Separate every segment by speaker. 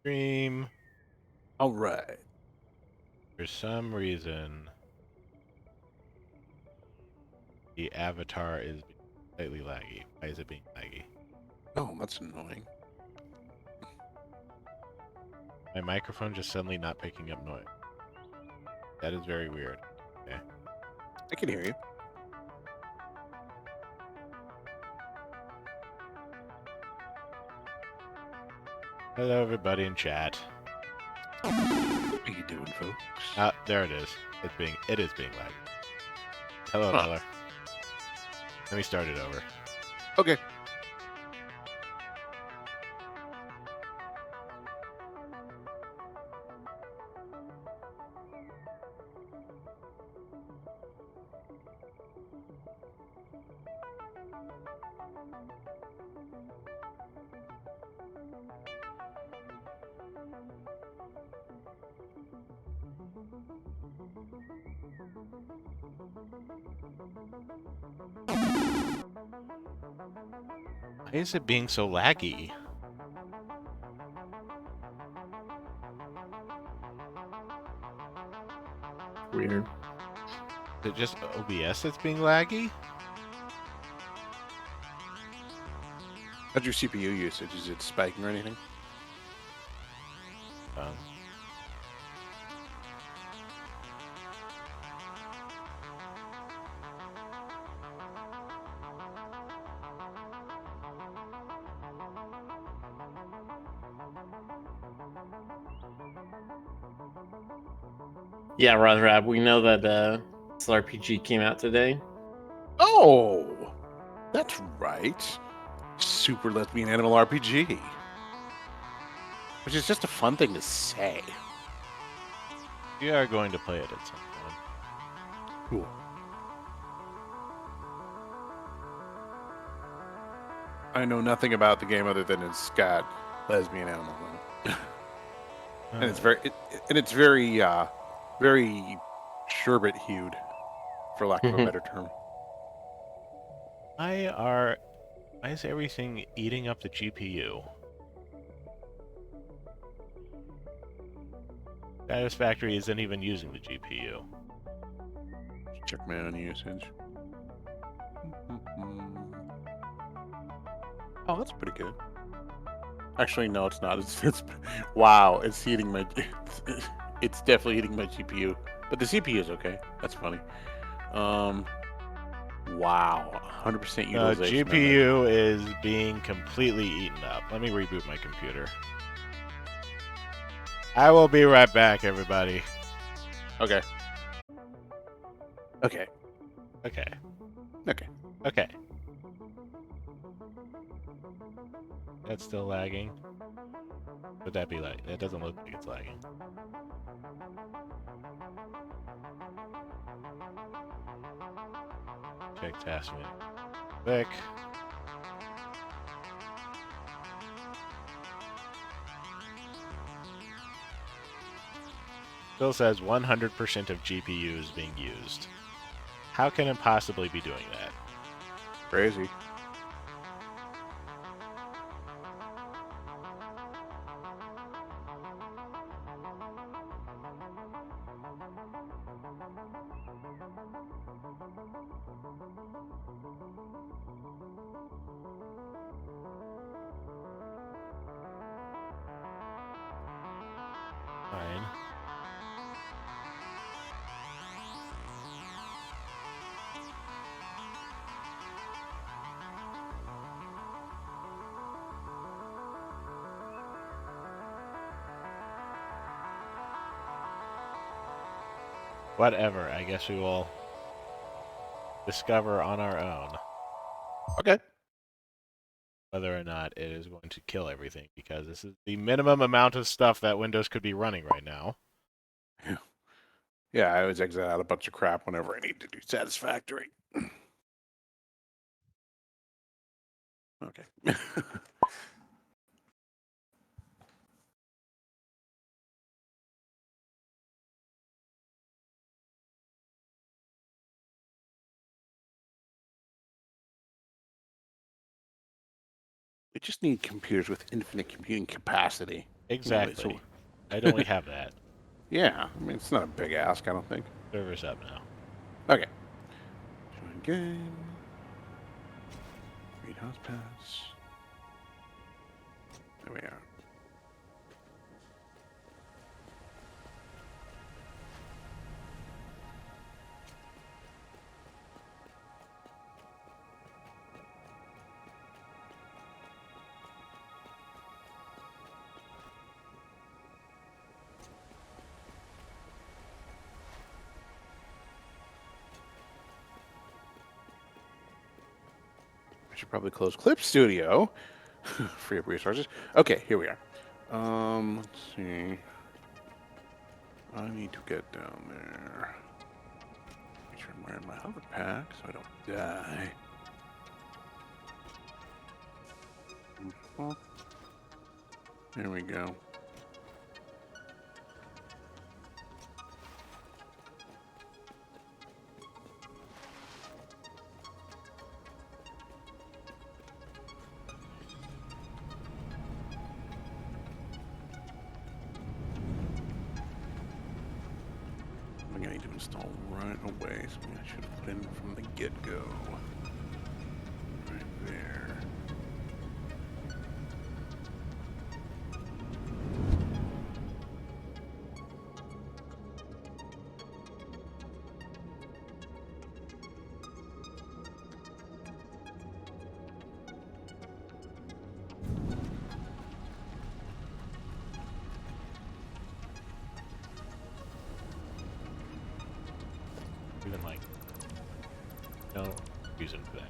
Speaker 1: Stream.
Speaker 2: All right.
Speaker 1: For some reason, the avatar is slightly laggy. Why is it being laggy?
Speaker 2: Oh, that's annoying.
Speaker 1: My microphone just suddenly not picking up noise. That is very weird. Okay.
Speaker 2: I can hear you.
Speaker 1: Hello, everybody in chat.
Speaker 2: What are you doing, folks?
Speaker 1: There it is. It is being laggy. Hello,
Speaker 2: Huh.
Speaker 1: Miller. Let me start it over.
Speaker 2: Okay.
Speaker 1: Why is it being so laggy?
Speaker 3: Weird.
Speaker 1: Is it just OBS that's being laggy?
Speaker 2: How's your CPU usage? Is it spiking or anything?
Speaker 3: Yeah, Rothrab, we know that this RPG came out today.
Speaker 2: Oh, that's right. Super lesbian animal RPG. Which is just a fun thing to say.
Speaker 1: We are going to play it at some point.
Speaker 2: Cool. I know nothing about the game other than it's got lesbian animals in it. And it's very very sherbet hued, for lack of a better term.
Speaker 1: Why is everything eating up the GPU? Satisfactory isn't even using the GPU.
Speaker 2: Check my own usage. Oh, that's pretty good. Actually, no, it's not. It's wow. It's eating my. It's definitely eating my GPU, but the CPU is okay. That's funny. Wow, 100% utilization.
Speaker 1: GPU is being completely eaten up. Let me reboot my computer. I will be right back, everybody.
Speaker 2: Okay. Okay.
Speaker 1: Okay.
Speaker 2: Okay.
Speaker 1: Okay. That's still lagging. Would that be like? That doesn't look like it's lagging. Check task menu. Click. Still says 100% of GPU is being used. How can it possibly be doing that?
Speaker 2: Crazy.
Speaker 1: Fine. Whatever. I guess we will discover on our own.
Speaker 2: Okay.
Speaker 1: Whether or not it is going to kill everything, because this is the minimum amount of stuff that Windows could be running right now.
Speaker 2: Yeah, I always exit out a bunch of crap whenever I need to do Satisfactory. Okay. We just need computers with infinite computing capacity.
Speaker 1: Exactly.
Speaker 2: So,
Speaker 1: I'd only have that.
Speaker 2: yeah, I mean, it's not a big ask, I don't think.
Speaker 1: Server's up now.
Speaker 2: Okay. Join game. Read house pass. There we are. I should probably close Clip Studio. Free up resources. Okay, here we are. Let's see. I need to get down there. Make sure I'm wearing my hover pack so I don't die. Well, there we go. I'm gonna need to install right away, so I should have put in from the get-go. Right there.
Speaker 1: Even like, no reason for that.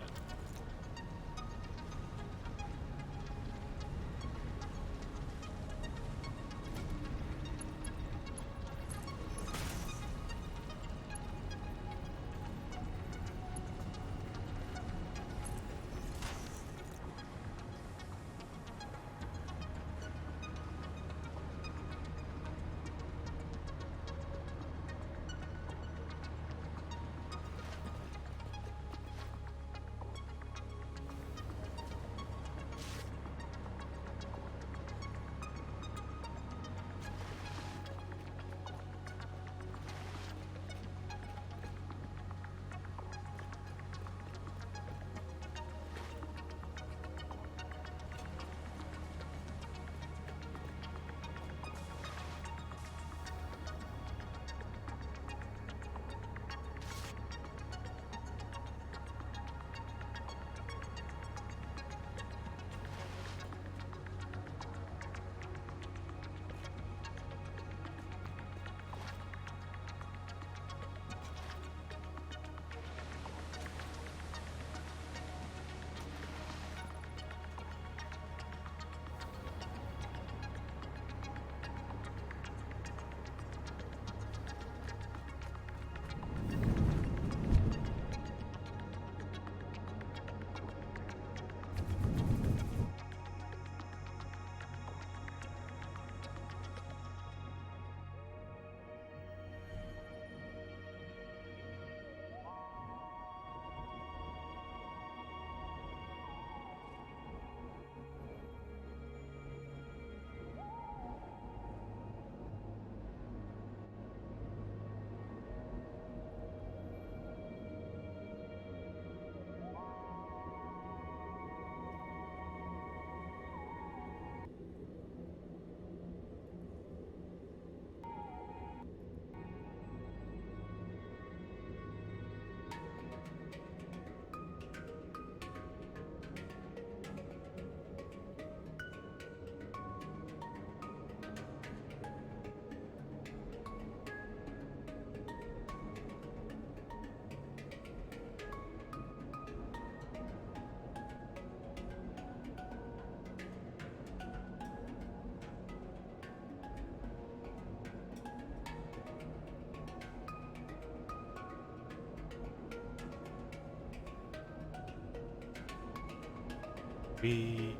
Speaker 1: We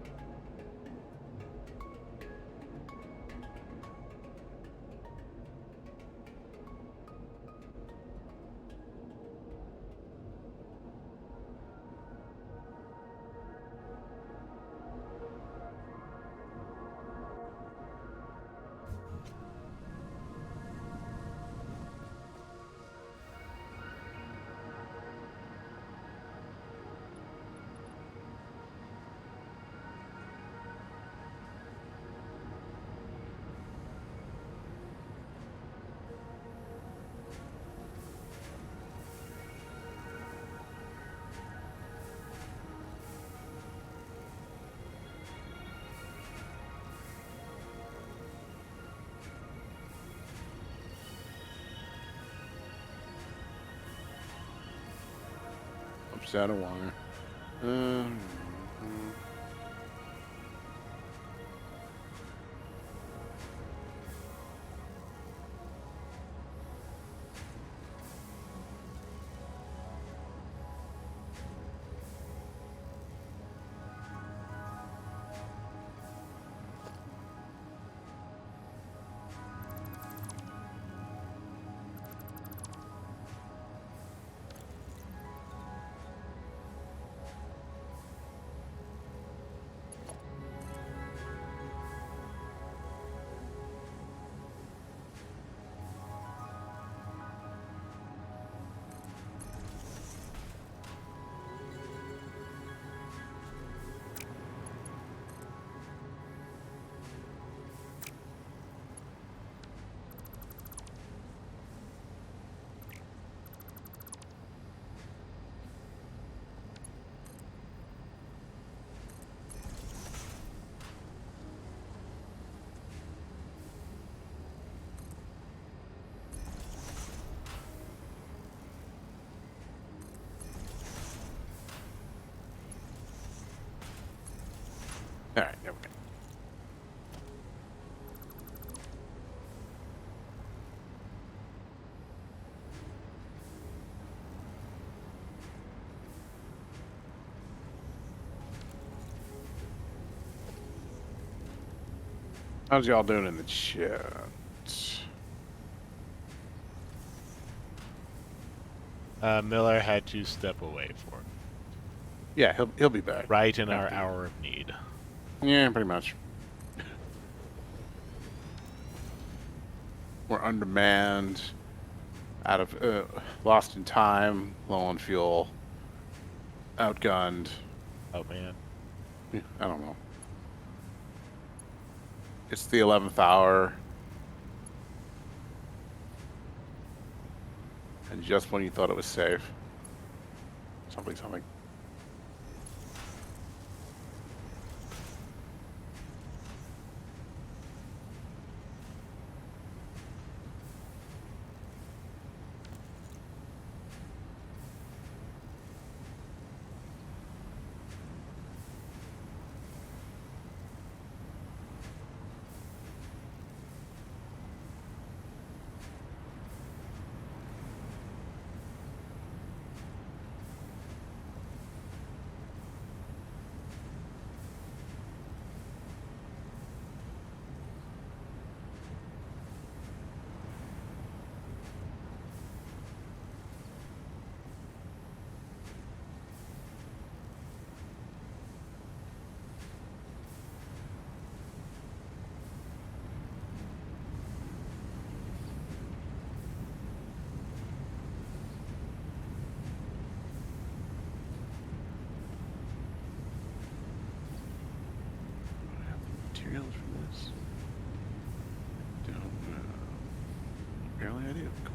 Speaker 2: Almost out of water. Um, all right, there we go. How's y'all doing in the chat?
Speaker 1: Miller had to step away for it.
Speaker 2: Yeah, he'll be back.
Speaker 1: Right in our
Speaker 2: After-
Speaker 1: hour of need.
Speaker 2: Yeah, pretty much. We're undermanned, out of lost in time, low on fuel, outgunned.
Speaker 1: Oh man.
Speaker 2: I don't know. It's the 11th hour. And just when you thought it was safe. Something. Materials for this? Don't know. Apparently I do. Cool.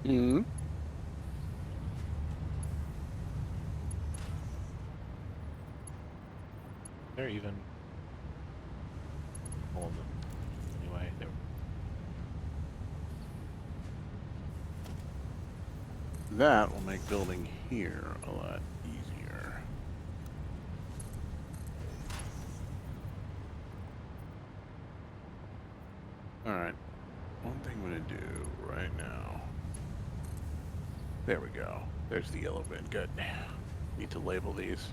Speaker 2: Mm-hmm.
Speaker 1: They're even. Hold on. Anyway, there.
Speaker 2: That will make building here a lot easier. Alright. One thing I'm going to do right now. There we go. There's the yellow bin. Good. Need to label these.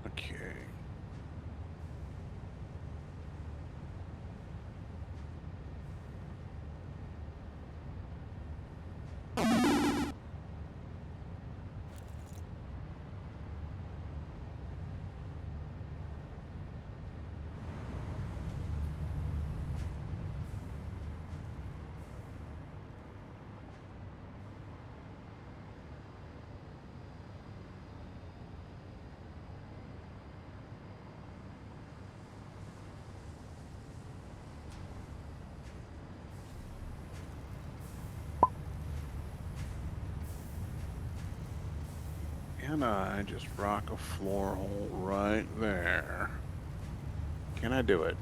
Speaker 2: Okay. Can I just rock a floor hole right there? Can I do it?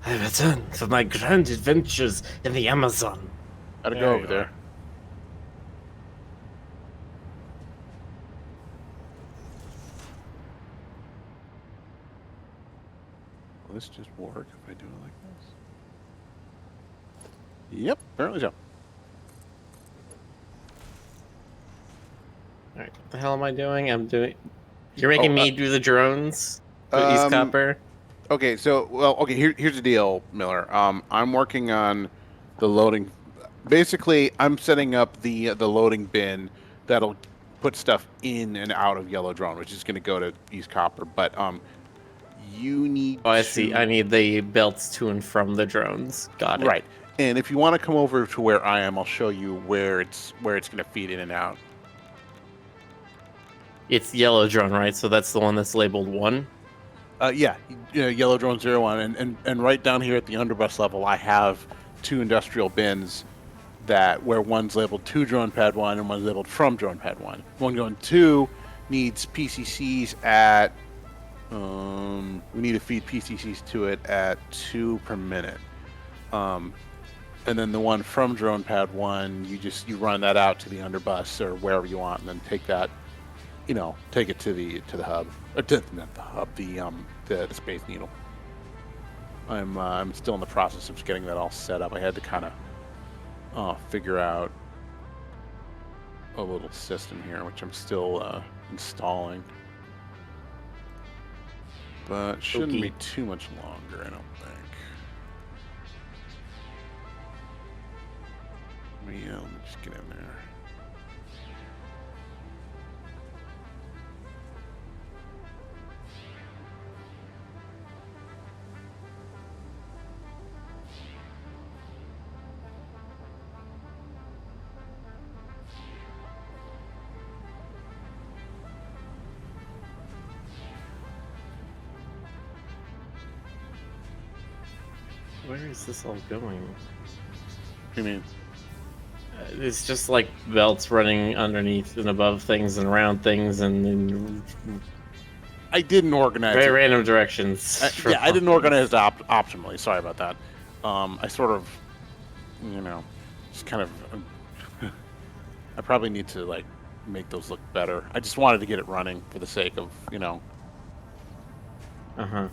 Speaker 3: I return for my grand adventures in the Amazon.
Speaker 2: Gotta
Speaker 1: There
Speaker 2: go
Speaker 1: you
Speaker 2: over there.
Speaker 1: are.
Speaker 2: Will this just work if I do it like this? Yep, apparently so.
Speaker 3: Alright, what the hell am I doing? You're making me do the drones for East
Speaker 2: Um,
Speaker 3: Copper?
Speaker 2: Okay, so here's the deal, Miller. I'm working on the loading. Basically, I'm setting up the loading bin that'll put stuff in and out of Yellow Drone, which is going to go to East Copper. But you need
Speaker 3: Oh, I see.
Speaker 2: to
Speaker 3: I need the belts to and from the drones. Got it.
Speaker 2: right. And if you want to come over to where I am, I'll show you where it's going to feed in and out.
Speaker 3: It's yellow drone, right? So that's the one that's labeled 1?
Speaker 2: Yeah, Yellow Drone 01, and right down here at the underbus level, I have 2 industrial bins that where one's labeled to drone pad 1 and one's labeled from drone pad 1. One going 2 needs PCCs at we need to feed PCCs to it at 2 per minute. And then the one from drone pad 1, you run that out to the underbus or wherever you want, and then take that, take it to the hub, or not the hub, the Space Needle. I'm still in the process of getting that all set up. I had to kind of figure out a little system here, which I'm still installing. But shouldn't
Speaker 3: Okay.
Speaker 2: be too much longer, I don't think. Let me just get in there.
Speaker 3: Where is this all going?
Speaker 2: What do you mean?
Speaker 3: It's just like belts running underneath and above things and around things and in
Speaker 2: I didn't organize
Speaker 3: very
Speaker 2: it.
Speaker 3: random directions.
Speaker 2: Yeah, I didn't organize it optimally. Sorry about that. I sort of, just kind of. I probably need to like make those look better. I just wanted to get it running for the sake of,
Speaker 3: Uh-huh.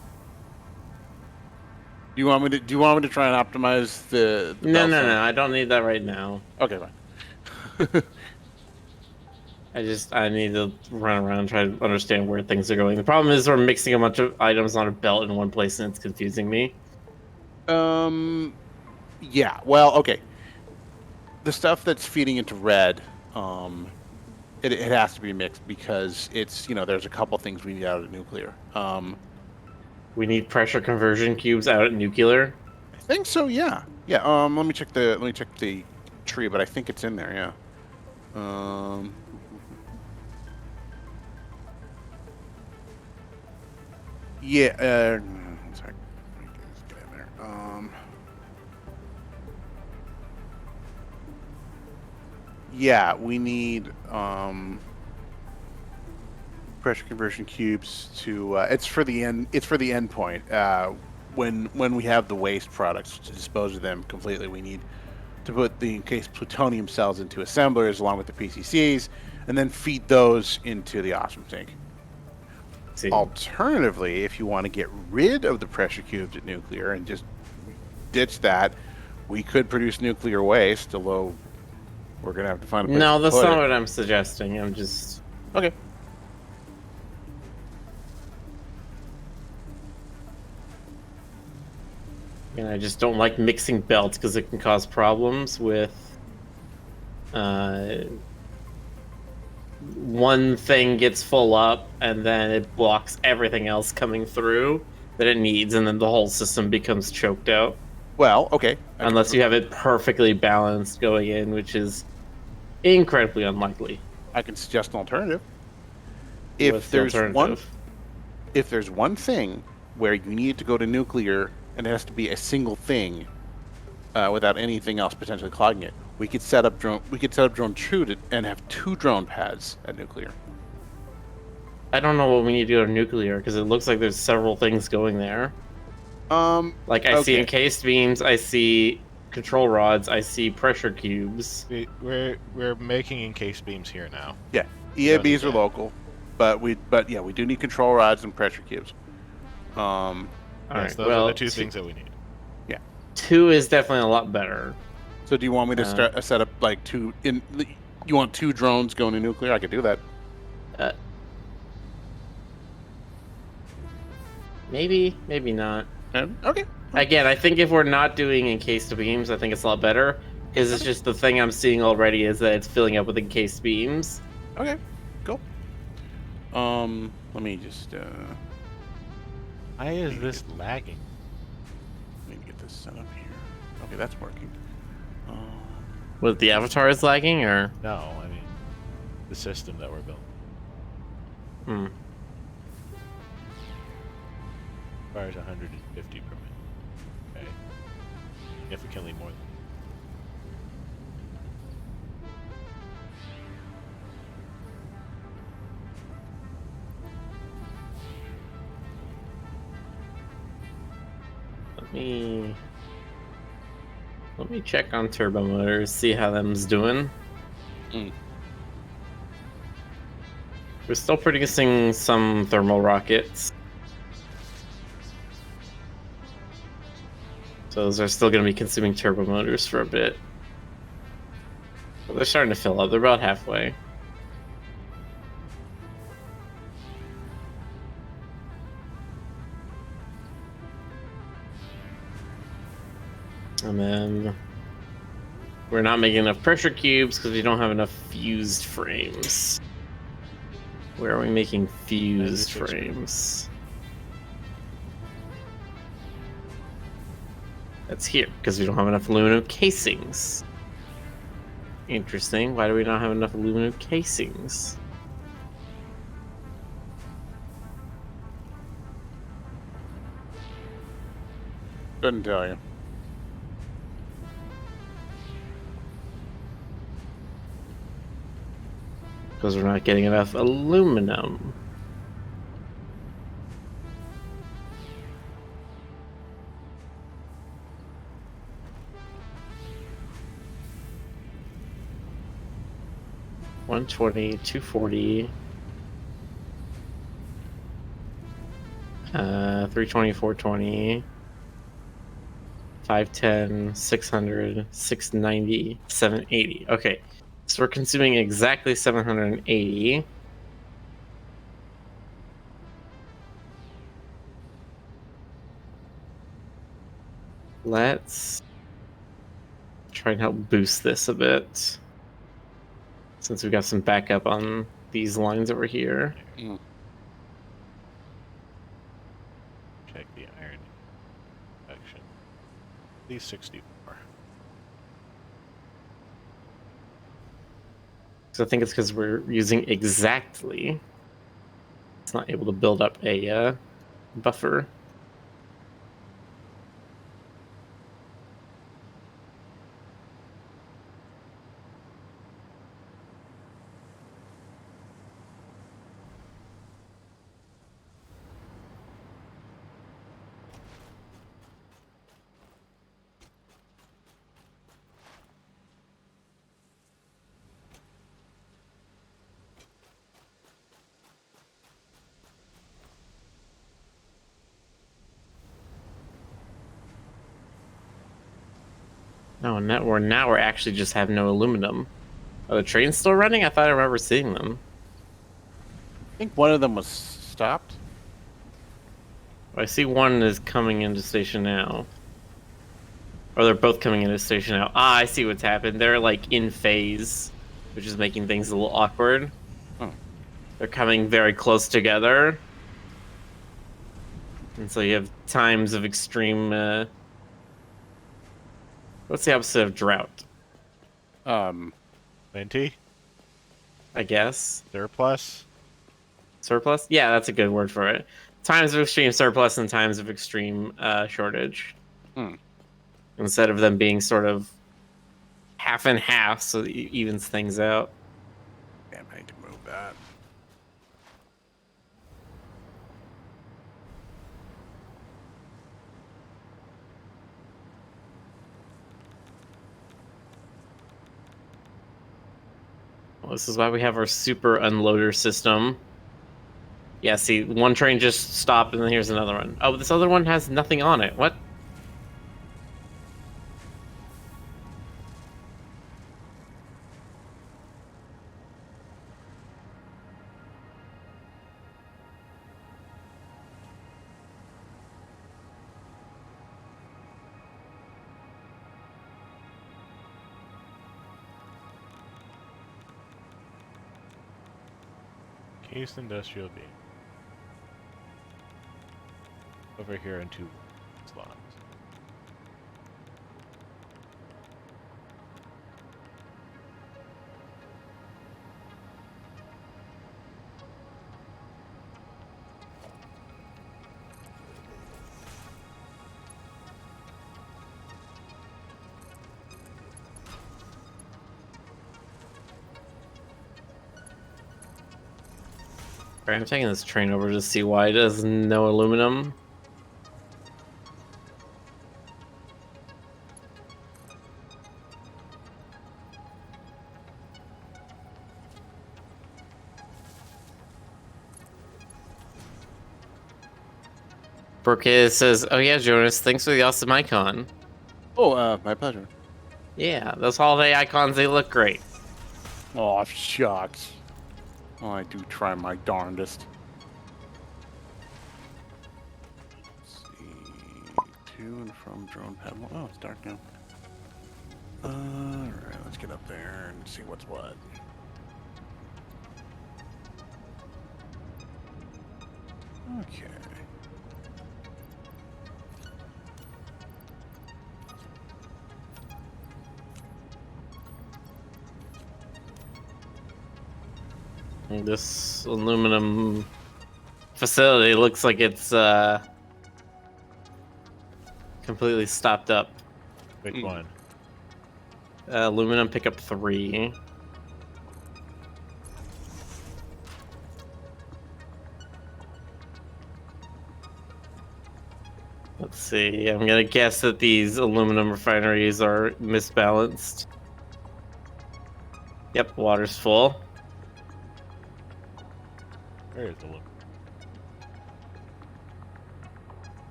Speaker 2: Do you want me to try and optimize the
Speaker 3: No,
Speaker 2: belt
Speaker 3: no,
Speaker 2: setup?
Speaker 3: no. I don't need that right now.
Speaker 2: Okay, fine.
Speaker 3: I need to run around and try to understand where things are going. The problem is we're mixing a bunch of items on a belt in one place and it's confusing me.
Speaker 2: Yeah. Well, okay. The stuff that's feeding into red, it has to be mixed because it's there's a couple things we need out of nuclear.
Speaker 3: We need pressure conversion cubes out at nuclear.
Speaker 2: I think so. Yeah. Yeah. Let me check the tree, but I think it's in there. Yeah. Yeah. Sorry. Let me just get in there. Yeah, we need pressure conversion cubes to. It's for the end. It's for the end point. When we have the waste products to dispose of them completely, we need to put the encased plutonium cells into assemblers along with the PCCs, and then feed those into the awesome tank.
Speaker 3: See.
Speaker 2: Alternatively, if you want to get rid of the pressure cubes at nuclear and just ditch that, we could produce nuclear waste, although we're going to have to find a place
Speaker 3: No,
Speaker 2: to
Speaker 3: that's
Speaker 2: put
Speaker 3: not
Speaker 2: it.
Speaker 3: what I'm suggesting. I'm just...
Speaker 2: Okay.
Speaker 3: And I just don't like mixing belts because it can cause problems with one thing gets full up and then it blocks everything else coming through that it needs, and then the whole system becomes choked out.
Speaker 2: Well, okay.
Speaker 3: Unless you have it perfectly balanced going in, which is incredibly unlikely.
Speaker 2: I can suggest an alternative.
Speaker 3: What's the alternative?
Speaker 2: If there's one thing where you need to go to nuclear and it has to be a single thing without anything else potentially clogging it, we could set up drone true and have 2 drone pads at nuclear.
Speaker 3: I don't know what we need to go to nuclear because it looks like there's several things going there. Like I see encased beams, I see control rods, I see pressure cubes.
Speaker 1: We're making encased beams here now.
Speaker 2: Yeah, EABs are local, but we do need control rods and pressure cubes.
Speaker 3: All right,
Speaker 1: those are the 2 things that we need.
Speaker 2: Yeah,
Speaker 3: 2 is definitely a lot better.
Speaker 2: So do you want me to set up like 2 in? You want 2 drones going to nuclear? I could do that.
Speaker 3: Maybe not.
Speaker 2: Okay.
Speaker 3: Again, I think if we're not doing encased beams, I think it's a lot better because it's just the thing I'm seeing already is that it's filling up with encased beams.
Speaker 2: Okay. Cool. Let me just.
Speaker 1: Why is this lagging?
Speaker 2: Let me get this set up here. Okay, that's working.
Speaker 3: Was the avatar is lagging, or
Speaker 1: No, I mean the system that we're building. Requires 150 per minute. Okay. Significantly more than
Speaker 3: let me check on turbo motors, see how them's doing. We're still producing some thermal rockets. So those are still going to be consuming turbo motors for a bit. But they're starting to fill up. They're about halfway. And then we're not making enough pressure cubes because we don't have enough fused frames. Where are we making fused frames? That's here, because we don't have enough aluminum casings. Interesting. Why do we not have enough aluminum casings?
Speaker 2: Couldn't tell you.
Speaker 3: Because we're not getting enough aluminum. $120, $240, $320, $420, $510, $600, $690, $780. Okay, so we're consuming exactly 780. Let's try and help boost this a bit, since we've got some backup on these lines over here.
Speaker 1: Check the iron section. At least 64.
Speaker 3: So I think it's because we're using exactly. It's not able to build up a buffer. No, now we're actually just have no aluminum. Are the trains still running? I thought I remember seeing them.
Speaker 2: I think one of them was stopped.
Speaker 3: I see one is coming into station now. Or they're both coming into station now. Ah, I see what's happened. They're like in phase, which is making things a little awkward.
Speaker 2: Oh.
Speaker 3: They're coming very close together. And so you have times of extreme... What's the opposite of drought?
Speaker 1: Plenty?
Speaker 3: I guess.
Speaker 1: Surplus?
Speaker 3: Surplus? Yeah, that's a good word for it. Times of extreme surplus and times of extreme shortage. Instead of them being sort of half and half, so it evens things out.
Speaker 2: Damn, I need to move that.
Speaker 3: Well, this is why we have our super unloader system. Yeah, see, one train just stopped and then here's another one. Oh, this other one has nothing on it. What?
Speaker 1: Case industrial beam. Over here in 2 slots.
Speaker 3: Alright, I'm taking this train over to see why it has no aluminum. Brooke says, "Oh yeah, Jonas, thanks for the awesome icon."
Speaker 2: Oh, my pleasure.
Speaker 3: Yeah, those holiday icons, they look great.
Speaker 2: Oh, shucks. Well, I do try my darndest. Let's see. To and from drone pad. Oh, it's dark now. Alright, let's get up there and see what's what. Okay.
Speaker 3: This aluminum facility looks like it's completely stopped up.
Speaker 1: Which one?
Speaker 3: Aluminum pickup 3. Let's see. I'm gonna guess that these aluminum refineries are misbalanced. Yep, water's full.
Speaker 1: Where is the look?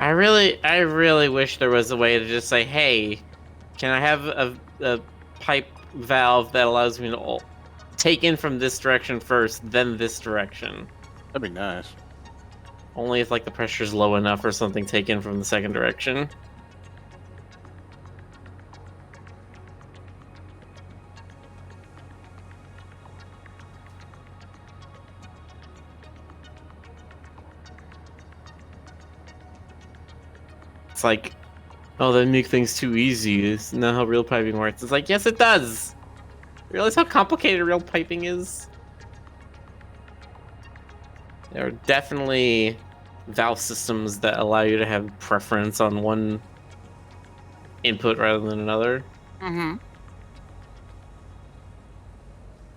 Speaker 3: I really wish there was a way to just say, hey, can I have a pipe valve that allows me to take in from this direction first, then this direction?
Speaker 2: That'd be nice.
Speaker 3: Only if like the pressure's low enough or something, take in from the second direction. It's like, oh, that make things too easy. It's not how real piping works. It's like, yes, it does. Realize how complicated real piping is? There are definitely valve systems that allow you to have preference on one input rather than another.
Speaker 2: Mm-hmm.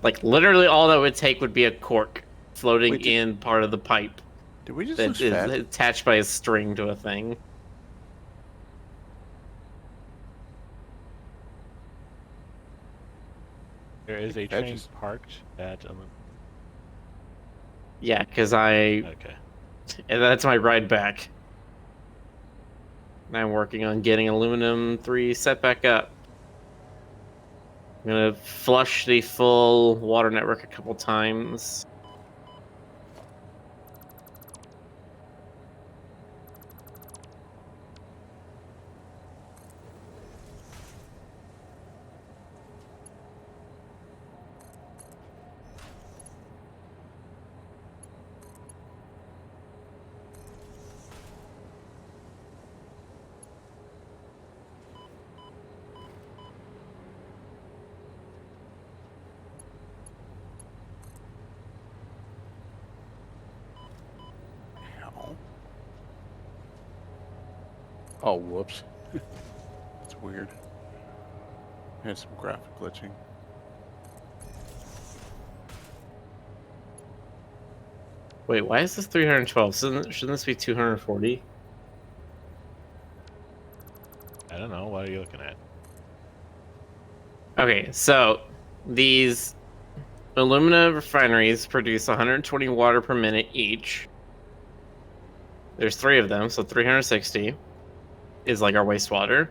Speaker 3: Like, literally all that would take would be a cork floating in part of the pipe
Speaker 2: Did we just
Speaker 3: that
Speaker 2: lose
Speaker 3: is
Speaker 2: fat?
Speaker 3: attached by a string to a thing.
Speaker 1: There is a train parked at.
Speaker 3: Yeah, because
Speaker 1: Okay.
Speaker 3: And that's my ride back. I'm working on getting aluminum 3 set back up. I'm gonna flush the full water network a couple times.
Speaker 2: Oh, whoops. That's weird. I had some graphic glitching.
Speaker 3: Wait, why is this 312? Shouldn't this be 240?
Speaker 1: I don't know. What are you looking at?
Speaker 3: Okay, so these alumina refineries produce 120 water per minute each. There's 3 of them, so 360 is like our wastewater.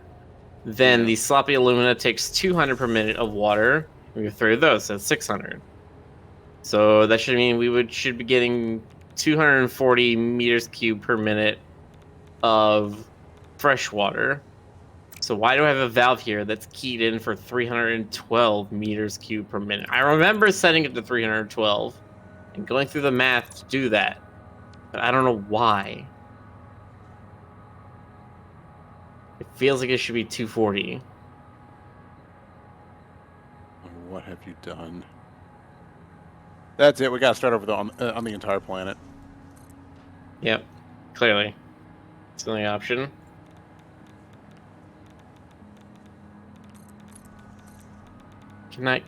Speaker 3: Then the sloppy alumina takes 200 per minute of water. We have 3 of those, so that's 600. So that should mean we should be getting 240 meters cubed per minute of fresh water. So why do I have a valve here that's keyed in for 312 meters cubed per minute? I remember setting it to 312 and going through the math to do that, but I don't know why. It feels like it should be 240.
Speaker 2: What have you done? That's it. We gotta start over on the entire planet.
Speaker 3: Yep, clearly. It's the only option. Can I...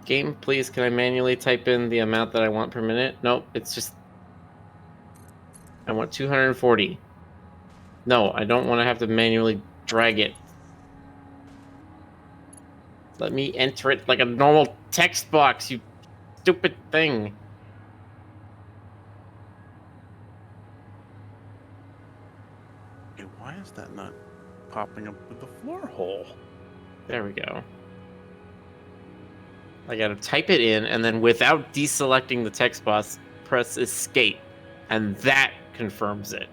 Speaker 3: Game, please, can I manually type in the amount that I want per minute? Nope, it's just... I want 240. No, I don't want to have to manually drag it. Let me enter it like a normal text box, you stupid thing.
Speaker 2: Hey, why is that not popping up with the floor hole?
Speaker 3: There we go. I gotta type it in, and then without deselecting the text box, press escape. And that confirms it.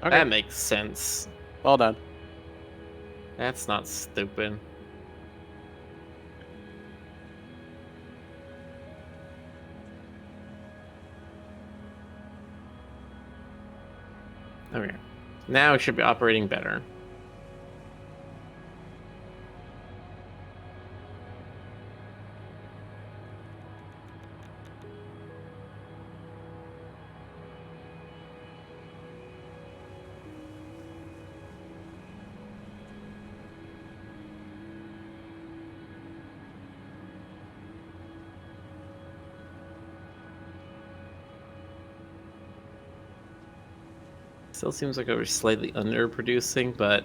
Speaker 3: Okay. That makes sense.
Speaker 2: Well done.
Speaker 3: That's not stupid. Okay. Now it should be operating better. Still seems like I was slightly underproducing, but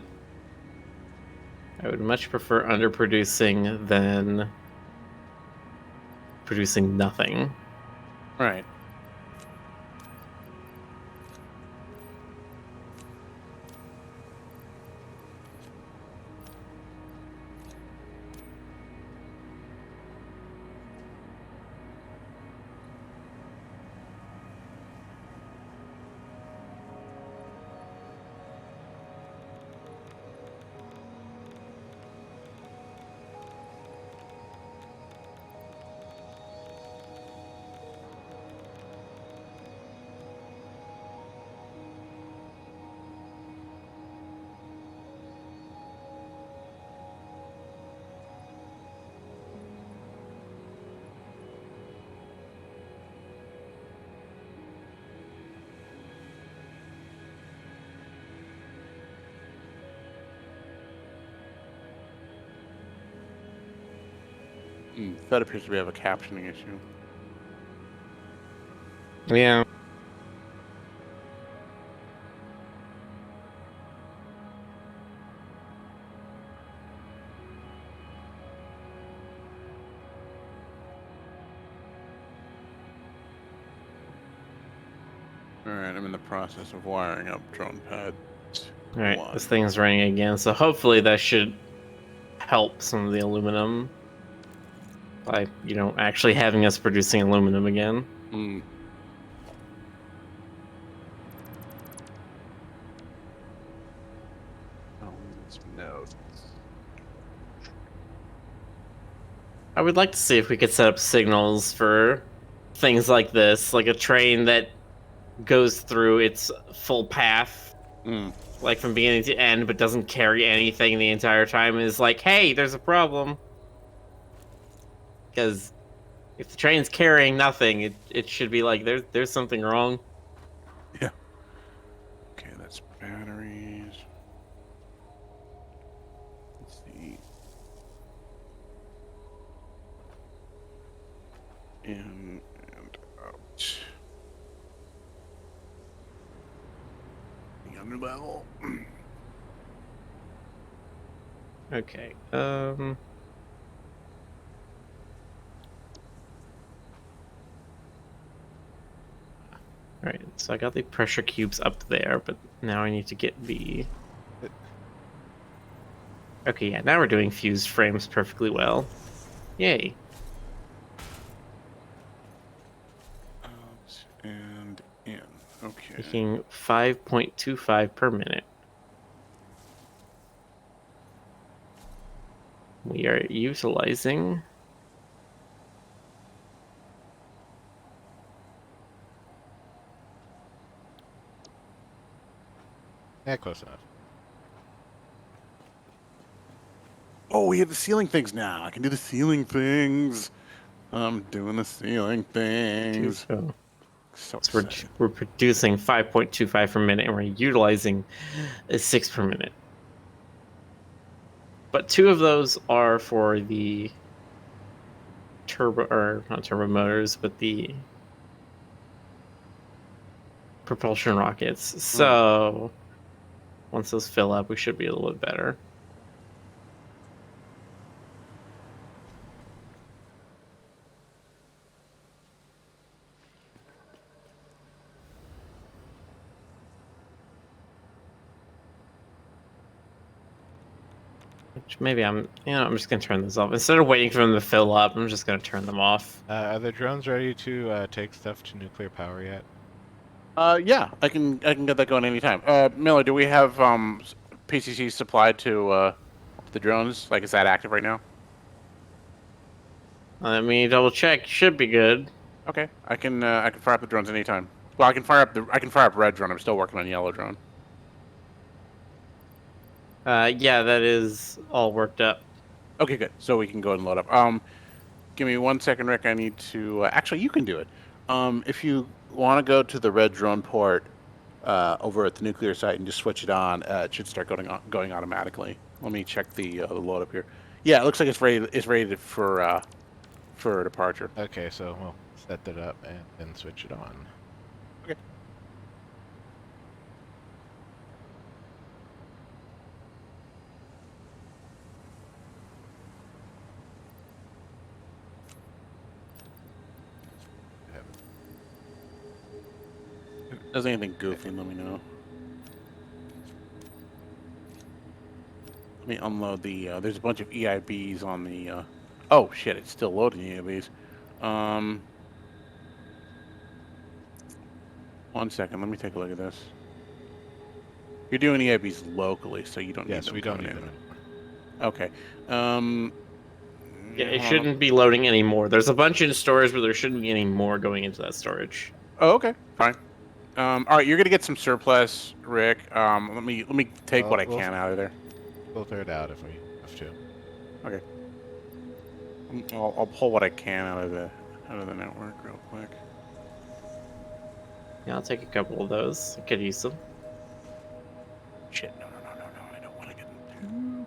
Speaker 3: I would much prefer underproducing than producing nothing.
Speaker 2: Right. That appears to be a captioning issue.
Speaker 3: Yeah.
Speaker 2: Alright, I'm in the process of wiring up drone pad.
Speaker 3: Alright, this thing's running again, so hopefully that should help some of the aluminum by, actually having us producing aluminum again.
Speaker 2: Notes.
Speaker 3: I would like to see if we could set up signals for things like this, like a train that goes through its full path, like from beginning to end, but doesn't carry anything the entire time, is like, hey, there's a problem. Because if the train's carrying nothing, it should be like, there's something wrong.
Speaker 2: Yeah. Okay, that's batteries. Let's see. In and out. The under level.
Speaker 3: Okay. Alright, so I got the pressure cubes up there, but now I need to get the... Okay, yeah, now we're doing fused frames perfectly well. Yay.
Speaker 2: Out and in. Okay.
Speaker 3: Making 5.25 per minute. We are utilizing...
Speaker 1: Yeah, close enough.
Speaker 2: Oh, we have the ceiling things now. I can do the ceiling things. I'm doing the ceiling things.
Speaker 3: So we're producing 5.25 per minute, and we're utilizing 6 per minute. But 2 of those are for the not turbo motors, but the propulsion rockets. So once those fill up, we should be a little bit better. Which maybe I'm just gonna turn this off instead of waiting for them to fill up. I'm just gonna turn them off.
Speaker 1: Are the drones ready to take stuff to nuclear power yet?
Speaker 2: Yeah, I can get that going anytime. Miller, do we have PCC supplied to the drones? Like, is that active right now?
Speaker 3: Let me double check. Should be good.
Speaker 2: Okay, I can fire up the drones anytime. Well, I can fire up red drone. I'm still working on yellow drone.
Speaker 3: Yeah, that is all worked up.
Speaker 2: Okay, good. So we can go ahead and load up. Give me 1 second, Rick. I need to. Actually, you can do it. If you want to go to the red drone port over at the nuclear site and just switch it on, it should start going automatically. Let me check the load up here. Yeah, it looks like it's ready for departure.
Speaker 1: Okay, so we'll set that up and then switch it on.
Speaker 2: Okay. If there's anything goofy, let me know. Let me unload the. There's a bunch of EIBs on the. Oh shit! It's still loading EIBs. 1 second. Let me take a look at this. You're doing EIBs locally, so you don't need them.
Speaker 1: Yes, we don't need
Speaker 2: in.
Speaker 1: them.
Speaker 2: Okay.
Speaker 3: Yeah, it shouldn't be loading anymore. There's a bunch in storage, but there shouldn't be any more going into that storage.
Speaker 2: Oh, okay, fine. All right, you're gonna get some surplus, Rick. Let me take what I can out of there.
Speaker 1: Filter it out if we have to.
Speaker 2: Okay. I'll pull what I can out of the network real quick.
Speaker 3: Yeah, I'll take a couple of those. I could use them.
Speaker 2: Shit! No! I don't want to get them.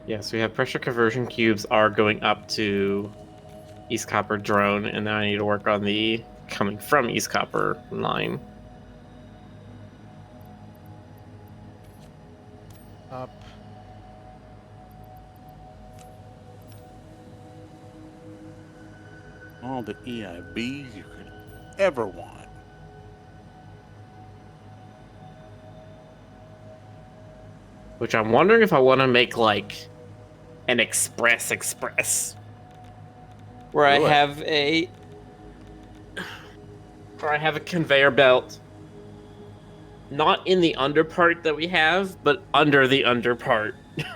Speaker 3: Yes, we have pressure conversion cubes are going up to East Copper drone, and now I need to work on the coming from East Copper line.
Speaker 1: Up.
Speaker 2: All the EIBs you could ever want.
Speaker 3: Which I'm wondering if I want to make like an express where I have a conveyor belt not in the under part that we have, but under the under part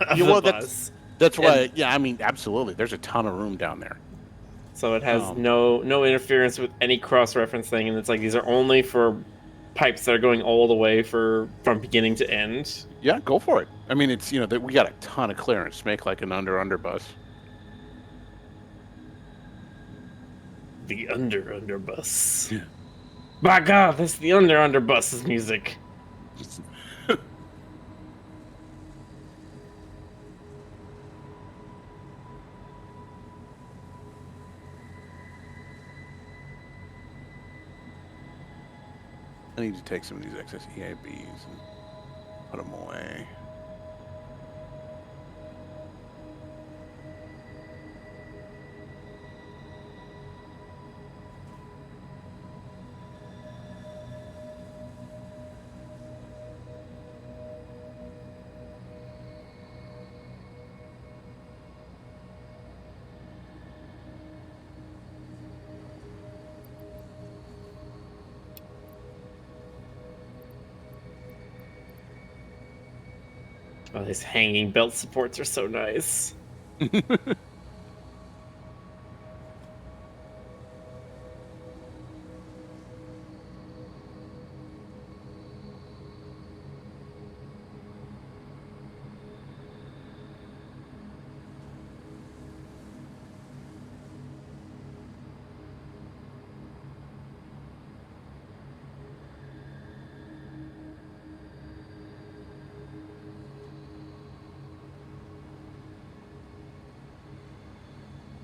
Speaker 3: of the bus.
Speaker 2: That's why. Yeah, I mean, absolutely. There's a ton of room down there.
Speaker 3: So it has no interference with any cross-reference thing, and it's like these are only for pipes that are going all the way from beginning to end.
Speaker 2: Yeah, go for it. I mean, it's we got a ton of clearance to make like an under bus.
Speaker 3: The under bus. Yeah. By God, that's the under bus's music.
Speaker 2: I need to take some of these excess EIBs and put them away.
Speaker 3: Oh, these hanging belt supports are so nice.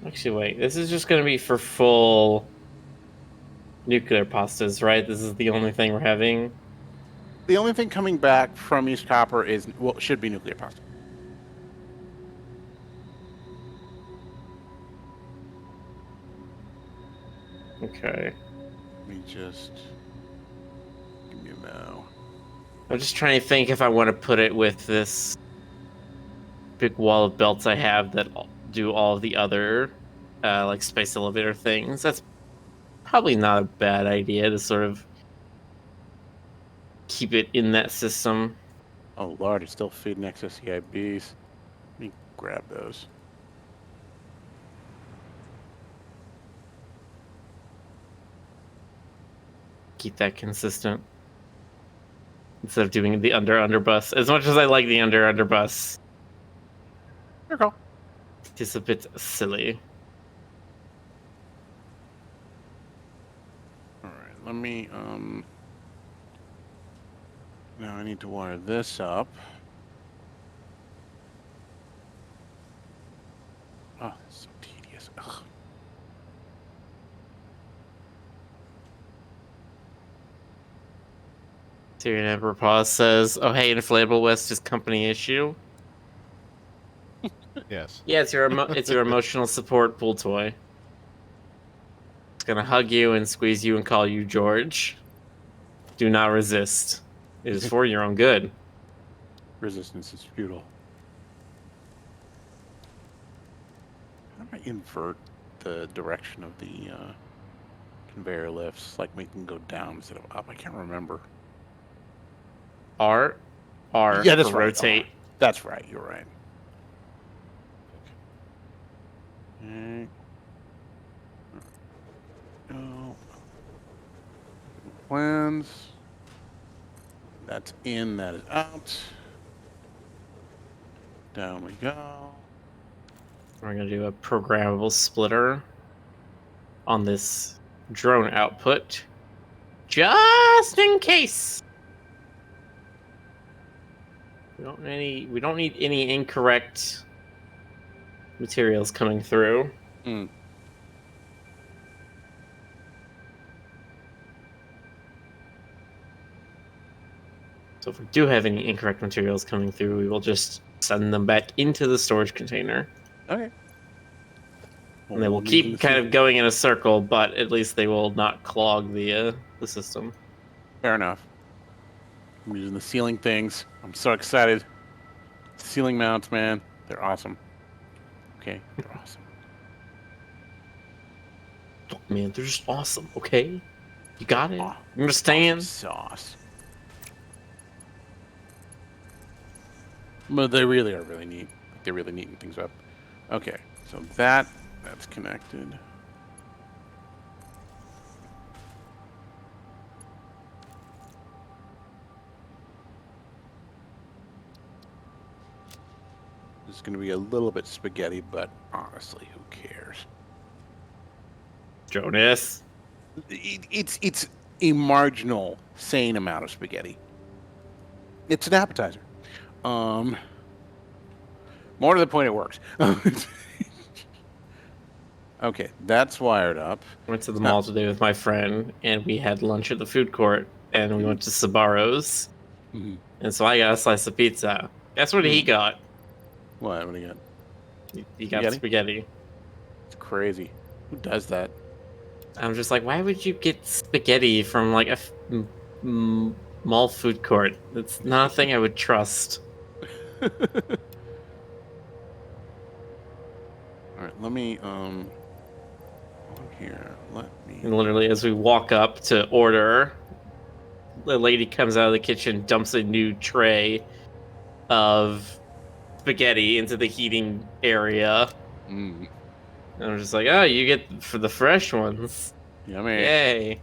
Speaker 3: Actually, wait. This is just going to be for full nuclear pastas, right? This is the only thing we're having.
Speaker 2: The only thing coming back from East Copper should be nuclear pasta.
Speaker 3: Okay.
Speaker 2: Let me just give me a mo.
Speaker 3: I'm just trying to think if I want to put it with this big wall of belts I have that do all of the other, like space elevator things. That's probably not a bad idea to sort of keep it in that system.
Speaker 2: Oh Lord, it's still feeding XSCIBs. Let me grab those.
Speaker 3: Keep that consistent instead of doing the underbus. As much as I like the underbus, it's a bit silly.
Speaker 2: All right, let me now I need to wire this up. Oh, it's so tedious. Ugh.
Speaker 3: Tyrion Emperor Pause says, "Oh hey, Inflatable West is company issue."
Speaker 1: Yes.
Speaker 3: Yeah, it's your emotional support pool toy. It's gonna hug you and squeeze you and call you George. Do not resist. It is for your own good.
Speaker 2: Resistance is futile. How do I invert the direction of the conveyor lifts? Like make them go down instead of up? I can't remember.
Speaker 3: R
Speaker 2: Yeah, that's
Speaker 3: for
Speaker 2: right.
Speaker 3: rotate.
Speaker 2: R. That's right. You're right. Okay. Oh. Plans. That's in. That is out. Down we go.
Speaker 3: We're gonna do a programmable splitter on this drone output, just in case. We don't need any incorrect materials coming through.
Speaker 2: Mm.
Speaker 3: So if we do have any incorrect materials coming through, we will just send them back into the storage container.
Speaker 2: Okay.
Speaker 3: And they will keep kind of going in a circle, but at least they will not clog the system.
Speaker 2: Fair enough. I'm using the ceiling things. I'm so excited. Ceiling mounts, man. They're awesome. Okay, they're awesome.
Speaker 3: Oh, man, they're just awesome, okay? You got it?
Speaker 2: Oh,
Speaker 3: You understand?
Speaker 2: awesome sauce. But they really are really neat. They're really neating things up. Okay, so that's connected. This is going to be a little bit spaghetti, but honestly, who cares?
Speaker 3: Jonas.
Speaker 2: It's a marginal, sane amount of spaghetti. It's an appetizer. More to the point, it works. Okay, that's wired up.
Speaker 3: I went to the mall today with my friend, and we had lunch at the food court, and we went to Sabaro's.
Speaker 2: Mm-hmm.
Speaker 3: And so I got a slice of pizza. Guess what he got?
Speaker 2: What do you got?
Speaker 3: He got spaghetti.
Speaker 2: It's crazy. Who does that?
Speaker 3: I'm just like, why would you get spaghetti from like a mall food court? It's not a thing I would trust.
Speaker 2: All right, let me here.
Speaker 3: And literally, as we walk up to order, the lady comes out of the kitchen, dumps a new tray of spaghetti into the heating area.
Speaker 2: Mm.
Speaker 3: And I'm just like, oh, you get for the fresh ones.
Speaker 2: Yummy.
Speaker 3: Yay.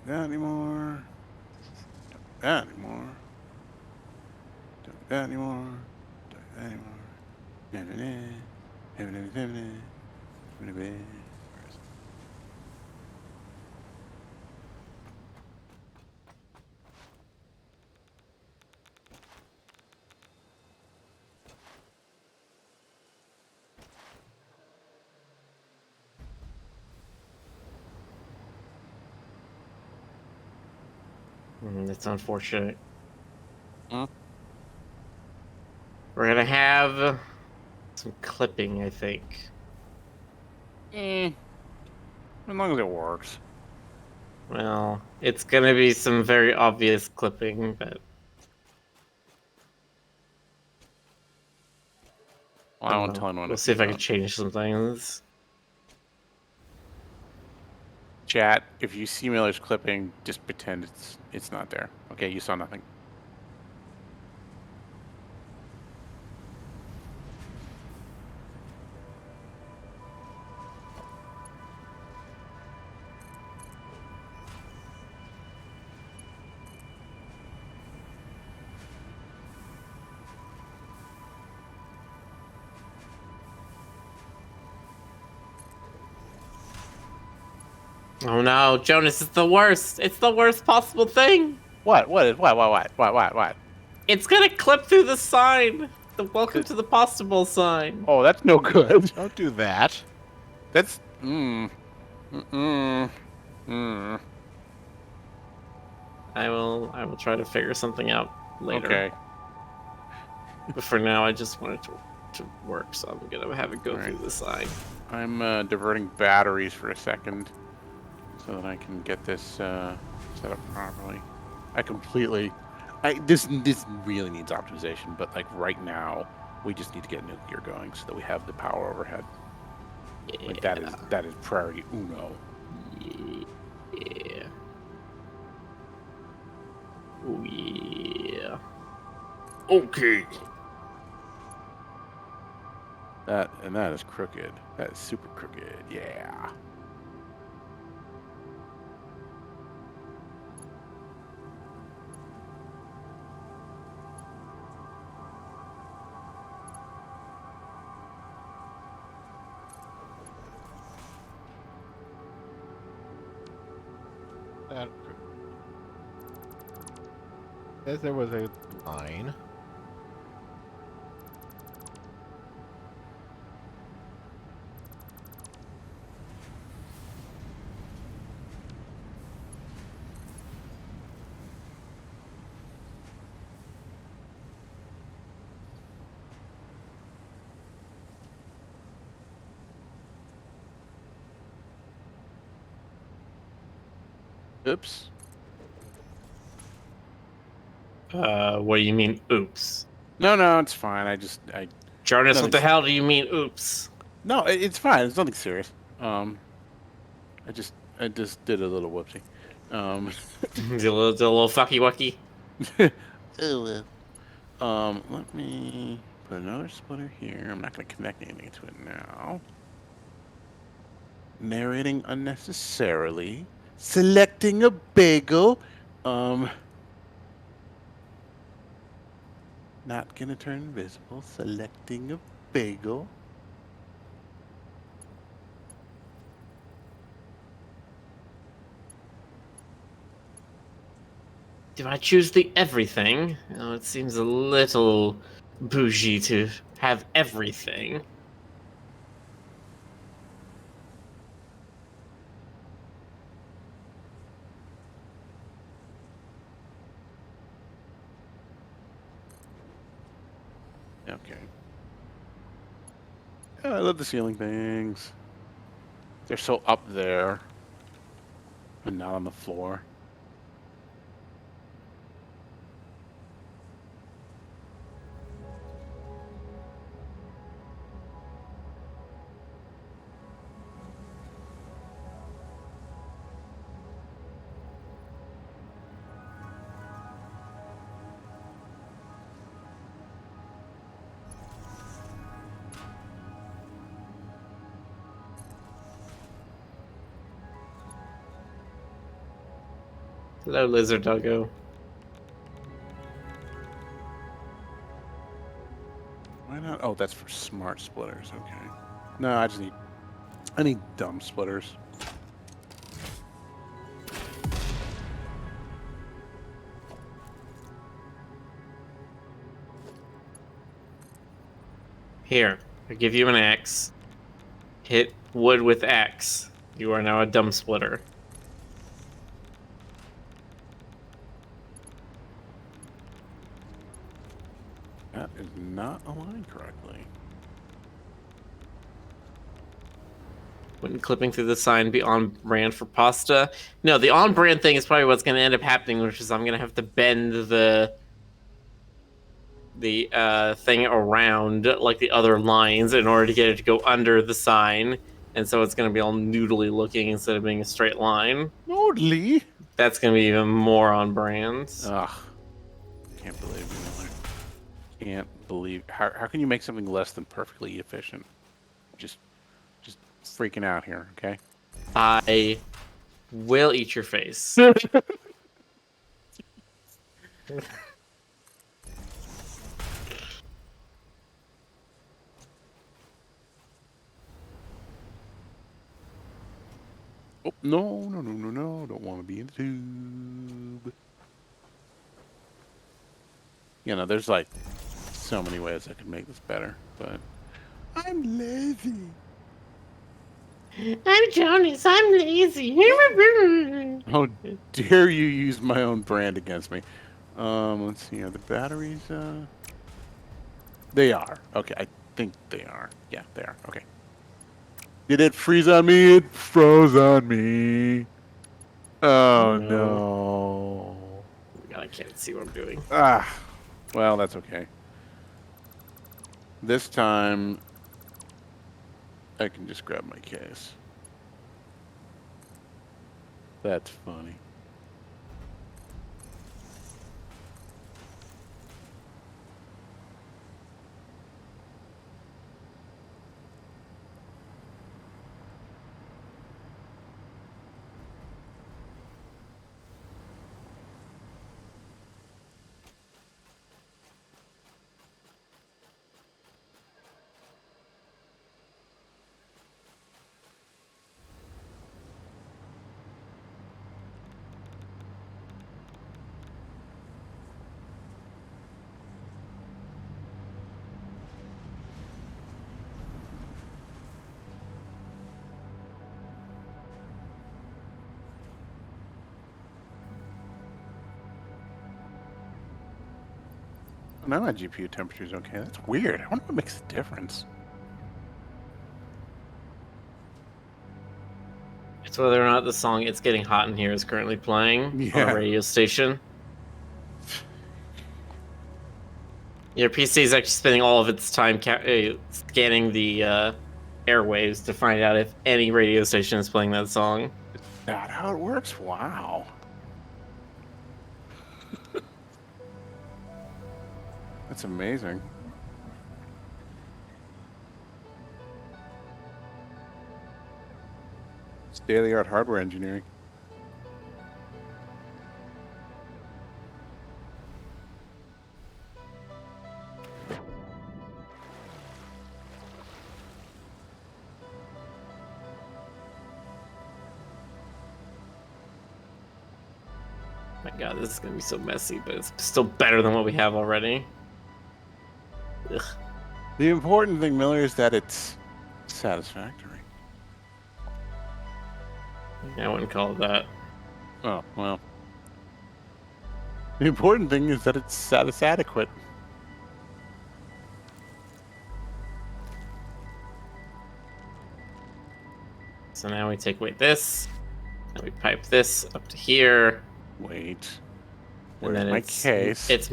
Speaker 2: that anymore. Don't do that anymore. Don't do that anymore. Don't do that anymore.
Speaker 3: That's unfortunate.
Speaker 2: Huh?
Speaker 3: We're gonna have some clipping, I think.
Speaker 2: As long as it works.
Speaker 3: Well, it's gonna be some very obvious clipping, but
Speaker 2: Well, I won't tell anyone.
Speaker 3: We'll see if I can change some things.
Speaker 2: Chat, if you see Miller's clipping, just pretend it's not there. Okay, you saw nothing.
Speaker 3: Oh no, Jonas, it's the worst. It's the worst possible thing.
Speaker 2: What? What?
Speaker 3: It's gonna clip through the sign. The welcome to the possible sign.
Speaker 2: Oh, that's no good.
Speaker 1: Don't do that.
Speaker 2: That's
Speaker 3: I will try to figure something out later.
Speaker 2: Okay.
Speaker 3: But for now, I just want it to work, so I'm gonna have it go through the sign.
Speaker 2: I'm diverting batteries for a second so that I can get this set up properly. This really needs optimization, but like right now, we just need to get nuclear going so that we have the power overhead.
Speaker 3: Yeah.
Speaker 2: Like that is priority uno.
Speaker 3: Yeah. Oh yeah. Okay.
Speaker 2: That is crooked. That is super crooked. Yeah.
Speaker 1: That says there was a line.
Speaker 2: Oops.
Speaker 3: What do you mean, oops?
Speaker 2: No, it's fine.
Speaker 3: Jonas, what the hell do you mean, oops?
Speaker 2: No, it's fine. It's nothing serious. I just did a little whoopsie.
Speaker 3: Did a little fucky wucky.
Speaker 2: Let me put another splitter here. I'm not going to connect anything to it now. Narrating unnecessarily. Selecting a bagel. Not gonna turn invisible. Selecting a bagel.
Speaker 3: Do I choose the everything? Oh, it seems a little bougie to have everything.
Speaker 2: Okay. I love the ceiling things. They're so up there and not on the floor.
Speaker 3: Hello, lizard doggo.
Speaker 2: Why not? Oh, that's for smart splitters. Okay. No, I need dumb splitters.
Speaker 3: Here, I give you an axe. Hit wood with axe. You are now a dumb splitter.
Speaker 2: That is not aligned correctly.
Speaker 3: When clipping through the sign, be on brand for pasta. No, the on brand thing is probably what's going to end up happening, which is I'm going to have to bend the thing around like the other lines in order to get it to go under the sign, and so it's going to be all noodly looking instead of being a straight line.
Speaker 2: Noodly?
Speaker 3: That's going to be even more on brand.
Speaker 2: Ugh. Can't believe you, Miller. Can't believe. How can you make something less than perfectly efficient? Just freaking out here, okay?
Speaker 3: I will eat your face.
Speaker 2: Oh, no. Don't want to be in the tube. You know, there's like so many ways I could make this better, but I'm lazy.
Speaker 3: I'm Jonas. I'm lazy.
Speaker 2: How dare you use my own brand against me? Let's see. Are the batteries? They are. Okay, I think they are. Yeah, they are. Okay. Did it freeze on me? It froze on me. Oh no.
Speaker 3: God, I can't see what I'm doing.
Speaker 2: Ah. Well, that's okay. This time, I can just grab my case. That's funny. Now my GPU temperature is okay. That's weird. I wonder what makes a difference.
Speaker 3: It's whether or not the song "It's Getting Hot in Here" is currently playing on a radio station. Your PC is actually spending all of its time scanning the airwaves to find out if any radio station is playing that song.
Speaker 2: Is that how it works? Wow. That's amazing. State-of-the-art hardware engineering.
Speaker 3: My God, this is gonna be so messy, but it's still better than what we have already. Ugh.
Speaker 2: The important thing, Miller, is that it's satisfactory.
Speaker 3: I wouldn't call it that.
Speaker 2: Oh, well. The important thing is that it's adequate.
Speaker 3: So now we take away this, and we pipe this up to here.
Speaker 2: Wait.
Speaker 3: And
Speaker 2: Where's
Speaker 3: then
Speaker 2: my case?
Speaker 3: It's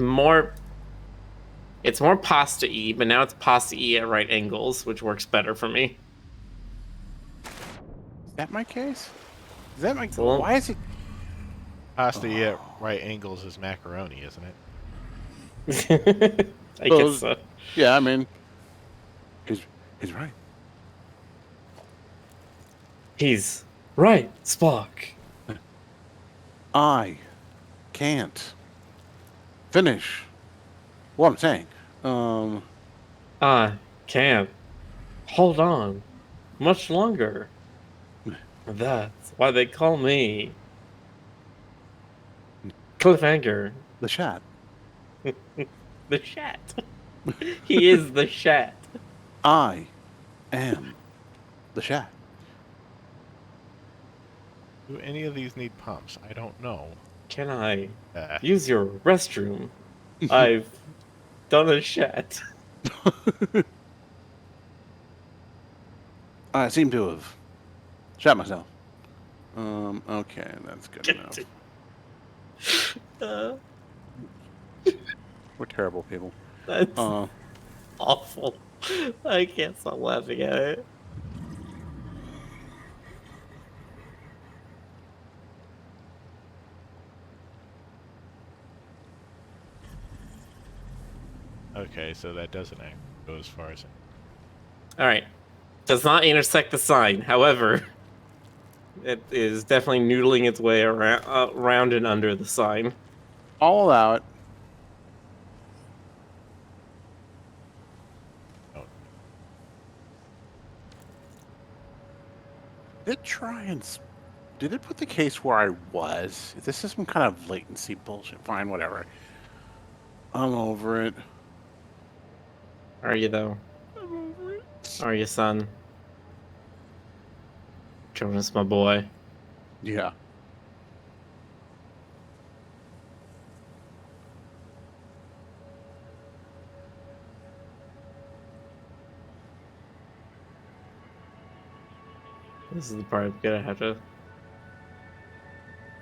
Speaker 3: more pasta-y, but now it's pasta-y at right angles, which works better for me.
Speaker 2: Is that my case? Is that my...
Speaker 3: Well,
Speaker 2: why is it...
Speaker 1: Pasta at right angles is macaroni, isn't it?
Speaker 3: I guess so.
Speaker 2: Yeah, I mean... He's right.
Speaker 3: He's right, Spock.
Speaker 2: I can't finish what I'm saying.
Speaker 3: I can't hold on much longer. That's why they call me Cliffhanger.
Speaker 2: The shot.
Speaker 3: The Shat. He is the Shat.
Speaker 2: I am the shot.
Speaker 1: Do any of these need pumps? I don't know.
Speaker 3: Can I use your restroom? I've done a Shat.
Speaker 2: I seem to have shot myself. Okay, that's good enough. We're terrible people.
Speaker 3: That's awful. I can't stop laughing at it.
Speaker 1: Okay, so that doesn't go as far as...
Speaker 3: Alright. Does not intersect the sign. However, it is definitely noodling its way around and under the sign.
Speaker 2: I'll allow it.
Speaker 1: Oh.
Speaker 2: Did it put the case where I was? This is some kind of latency bullshit. Fine, whatever. I'm over it.
Speaker 3: Are you, though?
Speaker 2: I'm over it.
Speaker 3: Are you, son? Jonas, my boy.
Speaker 2: Yeah.
Speaker 3: This is the part I'm gonna have to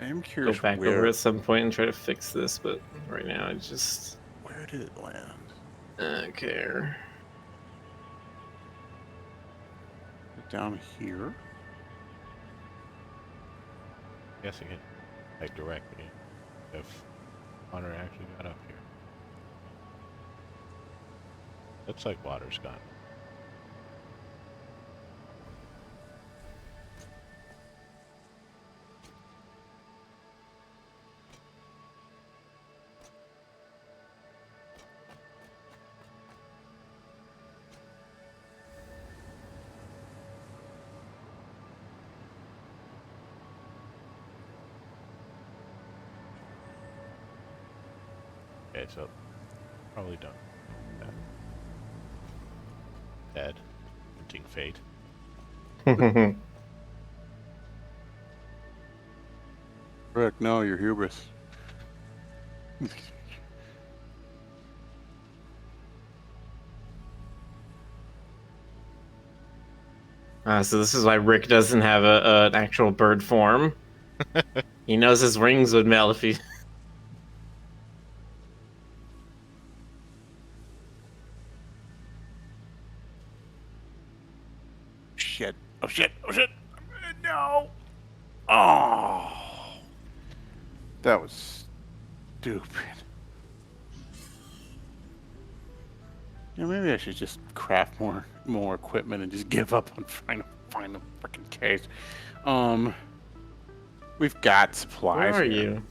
Speaker 2: I'm curious
Speaker 3: go back over at some point and try to fix this, but right now I just...
Speaker 2: Where did it land?
Speaker 3: I don't care.
Speaker 2: Down here?
Speaker 1: I guess I can like directly if Connor actually got up here. Looks like water's gone. Okay, so probably done. Dead. Hunting fate.
Speaker 2: Rick, no, you're hubris.
Speaker 3: So this is why Rick doesn't have an actual bird form. He knows his wings would melt if he...
Speaker 2: Shit. Oh shit. Oh shit. No. Oh. That was stupid. Yeah, maybe I should just craft more equipment and just give up on trying to find the freaking case. We've got supplies.
Speaker 3: Where are
Speaker 2: here.
Speaker 3: you?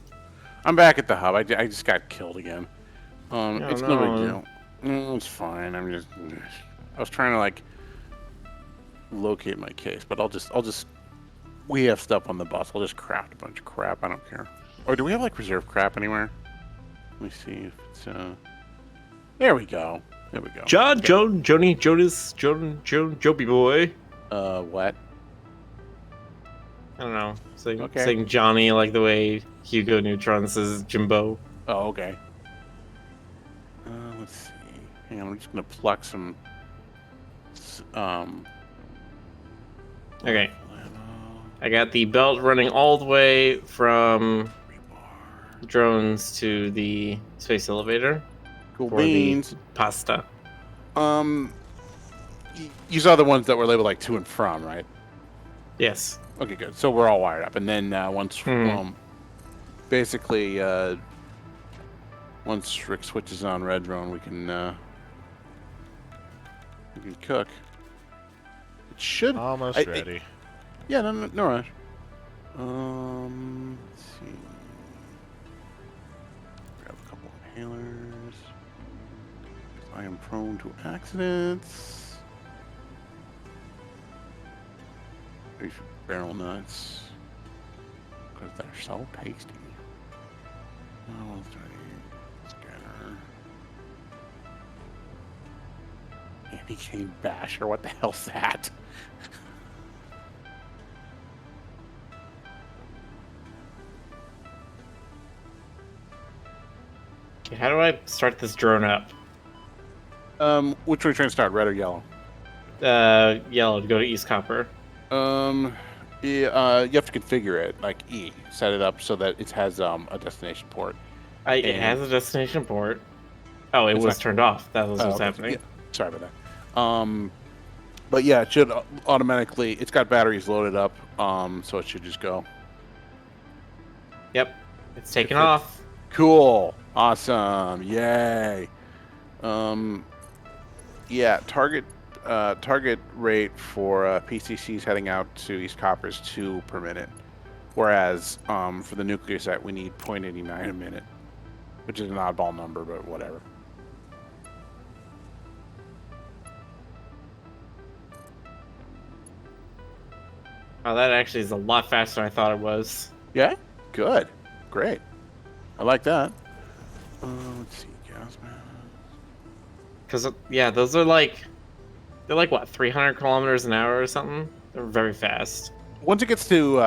Speaker 2: I'm back at the hub. I just got killed again.
Speaker 3: Oh,
Speaker 2: it's no big deal. It's fine. I was trying to like locate my case, but I'll just we have stuff on the bus. I'll just craft a bunch of crap. I don't care. Or do we have like reserve crap anywhere? Let me see if it's there we go. There we go.
Speaker 3: John, Joan, Joni, Jonas, Joan, Joby boy.
Speaker 2: What?
Speaker 3: I don't know. Saying Johnny like the way Hugo Neutron says Jimbo.
Speaker 2: Oh, okay. Let's see. Hang on, I'm just gonna pluck some.
Speaker 3: Okay. I got the belt running all the way from drones to the space elevator.
Speaker 2: Cool
Speaker 3: for
Speaker 2: beans.
Speaker 3: The pasta.
Speaker 2: You saw the ones that were labeled like to and from, right?
Speaker 3: Yes.
Speaker 2: Okay, good. So we're all wired up, and then once basically once Rick switches on red drone, we can cook. It should
Speaker 1: Almost ready.
Speaker 2: Yeah, no rush. Let's see. Sailors. I am prone to accidents. These barrel nuts. Because they're so tasty. Oh, scanner. Anti-chain basher. What the hell's that?
Speaker 3: Okay, how do I start this drone up?
Speaker 2: Which way are you trying to start? Red or yellow?
Speaker 3: Yellow to go to East Copper.
Speaker 2: You have to configure it, like E. Set it up so that it has a destination port.
Speaker 3: It has a destination port. Oh, it was turned off. That was what's happening.
Speaker 2: Yeah. Sorry about that. But yeah, it should automatically. It's got batteries loaded up, so it should just go.
Speaker 3: Yep, it's taken off.
Speaker 2: Cool, awesome, yay. Yeah, target rate for PCCs heading out to East Copper is 2 per minute, whereas for the nuclear site we need 0.89 a minute, which is an oddball number, but whatever.
Speaker 3: Oh, that actually is a lot faster than I thought it was.
Speaker 2: Yeah, good, great. I like that. Let's see, gas mask.
Speaker 3: Because yeah, those are like, they're like what, 300 kilometers an hour or something. They're very fast.
Speaker 2: Once it gets to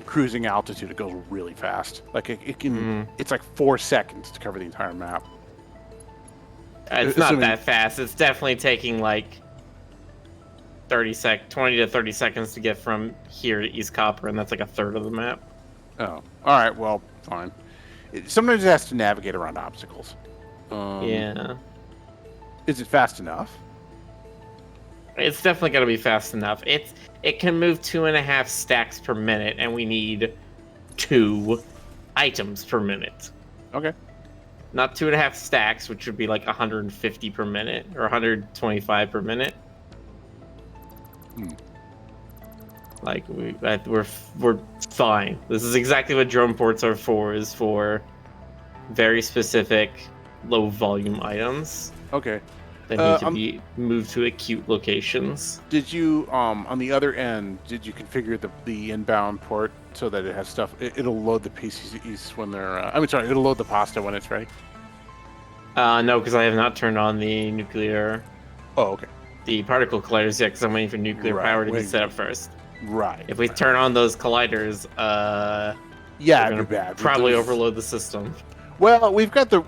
Speaker 2: cruising altitude, it goes really fast. Like it can, it's like 4 seconds to cover the entire map.
Speaker 3: It's not that fast. It's definitely taking like 20 to 30 seconds to get from here to East Copper, and that's like a third of the map.
Speaker 2: Oh, all right. Well, fine. Sometimes it has to navigate around obstacles.
Speaker 3: Yeah.
Speaker 2: Is it fast enough?
Speaker 3: It's definitely gonna be fast enough. It can move 2.5 stacks per minute, and we need 2 items per minute.
Speaker 2: Okay.
Speaker 3: Not 2.5 stacks, which would be like 150 per minute or 125 per minute. Like we're fine. This is exactly what drone ports are for. Is for very specific, low volume items.
Speaker 2: Okay.
Speaker 3: That need to be moved to acute locations.
Speaker 2: Did you on the other end? Did you configure the inbound port so that it has stuff? It'll load the PCCs when they're. It'll load the pasta when it's ready.
Speaker 3: No, because I have not turned on the nuclear.
Speaker 2: Oh, okay.
Speaker 3: The particle colliders yet, because I'm waiting for nuclear power to be set up first.
Speaker 2: Right.
Speaker 3: If we turn on those colliders,
Speaker 2: yeah, it'd be bad.
Speaker 3: Probably overload the system.
Speaker 2: Well, we've got the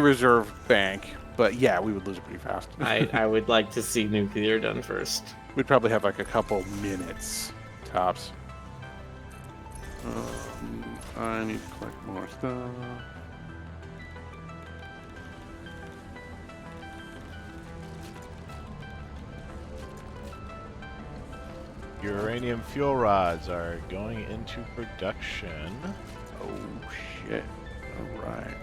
Speaker 2: reserve bank, but yeah, we would lose it pretty fast.
Speaker 3: I would like to see nuclear done first.
Speaker 2: We'd probably have like a couple minutes tops. I need to collect more stuff.
Speaker 1: Uranium fuel rods are going into production.
Speaker 2: Oh shit. Alright.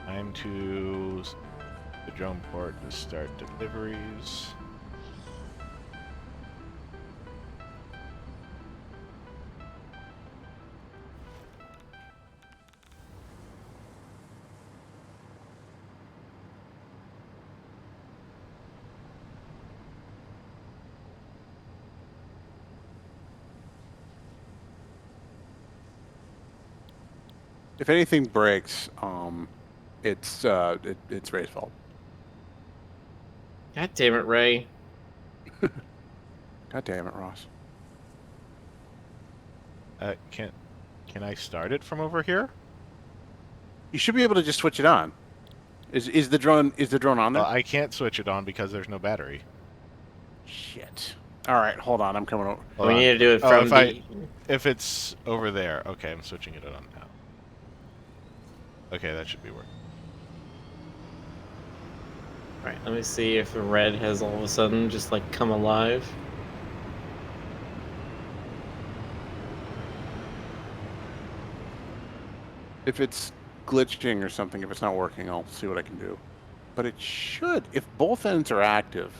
Speaker 1: Time to the drone port to start deliveries.
Speaker 2: If anything breaks, it's Ray's fault.
Speaker 3: God damn it, Ray.
Speaker 2: God damn it, Ross.
Speaker 1: Can I start it from over here?
Speaker 2: You should be able to just switch it on. Is the drone on there?
Speaker 1: I can't switch it on because there's no battery.
Speaker 2: Shit. All right, hold on. I'm coming over.
Speaker 3: We need to do it from
Speaker 1: if it's over there. Okay, I'm switching it on now. Okay, that should be working.
Speaker 3: Alright, let me see if the red has all of a sudden just like come alive.
Speaker 2: If it's glitching or something, if it's not working, I'll see what I can do. but it should if both ends are active.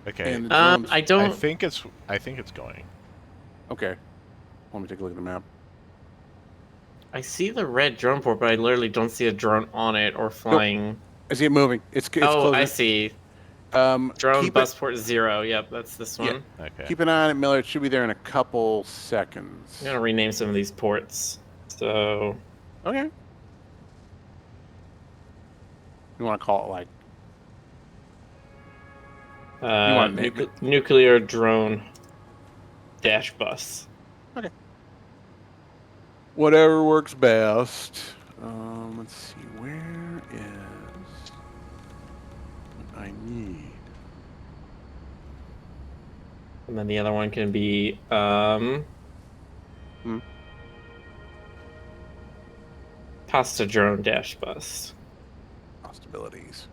Speaker 1: Okay.
Speaker 2: And the drones...
Speaker 3: I don't.
Speaker 1: I think it's going.
Speaker 2: Okay. Let me take a look at the map.
Speaker 3: I see the red drone port, but I literally don't see a drone on it or flying.
Speaker 2: Nope. I see it moving. It's
Speaker 3: oh,
Speaker 2: closing.
Speaker 3: I see. Drone bus port 0. Yep, that's this one.
Speaker 2: Yeah.
Speaker 1: Okay.
Speaker 2: Keep an eye on it, Miller. It should be there in a couple seconds.
Speaker 3: I'm gonna rename some of these ports. So.
Speaker 2: Okay. You want to call it like?
Speaker 3: Nuclear drone dash bus.
Speaker 2: Okay. Whatever works best. Let's see. Where is what I need?
Speaker 3: And then the other one can be pasta drone dash bus.
Speaker 2: Possibilities.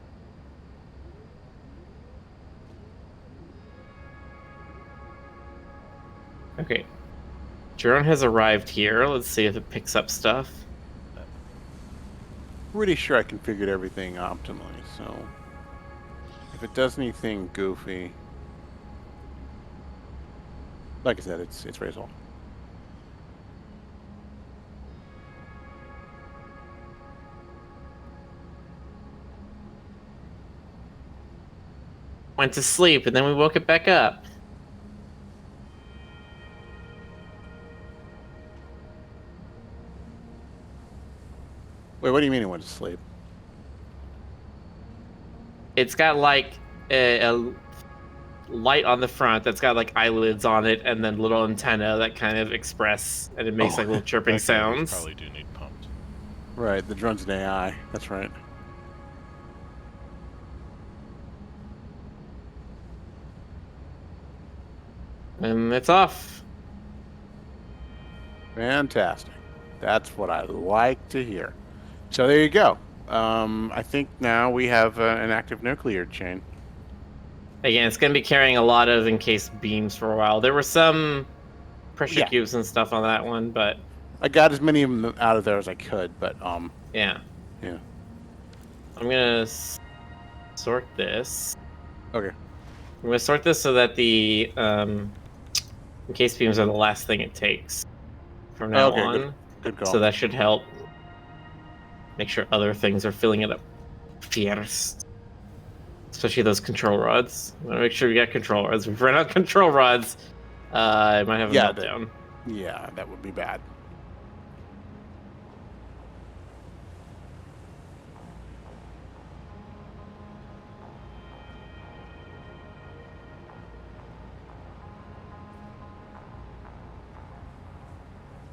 Speaker 3: Okay. Drone has arrived here. Let's see if it picks up stuff.
Speaker 2: Pretty sure I configured everything optimally, so if it does anything goofy, like I said, it's resolved.
Speaker 3: Went to sleep and then we woke it back up.
Speaker 2: Wait, what do you mean it went to sleep?
Speaker 3: It's got like a light on the front that's got like eyelids on it and then little antenna that kind of express and it makes like little chirping sounds.
Speaker 1: Probably do need pumped.
Speaker 2: Right, the drone's an AI. That's right.
Speaker 3: And it's off.
Speaker 2: Fantastic. That's what I like to hear. So there you go. I think now we have an active nuclear chain.
Speaker 3: Again, it's going to be carrying a lot of encased beams for a while. There were some pressure cubes and stuff on that one, but
Speaker 2: I got as many of them out of there as I could, but
Speaker 3: yeah.
Speaker 2: Yeah.
Speaker 3: I'm going to sort this.
Speaker 2: Okay.
Speaker 3: I'm going to sort this so that the encased beams are the last thing it takes from now on.
Speaker 2: Good call.
Speaker 3: So that should help make sure other things are filling it up first. Especially those control rods. I want to make sure we got control rods. If we run out of control rods, I might have a meltdown.
Speaker 2: Yeah, that would be bad.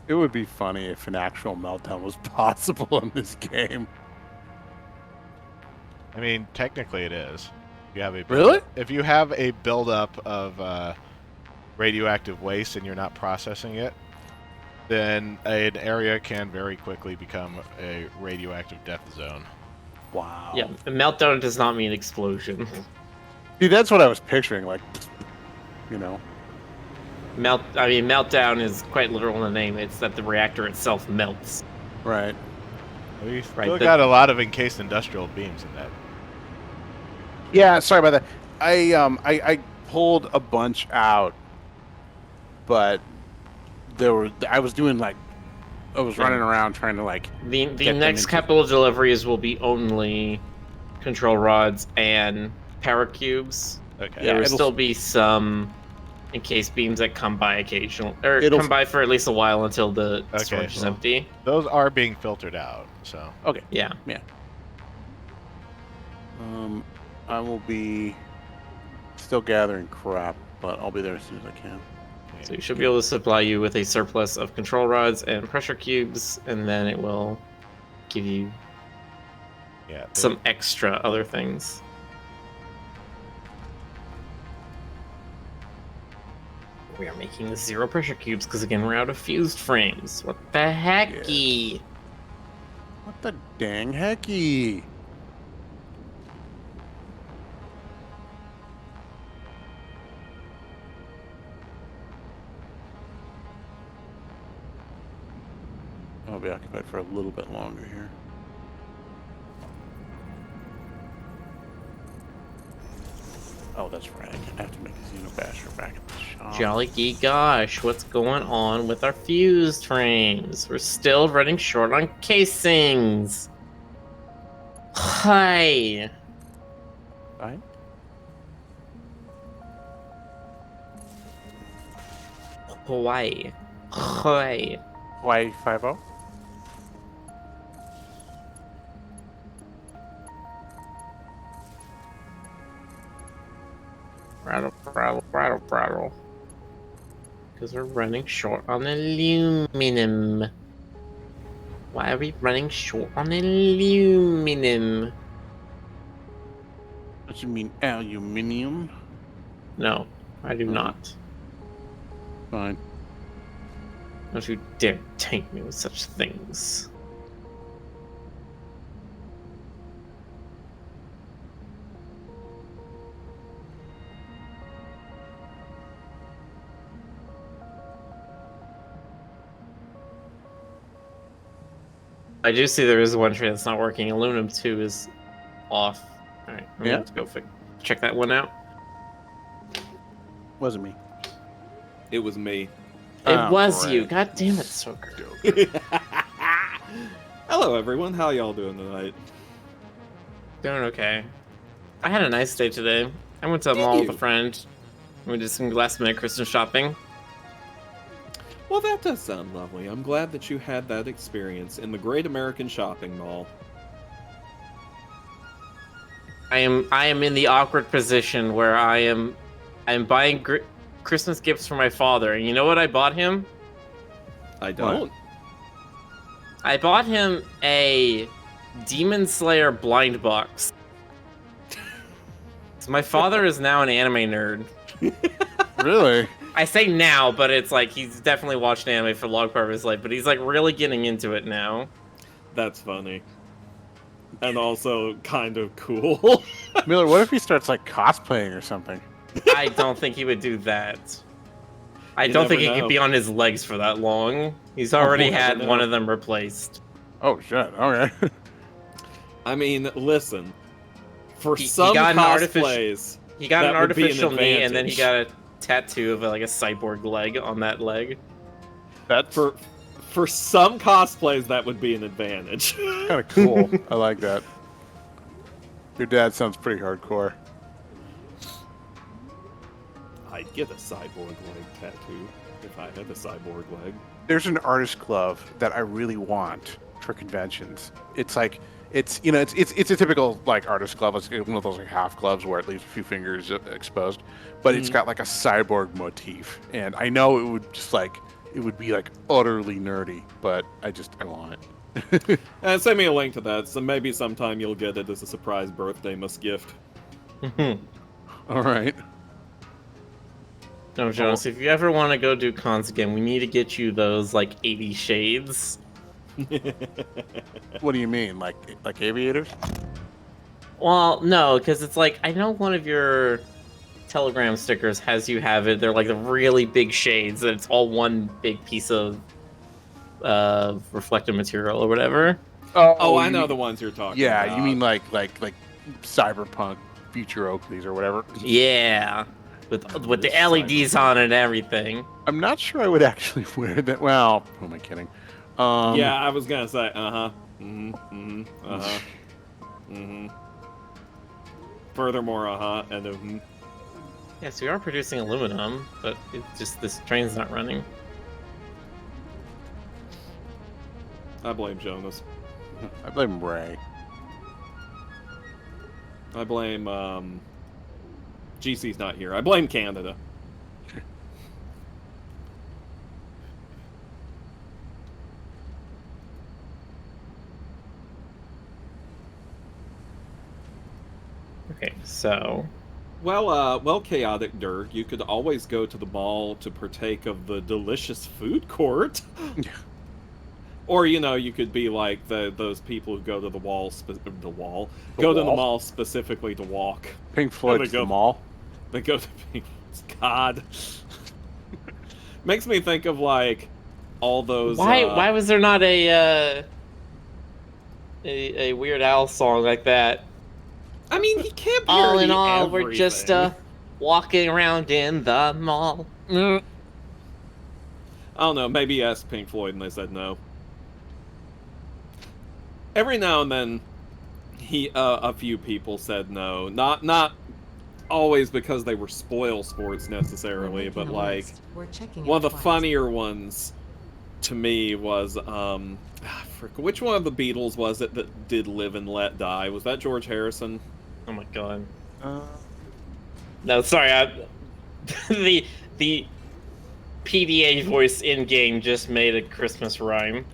Speaker 2: It would be funny if an actual meltdown was possible in this game.
Speaker 1: I mean, technically it is. If you have a
Speaker 2: really?
Speaker 1: If you have a buildup of radioactive waste and you're not processing it, then an area can very quickly become a radioactive death zone.
Speaker 2: Wow.
Speaker 3: Yeah, a meltdown does not mean explosion.
Speaker 2: See, that's what I was picturing, like, you know.
Speaker 3: Meltdown is quite literal in the name. It's that the reactor itself melts.
Speaker 2: Right.
Speaker 1: We've still got a lot of encased industrial beams in that.
Speaker 2: Yeah, sorry about that. I pulled a bunch out, but I was doing like I was running around trying to like
Speaker 3: the next couple of deliveries will be only control rods and power cubes.
Speaker 1: Okay.
Speaker 3: There will still be some encased beams that come by occasionally, or come by for at least a while until the storage is empty.
Speaker 1: Those are being filtered out, so.
Speaker 2: Okay.
Speaker 3: Yeah.
Speaker 2: Yeah. I will be still gathering crap, but I'll be there as soon as I can.
Speaker 3: So you should be able to supply you with a surplus of control rods and pressure cubes, and then it will give you some extra other things. We are making the 0 pressure cubes because again we're out of fused frames. What the hecky?
Speaker 2: Yes. What the dang hecky? I'll be occupied for a little bit longer here. Oh, that's right. I have to make a Xenobasher back at the shop.
Speaker 3: Jolly gee gosh, what's going on with our fused frames? We're still running short on casings. Hi.
Speaker 2: Right?
Speaker 3: Hawaii. Hawaii.
Speaker 2: Hawaii 5-0?
Speaker 3: Rattle. Because we're running short on aluminum. Why are we running short on aluminum?
Speaker 2: What you mean, aluminium?
Speaker 3: No, I do not.
Speaker 2: Fine.
Speaker 3: Don't you dare taint me with such things. I do see there is one train that's not working. Aluminum 2 is off. Alright, I'm gonna have to go check that one out.
Speaker 2: Wasn't me.
Speaker 4: It was me.
Speaker 3: It was you. God damn it, Soaker.
Speaker 4: Hello, everyone. How y'all doing tonight?
Speaker 3: Doing okay. I had a nice day today. I went to the mall with a friend. We did some last-minute Christmas shopping.
Speaker 4: Well, that does sound lovely. I'm glad that you had that experience in the Great American Shopping Mall.
Speaker 3: I am in the awkward position where I'm buying Christmas gifts for my father, and you know what I bought him?
Speaker 4: I don't.
Speaker 3: I bought him a Demon Slayer blind box. So my father is now an anime nerd.
Speaker 2: Really?
Speaker 3: I say now, but it's like he's definitely watched anime for a long part of his life, but he's like really getting into it now.
Speaker 4: That's funny. And also kind of cool.
Speaker 2: Miller, what if he starts like cosplaying or something?
Speaker 3: I don't think he would do that. I don't think he could be on his legs for that long. He's already had one of them replaced.
Speaker 2: Oh shit, okay.
Speaker 4: I mean, listen. For some cosplays,
Speaker 3: he got an artificial knee, and then he got a tattoo of like a cyborg leg on that leg.
Speaker 4: That's for some cosplays that would be an advantage.
Speaker 2: Kind of cool. I like that. Your dad sounds pretty hardcore.
Speaker 4: I'd get a cyborg leg tattoo if I had a cyborg leg.
Speaker 2: There's an artist glove that I really want for conventions. It's like it's a typical like artist glove. It's one of those like half gloves where it leaves a few fingers exposed, but it's got like a cyborg motif. And I know it would be like utterly nerdy, but I want it.
Speaker 4: And send me a link to that. So maybe sometime you'll get it as a surprise birthday gift.
Speaker 2: All right.
Speaker 3: No, Jonas, if you ever want to go do cons again, we need to get you those like 80 shades.
Speaker 2: What do you mean, like aviators?
Speaker 3: Well, no, because it's like I know one of your Telegram stickers has you have it. They're like the really big shades, and it's all one big piece of reflective material or whatever.
Speaker 4: Oh, I know the ones you're talking about.
Speaker 2: Yeah, you mean like cyberpunk future Oakleys or whatever.
Speaker 3: Yeah, with the LEDs on it and everything.
Speaker 2: I'm not sure I would actually wear that. Well, who am I kidding?
Speaker 4: Yeah, I was gonna say, Furthermore, and
Speaker 3: Yes, we are producing aluminum, but it's just this train's not running.
Speaker 4: I blame Jonas.
Speaker 2: I blame Ray.
Speaker 4: I blame, GC's not here. I blame Canada.
Speaker 3: Okay, so...
Speaker 4: Well, Chaotic Dirk, you could always go to the mall to partake of the delicious food court. Or, you could be like those people who go to the mall specifically to walk.
Speaker 2: Pink Floyd to the mall?
Speaker 4: They go to Pink God. Makes me think of, like, all those...
Speaker 3: Why was there not a Weird Al song like that?
Speaker 4: I mean, he can't
Speaker 3: all in
Speaker 4: parody
Speaker 3: all,
Speaker 4: everything.
Speaker 3: we're just walking around in the mall.
Speaker 4: I don't know. Maybe asked Pink Floyd and they said no. Every now and then, a few people said no. Not always because they were spoil sports necessarily, but like one of the funnier ones to me was which one of the Beatles was it that did Live and Let Die? Was that George Harrison?
Speaker 3: Oh my god. No, sorry. The PDA voice in game just made a Christmas rhyme.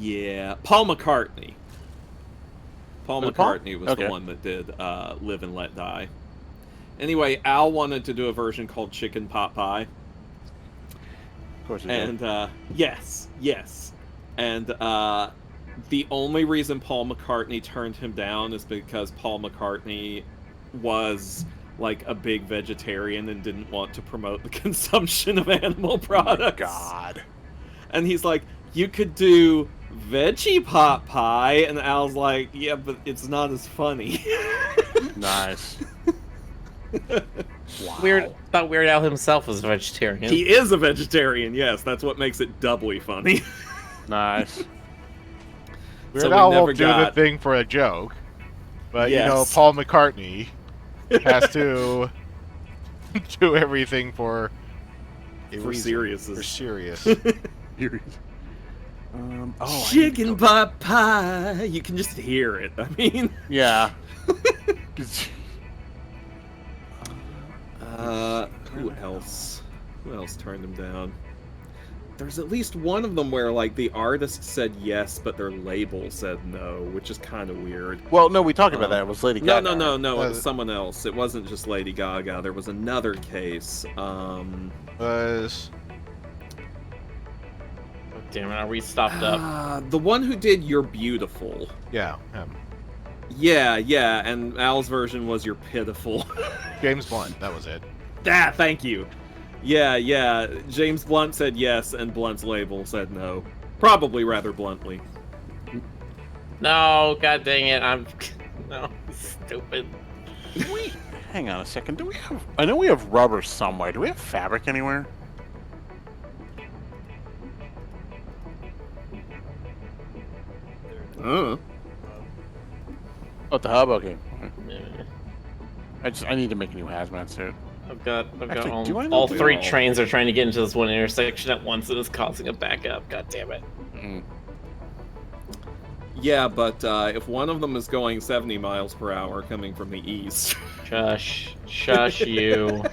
Speaker 4: Yeah, Paul McCartney. Paul McCartney was the one that did Live and Let Die. Anyway, Al wanted to do a version called Chicken Pot Pie.
Speaker 2: Of course he
Speaker 4: did. And yes. And the only reason Paul McCartney turned him down is because Paul McCartney was like a big vegetarian and didn't want to promote the consumption of animal products.
Speaker 2: Oh God.
Speaker 4: And he's like, you could do veggie pot pie, and Al's like, yeah, but it's not as funny.
Speaker 2: Nice.
Speaker 3: Wow. Thought Weird Al himself was a vegetarian.
Speaker 4: He is a vegetarian, yes. That's what makes it doubly funny.
Speaker 2: Nice.
Speaker 1: Weird Al will do the thing for a joke, but you know, Paul McCartney has to do everything for
Speaker 4: serious.
Speaker 1: For serious.
Speaker 4: Chicken pot pie. You can just hear it. I mean,
Speaker 2: yeah.
Speaker 4: Who else? Who else turned him down? There's at least one of them where like the artist said yes, but their label said no, which is kind of weird.
Speaker 2: Well, no, we talked about that. It was Lady Gaga.
Speaker 4: No. It was someone else. It wasn't just Lady Gaga. There was another case.
Speaker 3: Damn it, are we stopped up?
Speaker 4: The one who did You're Beautiful.
Speaker 1: Yeah, him.
Speaker 4: Yeah, and Al's version was You're Pitiful.
Speaker 1: James Blunt, that was it.
Speaker 4: Thank you. Yeah, James Blunt said yes, and Blunt's label said no. Probably rather bluntly.
Speaker 3: No, god dang it, no, stupid.
Speaker 2: Hang on a second, do we have... I know we have rubber somewhere. Do we have fabric anywhere? Oh, the hub. Okay. I need to make a new hazmat suit.
Speaker 3: I've got all three trains are trying to get into this one intersection at once, and it's causing a backup. God damn it.
Speaker 4: Yeah, but if one of them is going 70 miles per hour coming from the east.
Speaker 3: Shush you.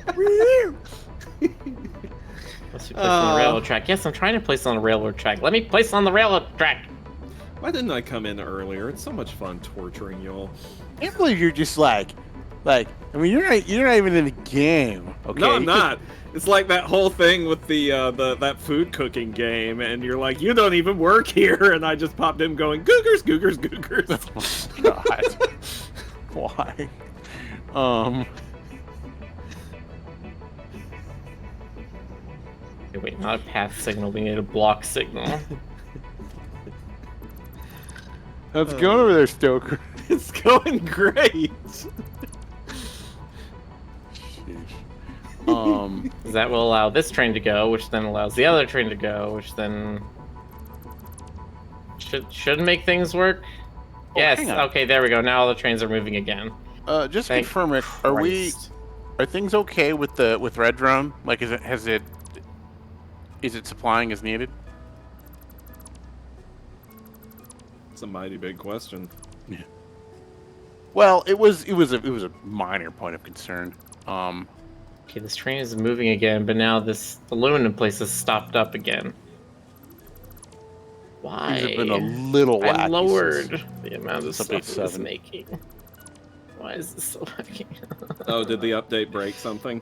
Speaker 3: Let's be placed on the railroad track. Yes, I'm trying to place on the railroad track. Let me place on the railroad track.
Speaker 4: Why didn't I come in earlier? It's so much fun torturing y'all.
Speaker 2: I can't believe you're just like, I mean, you're not even in the game. Okay.
Speaker 4: No, I'm not. It's like that whole thing with the that food cooking game, and you're like, you don't even work here, and I just popped in going, googers.
Speaker 2: Oh my God. Why?
Speaker 3: Okay, wait, not a path signal. We need a block signal.
Speaker 2: How's it going over there, Stoker?
Speaker 4: It's going great.
Speaker 3: That will allow this train to go, which then allows the other train to go, which then should make things work.
Speaker 2: Oh,
Speaker 3: yes. Okay, there we go. Now all the trains are moving again.
Speaker 2: Just confirm it. Are things okay with Red Drone? Like, is it supplying as needed?
Speaker 4: It's a mighty big question.
Speaker 2: Yeah. Well, it was a minor point of concern.
Speaker 3: Okay, this train is moving again, but now this aluminum place is stopped up again. Why?
Speaker 2: These have been a little wacky.
Speaker 3: I lowered the amount of stuff it was making. Why is this so wacky?
Speaker 4: Oh, did the update break something?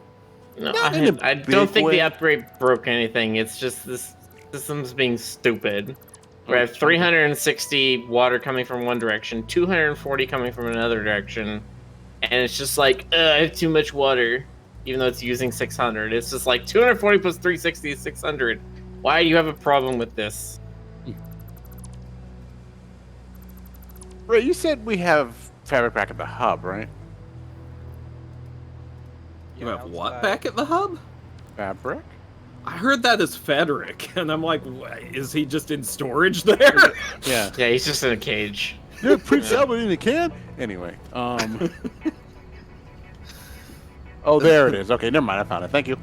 Speaker 3: No, I don't think the upgrade broke anything. It's just this system's being stupid. We have 360 water coming from one direction, 240 coming from another direction, and it's just like, I have too much water, even though it's using 600. It's just like 240 plus 360 is 600. Why do you have a problem with this?
Speaker 2: Right, you said we have fabric back at the hub, right?
Speaker 4: You have what back at the hub?
Speaker 2: Fabric?
Speaker 4: I heard that as Frederick, and I'm like, is he just in storage there?
Speaker 3: Yeah, he's just in a cage.
Speaker 2: Yeah, Prince Albert in a can? Anyway, oh, there it is. Okay, never mind, I found it. Thank you.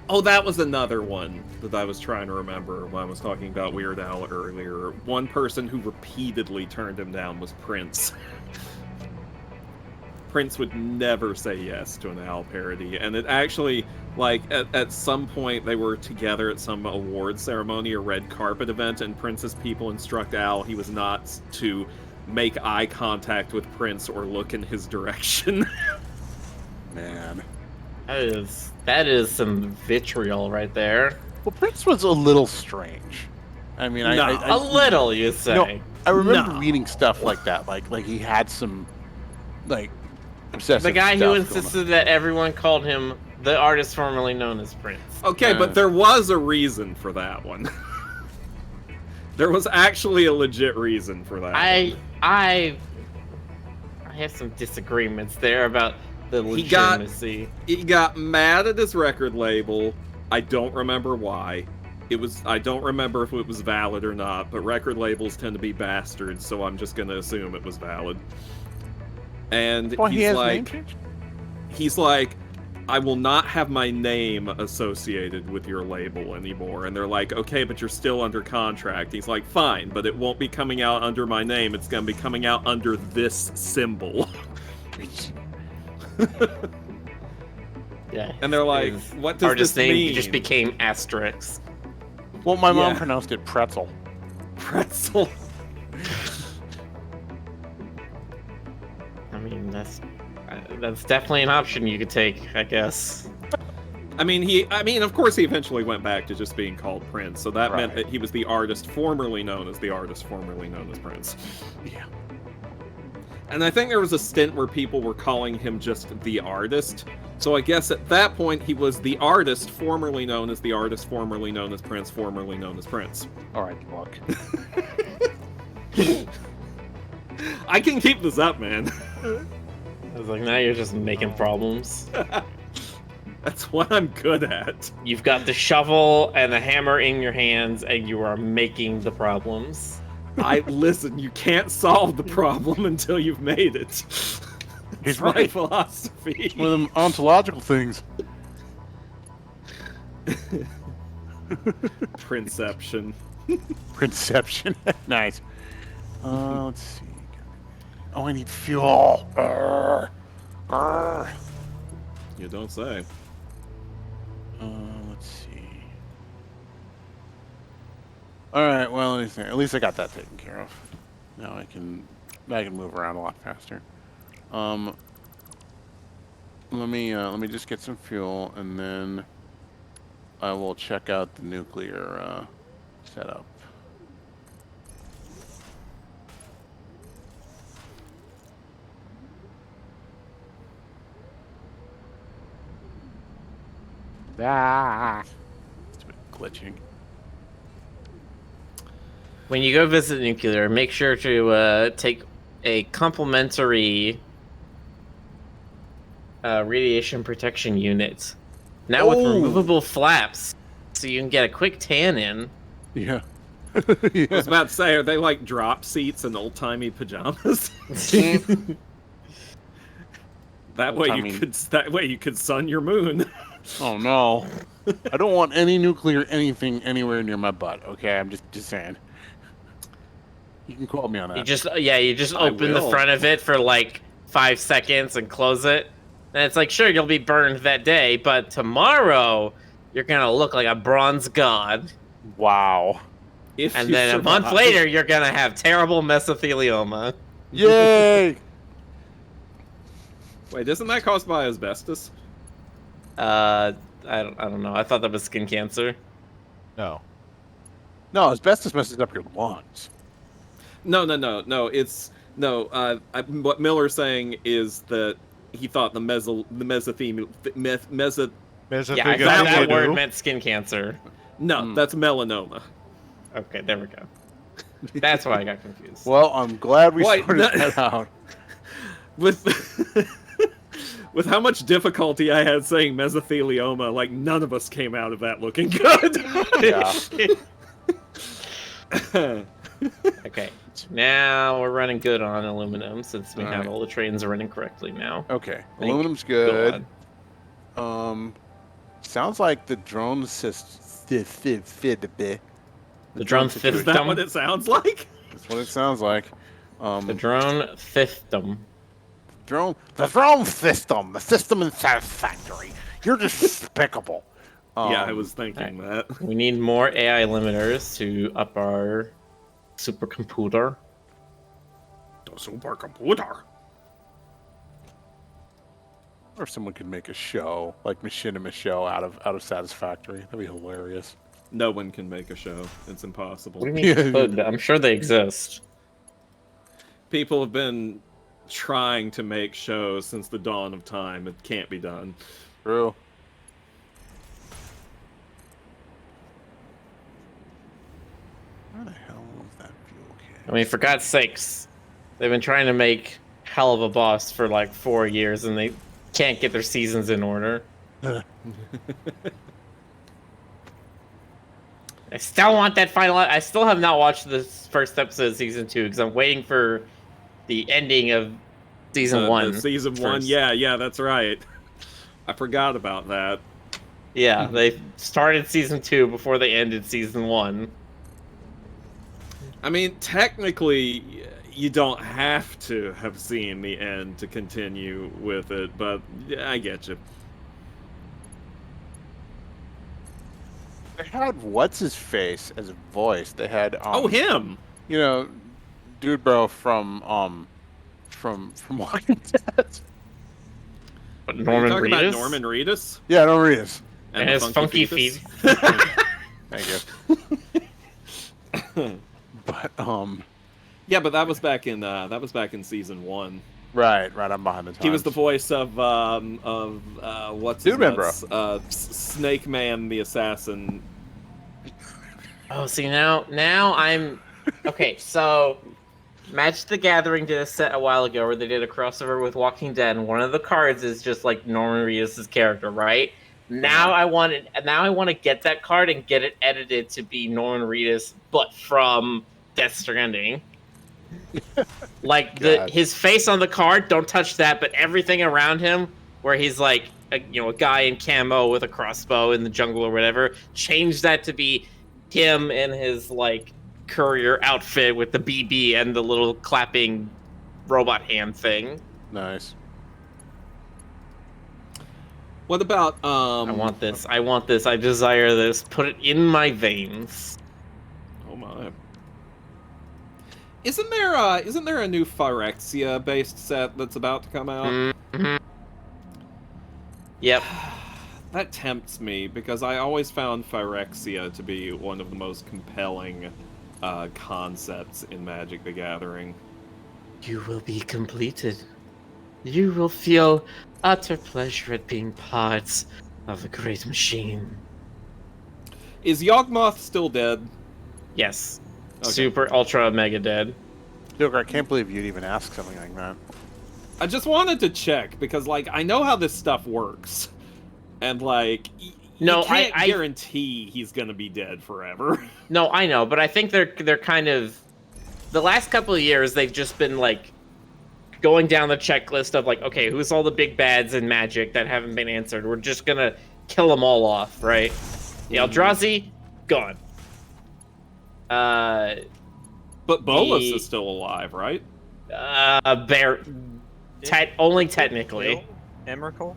Speaker 4: Oh, that was another one that I was trying to remember when I was talking about Weird Al earlier. One person who repeatedly turned him down was Prince. Prince would never say yes to an Al parody, and it actually, like, at some point they were together at some award ceremony or red carpet event, and Prince's people instruct Al he was not to make eye contact with Prince or look in his direction.
Speaker 2: Man.
Speaker 3: That is some vitriol right there.
Speaker 2: Well, Prince was a little strange. I mean,
Speaker 3: a little, you say?
Speaker 2: No, I remember reading stuff like that, like he had some, like, obsessive
Speaker 3: the guy
Speaker 2: stuff
Speaker 3: who insisted that everyone called him the artist formerly known as Prince.
Speaker 4: Okay, but there was a reason for that one. There was actually a legit reason for that.
Speaker 3: I have some disagreements there about the legitimacy.
Speaker 4: He got mad at his record label. I don't remember why. I don't remember if it was valid or not, but record labels tend to be bastards, so I'm just gonna assume it was valid. And he's like, I will not have my name associated with your label anymore. And they're like, okay, but you're still under contract. He's like, fine, but it won't be coming out under my name. It's gonna be coming out under this symbol.
Speaker 3: Yeah.
Speaker 4: And they're like, what does this
Speaker 3: name
Speaker 4: mean?
Speaker 3: Just became asterisk.
Speaker 2: Well, my mom pronounced it pretzel.
Speaker 4: Pretzel.
Speaker 3: I mean, that's definitely an option you could take, I guess.
Speaker 4: I mean, of course he eventually went back to just being called Prince, so that meant that he was the artist formerly known as the artist formerly known as Prince.
Speaker 2: Yeah.
Speaker 4: And I think there was a stint where people were calling him just the artist. So I guess at that point he was the artist formerly known as the artist formerly known as Prince, formerly known as Prince.
Speaker 2: Alright, look.
Speaker 4: I can keep this up, man.
Speaker 3: I was like, now you're just making problems.
Speaker 4: That's what I'm good at.
Speaker 3: You've got the shovel and the hammer in your hands, and you are making the problems.
Speaker 4: Listen, you can't solve the problem until you've made it. It's my philosophy.
Speaker 2: It's one of them ontological things.
Speaker 4: Prinception.
Speaker 2: Prinception. Nice. Let's see. Oh, I need fuel.
Speaker 4: You don't say.
Speaker 2: Let's see. Alright, well, at least I got that taken care of. Now I can move around a lot faster. Let me just get some fuel, and then I will check out the nuclear setup. It's been glitching.
Speaker 3: When you go visit nuclear, make sure to take a complimentary radiation protection unit. Now with removable flaps, so you can get a quick tan in.
Speaker 2: Yeah.
Speaker 4: I was about to say, are they like drop seats and old-timey pajamas? That way you could sun your moon.
Speaker 2: Oh no. I don't want any nuclear anything anywhere near my butt, okay? I'm just saying. You can call me on that.
Speaker 3: You just open the front of it for like 5 seconds and close it. And it's like, sure, you'll be burned that day, but tomorrow you're gonna look like a bronze god.
Speaker 2: Wow.
Speaker 3: And then a month later, you're gonna have terrible mesothelioma.
Speaker 2: Yay!
Speaker 4: Wait, isn't that caused by asbestos?
Speaker 3: I don't know. I thought that was skin cancer.
Speaker 1: No.
Speaker 2: No, asbestos messes up your lungs.
Speaker 4: No. What Miller's saying is that he thought the mesothelioma.
Speaker 3: Yeah, that word meant skin cancer.
Speaker 4: No, that's melanoma.
Speaker 3: Okay, there we go. That's why I got confused.
Speaker 2: Well, I'm glad we sorted that out.
Speaker 4: With how much difficulty I had saying mesothelioma, like none of us came out of that looking good.
Speaker 2: Yeah.
Speaker 3: Okay, now we're running good on aluminum since we have all the trains running correctly now.
Speaker 2: Okay,
Speaker 3: Thank
Speaker 2: aluminum's good.
Speaker 3: God.
Speaker 2: Sounds like the drone system.
Speaker 3: The drone system.
Speaker 4: Is that what it sounds like?
Speaker 2: That's what it sounds like.
Speaker 3: The drone system.
Speaker 2: The drone system. The system in Satisfactory. You're despicable.
Speaker 4: Yeah, I was thinking that.
Speaker 3: We need more AI limiters to up our supercomputer.
Speaker 4: The supercomputer.
Speaker 2: Or someone could make a show, like Machinima show out of Satisfactory. That'd be hilarious.
Speaker 4: No one can make a show. It's impossible.
Speaker 3: What do you mean could? I'm sure they exist.
Speaker 4: People have been trying to make shows since the dawn of time. It can't be done.
Speaker 2: True. Where the hell is that fuel can?
Speaker 3: I mean, for God's sakes, they've been trying to make Hell of a Boss for like 4 years, and they can't get their seasons in order. I still want that final. I still have not watched the first episode of season 2 because I'm waiting for the ending of season 1.
Speaker 4: Season 1,
Speaker 3: first.
Speaker 4: yeah, that's right. I forgot about that.
Speaker 3: Yeah, they started season 2 before they ended season 1.
Speaker 4: I mean, technically, you don't have to have seen the end to continue with it, but yeah, I get you.
Speaker 2: They had what's his face as a voice. They had
Speaker 4: him.
Speaker 2: You know, dude, bro from Walking Dead.
Speaker 3: But
Speaker 4: Are you
Speaker 3: Norman
Speaker 4: talking about
Speaker 3: Reedus?
Speaker 4: Norman Reedus?
Speaker 2: Yeah, Norman Reedus.
Speaker 3: And
Speaker 4: the
Speaker 3: his funky feet.
Speaker 2: Thank you. But
Speaker 4: Yeah, but that was back in season 1.
Speaker 2: right, I'm behind the times.
Speaker 4: He was the voice of what's his
Speaker 2: Dude, man,
Speaker 4: nuts? Snake Man the assassin.
Speaker 3: Oh, see now I'm okay. So, Magic the Gathering did a set a while ago where they did a crossover with Walking Dead, and one of the cards is just like Norman Reedus' character, right? Now I want to get that card and get it edited to be Norman Reedus, but from Death Stranding. Like his face on the card, don't touch that, but everything around him, where he's like a guy in camo with a crossbow in the jungle or whatever, change that to be him in his like courier outfit with the BB and the little clapping robot hand thing.
Speaker 2: Nice.
Speaker 4: What about
Speaker 3: I want this. I desire this. Put it in my veins.
Speaker 4: Oh my. Isn't there a new Phyrexia based set that's about to come out?
Speaker 3: Mm-hmm. Yep.
Speaker 4: That tempts me because I always found Phyrexia to be one of the most compelling concepts in Magic the Gathering.
Speaker 3: You will be completed. You will feel utter pleasure at being part of a great machine.
Speaker 4: Is Yawgmoth still dead?
Speaker 3: Yes.
Speaker 4: Okay.
Speaker 3: Super, ultra, mega dead.
Speaker 2: Joker, I can't believe you'd even ask something like that.
Speaker 4: I just wanted to check because, like, I know how this stuff works, and like,
Speaker 3: No,
Speaker 4: you can't
Speaker 3: I
Speaker 4: guarantee he's gonna be dead forever.
Speaker 3: No, I know, but I think they're kind of the last couple of years they've just been like going down the checklist of like, okay, who's all the big bads in Magic that haven't been answered? We're just gonna kill them all off, right? The Eldrazi, gone.
Speaker 4: But Bolas is still alive, right?
Speaker 3: Only technically.
Speaker 5: Emrakul?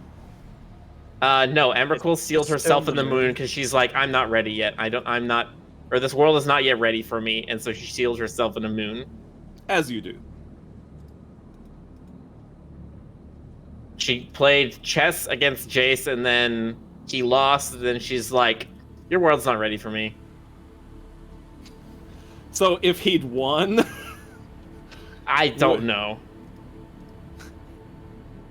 Speaker 3: No, Emrakul sealed herself in the moon because she's like, I'm not ready yet. This world is not yet ready for me, and so she sealed herself in the moon.
Speaker 4: As you do.
Speaker 3: She played chess against Jace, and then he lost, and then she's like, your world's not ready for me.
Speaker 4: So if he'd won...
Speaker 3: I don't know.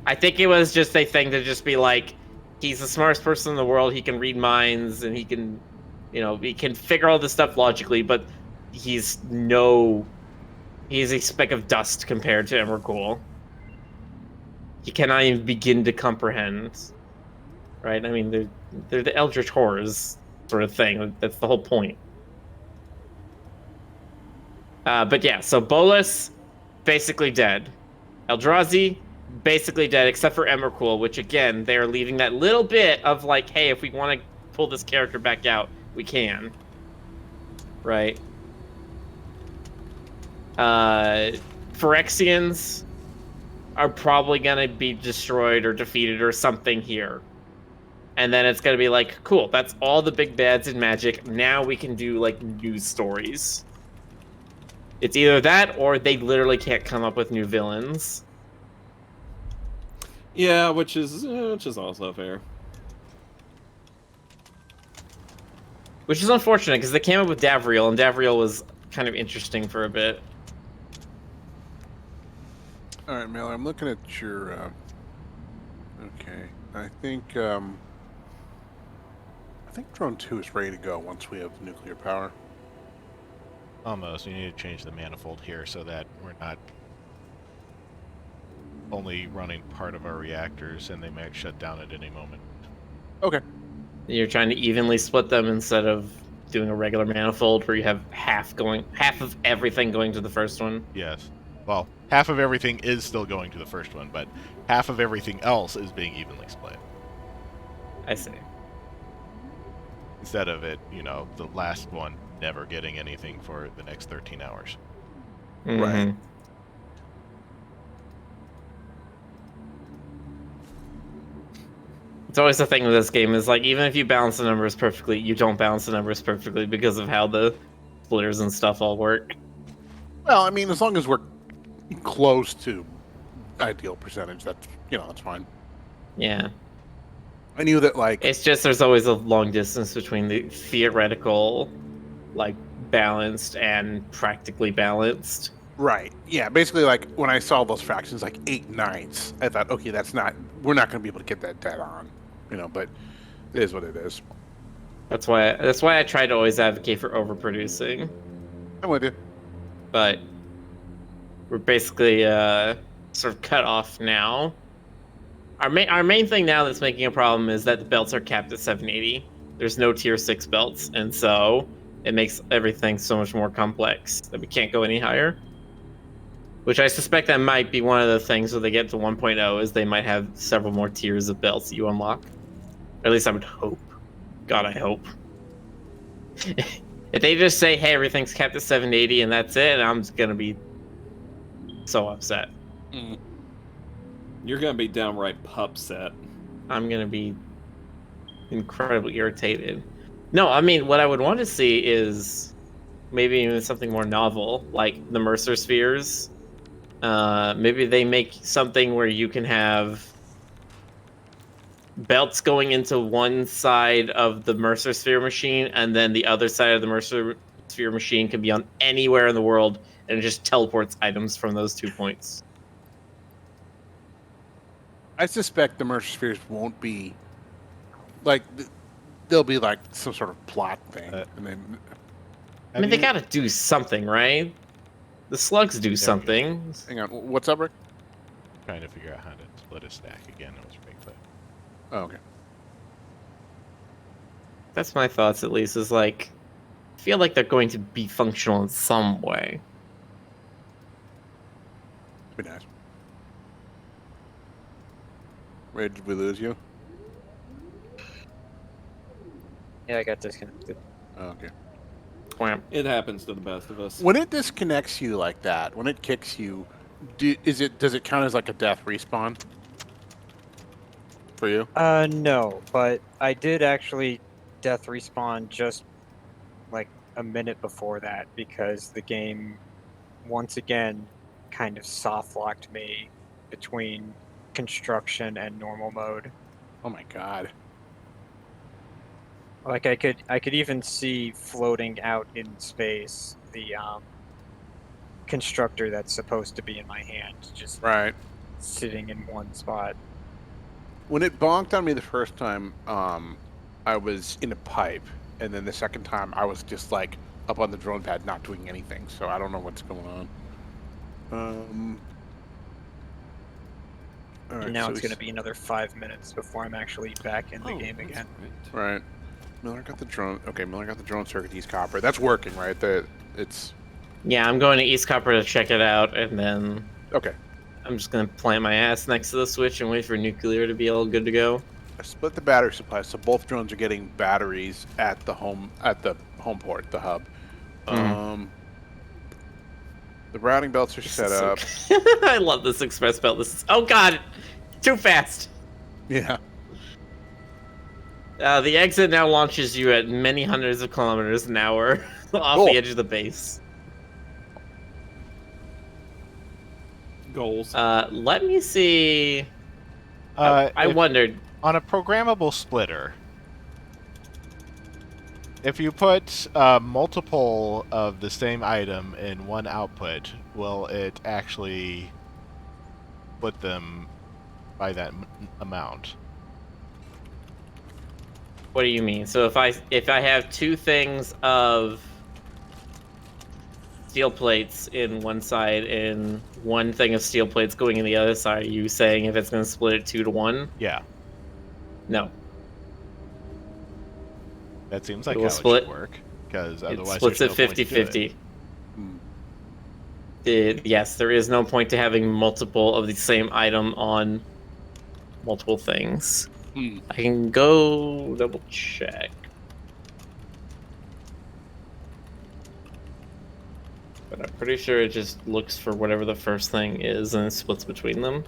Speaker 3: I think it was just a thing to just be like, he's the smartest person in the world, he can read minds, and he can, he can figure all this stuff logically, but he's a speck of dust compared to Emrakul. you cannot even begin to comprehend. Right? I mean, they're the Eldritch Horrors sort of thing. That's the whole point. But yeah, so Bolus, basically dead. Eldrazi, basically dead, except for Emrakul, which again, they're leaving that little bit of like, hey, if we want to pull this character back out, we can. Right? Phyrexians are probably going to be destroyed or defeated or something here. And then it's going to be like, cool, that's all the big bads in Magic. Now we can do, like, news stories. It's either that or they literally can't come up with new villains.
Speaker 4: Yeah, which is also fair.
Speaker 3: Which is unfortunate, because they came up with Davriel, and Davriel was kind of interesting for a bit.
Speaker 2: All right, Miller, I'm looking at your... Okay, I think Drone 2 is ready to go once we have nuclear power.
Speaker 1: Almost. We need to change the manifold here so that we're not only running part of our reactors and they might shut down at any moment.
Speaker 2: Okay.
Speaker 3: You're trying to evenly split them instead of doing a regular manifold where you have half of everything going to the first one?
Speaker 1: Yes. Well, half of everything is still going to the first one, but half of everything else is being evenly split.
Speaker 3: I see.
Speaker 1: Instead of it, the last one never getting anything for the next 13 hours.
Speaker 3: Mm-hmm.
Speaker 2: Right.
Speaker 3: It's always the thing with this game is like, even if you balance the numbers perfectly, you don't balance the numbers perfectly because of how the splitters and stuff all work.
Speaker 2: Well, I mean, as long as we're close to ideal percentage, that's fine.
Speaker 3: Yeah.
Speaker 2: I knew that, like...
Speaker 3: It's just there's always a long distance between the theoretical, like, balanced and practically balanced.
Speaker 2: Right. Yeah, basically, like, when I saw those fractions, like 8 9ths, I thought, okay, we're not going to be able to get that dead on. But it is what it is.
Speaker 3: That's why I try to always advocate for overproducing.
Speaker 2: I'm with you.
Speaker 3: But we're basically sort of cut off now. Our main thing now that's making a problem is that the belts are capped at 780. There's no tier 6 belts, and so it makes everything so much more complex that we can't go any higher. Which I suspect that might be one of the things when they get to 1.0 is they might have several more tiers of belts that you unlock. Or at least I would hope. God, I hope. If they just say, hey, everything's capped at 780 and that's it, I'm just going to be so upset.
Speaker 2: Mm.
Speaker 4: You're going to be downright upset.
Speaker 3: I'm going to be incredibly irritated. No, I mean, what I would want to see is maybe even something more novel, like the Mercer Spheres. Maybe they make something where you can have belts going into one side of the Mercer Sphere machine, and then the other side of the Mercer Sphere machine can be on anywhere in the world, and it just teleports items from those 2 points.
Speaker 2: I suspect the Mercer Spheres won't be... Like, they'll be like some sort of plot thing. And then...
Speaker 3: I mean, they gotta do something, right? The slugs do something.
Speaker 2: Hang on, what's up, Rick?
Speaker 1: Trying to figure out how to split a stack again. It was Bigfoot.
Speaker 2: Oh, okay.
Speaker 3: That's my thoughts, at least, is like, I feel like they're going to be functional in some way.
Speaker 2: Be nice. Where did we lose you?
Speaker 5: Yeah, I got disconnected.
Speaker 2: Oh, okay.
Speaker 4: It happens to the best of us.
Speaker 2: When it disconnects you like that, when it kicks you, does it count as like a death respawn for you?
Speaker 5: No, but I did actually death respawn just like a minute before that because the game once again kind of soft locked me between construction and normal mode.
Speaker 2: Oh my god.
Speaker 5: Like I could even see floating out in space the constructor that's supposed to be in my hand, just
Speaker 2: Right.
Speaker 5: sitting in one spot.
Speaker 2: When it bonked on me the first time, I was in a pipe, and then the second time I was just like up on the drone pad not doing anything, so I don't know what's going on. All right,
Speaker 5: And now
Speaker 2: so
Speaker 5: it's going to be another 5 minutes before I'm actually back in the game
Speaker 4: that's
Speaker 5: again.
Speaker 2: Right. Miller got the drone. Okay, Miller got the drone circuit East Copper. That's working, right? It's
Speaker 3: Yeah, I'm going to East Copper to check it out, and then
Speaker 2: okay.
Speaker 3: I'm just gonna plant my ass next to the switch and wait for nuclear to be all good to go.
Speaker 2: I split the battery supply, so both drones are getting batteries at the home port, the hub. The routing belts are set up.
Speaker 3: I love this express belt. This is oh god, too fast.
Speaker 2: Yeah.
Speaker 3: The exit now launches you at many hundreds of kilometers an hour off the edge of the base.
Speaker 4: Goals.
Speaker 3: Let me see. I
Speaker 1: If-
Speaker 3: wondered.
Speaker 1: On a programmable splitter, if you put multiple of the same item in one output, will it actually put them by that amount?
Speaker 3: What do you mean? So if I have two things of steel plates in one side and one thing of steel plates going in the other side, are you saying if it's going to split it 2 to 1?
Speaker 1: Yeah,
Speaker 3: No.
Speaker 1: that seems like
Speaker 3: It
Speaker 1: how
Speaker 3: will
Speaker 1: it
Speaker 3: split.
Speaker 1: should work. Because
Speaker 3: It
Speaker 1: otherwise,
Speaker 3: splits
Speaker 1: there's
Speaker 3: it
Speaker 1: no point to do it.
Speaker 3: 50-50. Yes, there is no point to having multiple of the same item on multiple things. I can go double check. But I'm pretty sure it just looks for whatever the first thing is and it splits between them.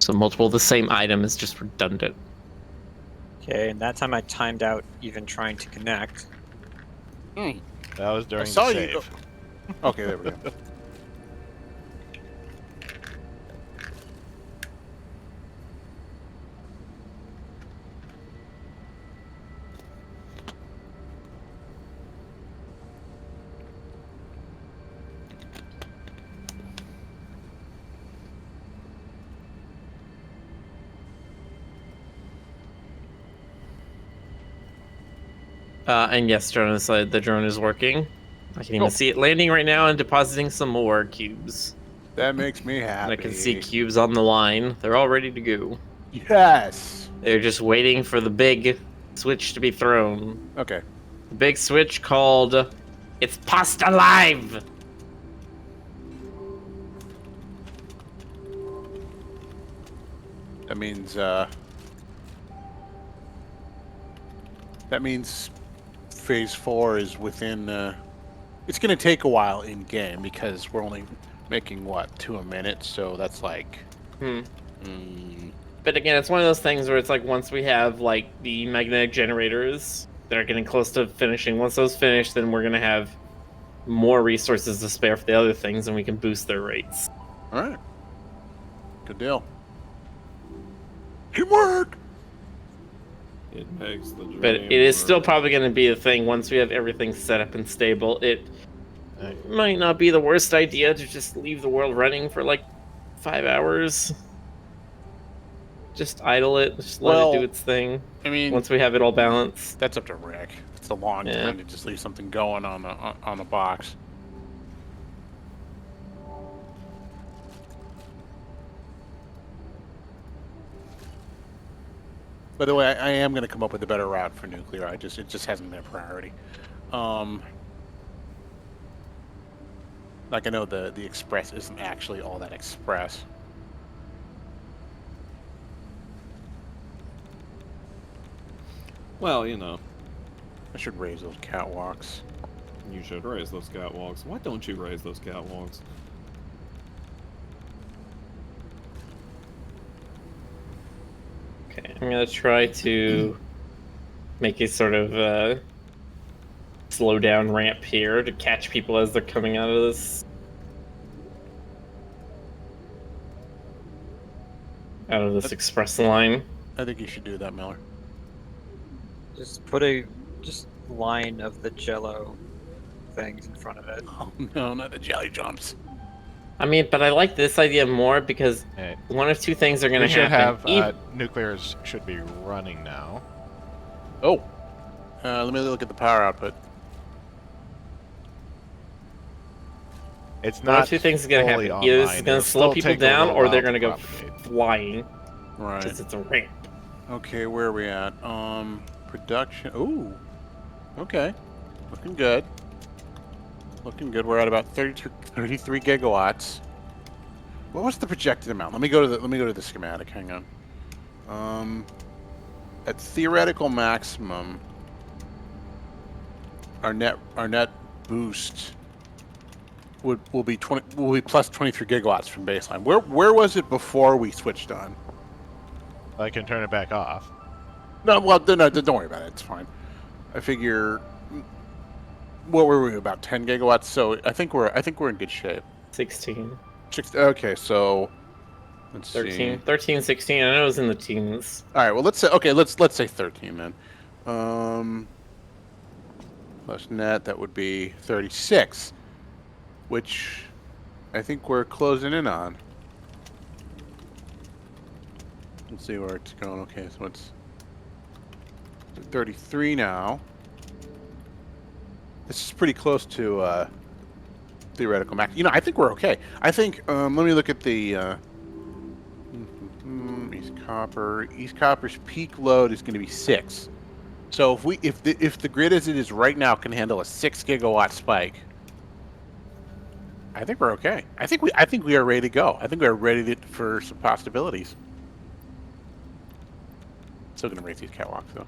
Speaker 3: So multiple of the same item is just redundant.
Speaker 5: Okay, and that time I timed out even trying to connect.
Speaker 1: That was during
Speaker 2: saw
Speaker 1: the
Speaker 2: you-
Speaker 1: save.
Speaker 2: Okay, there we go.
Speaker 3: And yes, the drone is working. I can even see it landing right now and depositing some more cubes.
Speaker 2: That makes me happy.
Speaker 3: And I can see cubes on the line. They're all ready to go.
Speaker 2: Yes.
Speaker 3: They're just waiting for the big switch to be thrown.
Speaker 2: Okay.
Speaker 3: The big switch called It's Pasta Live!
Speaker 2: That means phase 4 is within it's going to take a while in game because we're only making what 2 a minute, so that's like
Speaker 3: But again, it's one of those things where it's like once we have like the magnetic generators that are getting close to finishing, once those finish, then we're gonna have more resources to spare for the other things and we can boost their rates.
Speaker 2: all right. Good deal. Teamwork.
Speaker 4: It makes the dream
Speaker 3: But it is still
Speaker 4: work.
Speaker 3: probably going to be a thing once we have everything set up and stable. It might not be the worst idea to just leave the world running for like 5 hours. Just idle it, just let it do its thing.
Speaker 2: I mean,
Speaker 3: Once we have it all balanced.
Speaker 2: that's up to Rick. It's a long time to just leave something going on the box. By the way, I am going to come up with a better route for nuclear. It just hasn't been a priority. Like I know the express isn't actually all that express.
Speaker 4: Well, you know,
Speaker 2: I should raise those catwalks.
Speaker 4: you should raise those catwalks. Why don't you raise those catwalks?
Speaker 3: Okay, I'm going to try to make a sort of slow down ramp here to catch people as they're coming out of this. Out of this express line.
Speaker 2: I think you should do that, Miller.
Speaker 5: Just put a line of the Jello things in front of it.
Speaker 2: Oh no, not the jelly jumps.
Speaker 3: I mean, but I like this idea more because
Speaker 1: Hey,
Speaker 3: one of two things are going
Speaker 1: we
Speaker 3: to
Speaker 1: should
Speaker 3: happen.
Speaker 1: have nuclears should be running now.
Speaker 2: Oh, let me look at the power output.
Speaker 1: It's
Speaker 3: One
Speaker 1: not
Speaker 3: of two things is gonna
Speaker 1: fully
Speaker 3: happen. Either this is
Speaker 1: online.
Speaker 3: gonna
Speaker 1: It'll
Speaker 3: slow
Speaker 1: still
Speaker 3: people
Speaker 1: take a
Speaker 3: down,
Speaker 1: little
Speaker 3: or they're
Speaker 1: while
Speaker 3: gonna
Speaker 1: to
Speaker 3: go
Speaker 1: propagate.
Speaker 3: flying.
Speaker 2: Right.
Speaker 3: Because it's a ramp.
Speaker 2: Okay, where are we at? Production. Ooh. Okay. Looking good. Looking good. We're at about 33 gigawatts. What was the projected amount? Let me go to the schematic. Hang on. At theoretical maximum, our net boost will be plus 23 gigawatts from baseline. Where was it before we switched on?
Speaker 1: I can turn it back off.
Speaker 2: No, well, no, don't worry about it. It's fine. I figure. What were we, about 10 gigawatts? So I think we're in good shape.
Speaker 3: 16.
Speaker 2: Okay, so let's
Speaker 3: 13.
Speaker 2: see.
Speaker 3: 13, 16. I know it was in the teens.
Speaker 2: All right, well let's say 13 then. Plus net, that would be 36, which I think we're closing in on. Let's see where it's going. Okay, so it's 33 now. This is pretty close to theoretical max. I think we're okay. I think, let me look at the East Copper. East Copper's peak load is going to be 6. So if the grid as it is right now can handle a 6 gigawatt spike, I think we're okay. I think we are ready to go. I think we are ready for some possibilities. Still going to raise these catwalks though.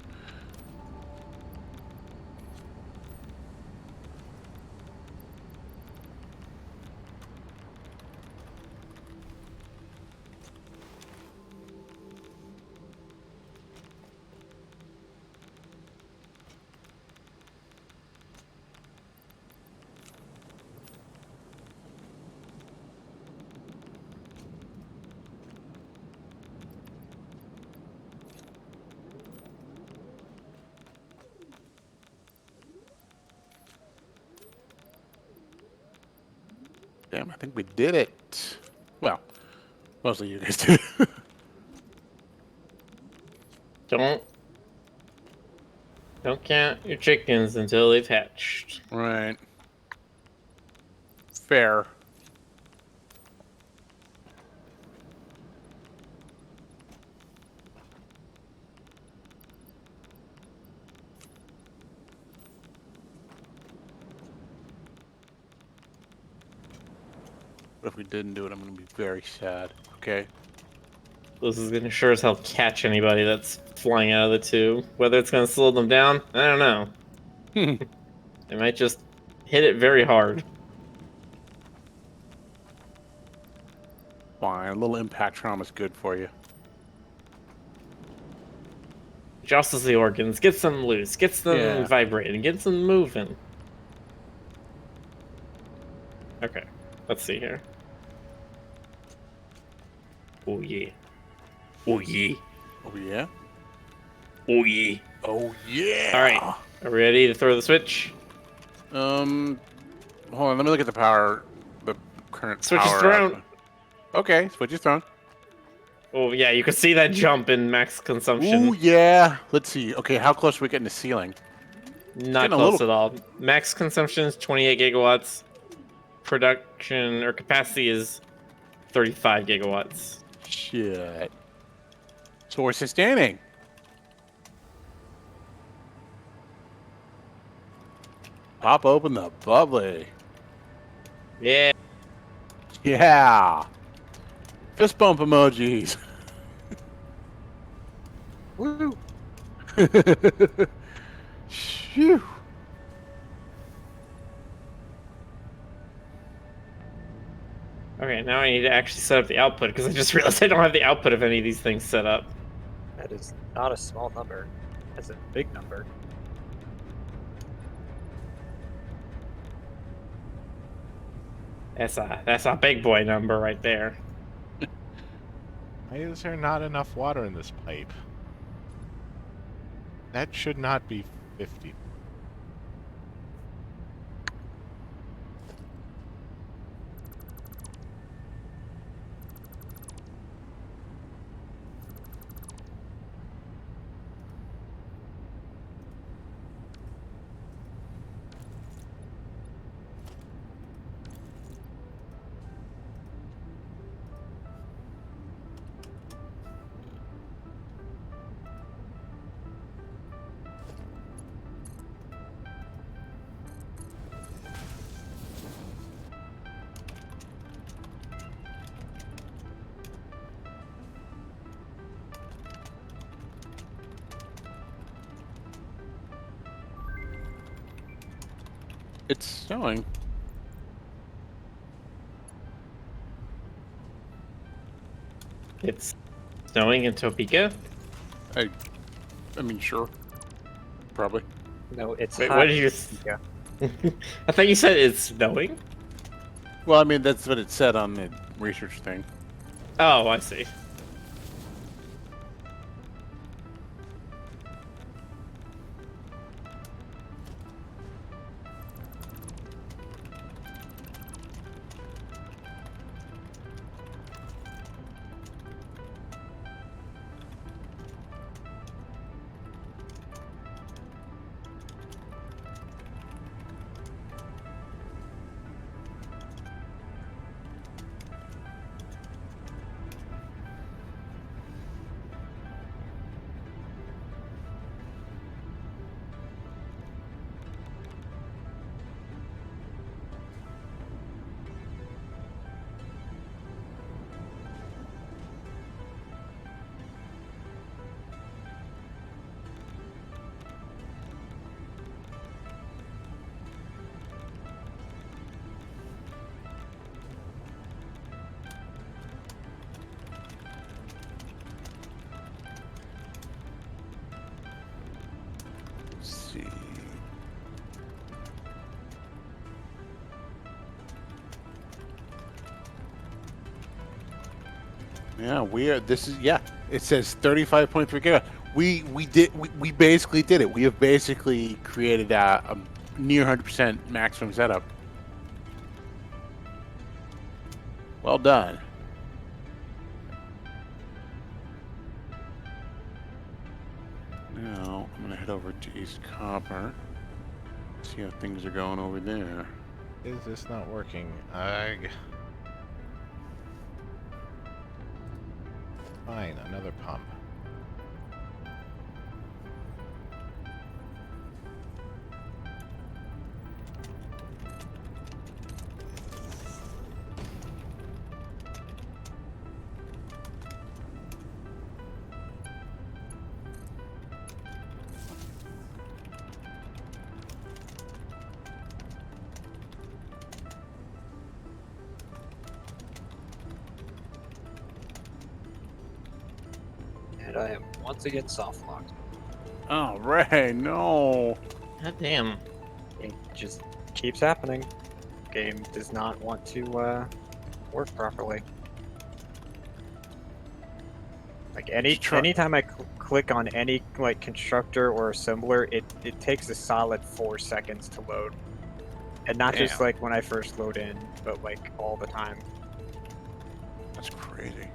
Speaker 2: Damn, I think we did it. Well, mostly you guys did.
Speaker 3: Don't count your chickens until they've hatched.
Speaker 2: Right. Fair. But if we didn't do it, I'm going to be very sad. Okay?
Speaker 3: This is gonna sure as hell catch anybody that's flying out of the tube. Whether it's gonna slow them down, I don't know. They might just hit it very hard.
Speaker 2: Fine. A little impact trauma is good for you.
Speaker 3: Jostles the organs, gets them loose, gets them vibrating, gets them moving. Okay, let's see here. Oh yeah. Oh yeah.
Speaker 2: Oh yeah.
Speaker 3: Oh yeah.
Speaker 2: Oh yeah.
Speaker 3: All right, are we ready to throw the switch?
Speaker 2: Hold on. Let me look at the power. The current
Speaker 3: Switch is
Speaker 2: power
Speaker 3: thrown.
Speaker 2: output. Okay, switch is thrown.
Speaker 3: Oh yeah, you can see that jump in max consumption.
Speaker 2: Ooh yeah. Let's see. Okay, how close are we getting to ceiling?
Speaker 3: Not close at all. Max consumption is 28 gigawatts. Production or capacity is 35 gigawatts.
Speaker 2: Shit. So we're sustaining. Pop open the bubbly.
Speaker 3: Yeah.
Speaker 2: Yeah. Fist bump emojis. Woo. Phew.
Speaker 3: Okay, now I need to actually set up the output because I just realized I don't have the output of any of these things set up.
Speaker 5: That is not a small number. That's a big number.
Speaker 3: That's a big boy number right there.
Speaker 1: Why is there not enough water in this pipe? That should not be 50.
Speaker 2: It's snowing.
Speaker 3: It's snowing in Topeka?
Speaker 2: I mean, sure. Probably.
Speaker 5: No, it's
Speaker 3: Wait,
Speaker 5: hot.
Speaker 3: what did you...
Speaker 5: Yeah.
Speaker 3: I thought you said it's snowing?
Speaker 2: Well, I mean, that's what it said on the research thing.
Speaker 3: Oh, I see.
Speaker 2: Let's see. Yeah, we are. This is It says 35.3 gigabytes. We basically did it. We have basically created a near 100% maximum setup. Well done. Now I'm gonna head over to East Copper. See how things are going over there.
Speaker 1: Is this not working? Ugh. Fine, another pump.
Speaker 5: And I am once again soft locked.
Speaker 2: Oh, Ray, no.
Speaker 3: God damn.
Speaker 5: It just keeps happening. Game does not want to work properly. Like anytime I click on any like constructor or assembler, it takes a solid 4 seconds to load, and not just like when I first load in, but like all the time.
Speaker 2: That's crazy.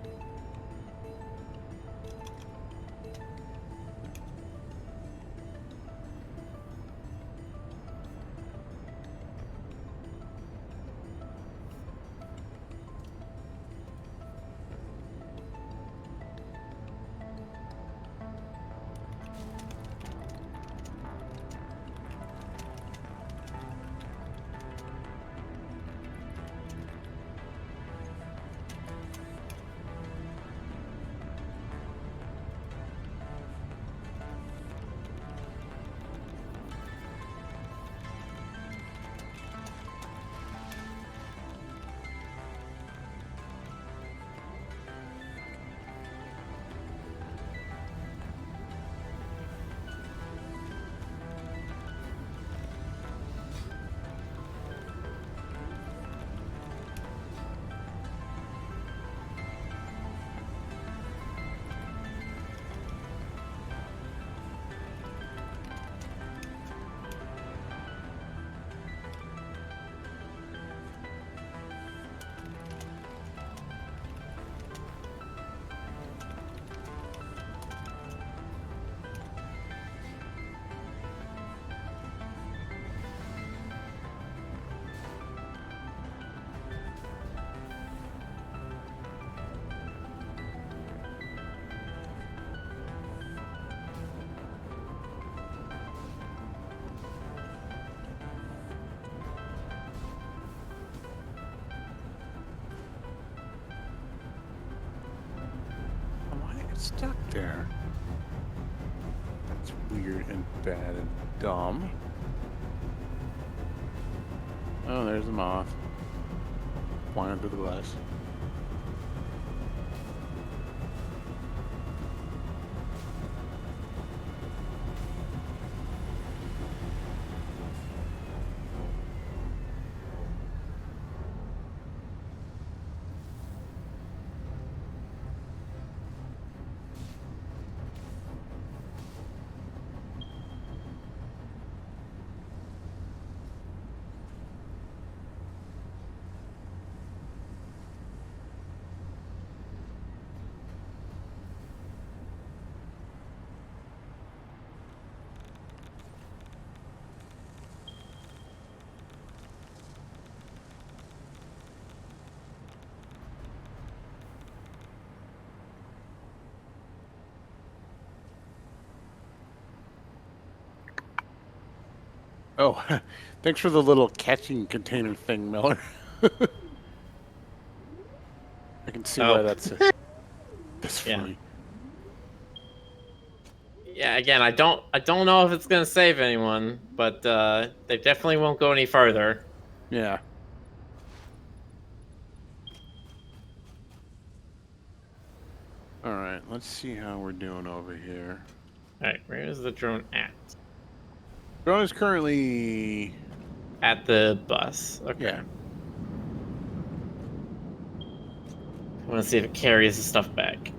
Speaker 2: Stuck there. That's weird and bad and dumb. Oh, there's the moth. Flying through the glass. Oh, thanks for the little catching container thing, Miller. I can see why that's funny.
Speaker 3: Yeah, again, I don't know if it's gonna save anyone, but they definitely won't go any farther.
Speaker 2: Yeah. All right, let's see how we're doing over here.
Speaker 3: All right, where is the drone at?
Speaker 2: Drone is currently
Speaker 3: At the bus. Okay.
Speaker 2: Yeah.
Speaker 3: I want to see if it carries the stuff back.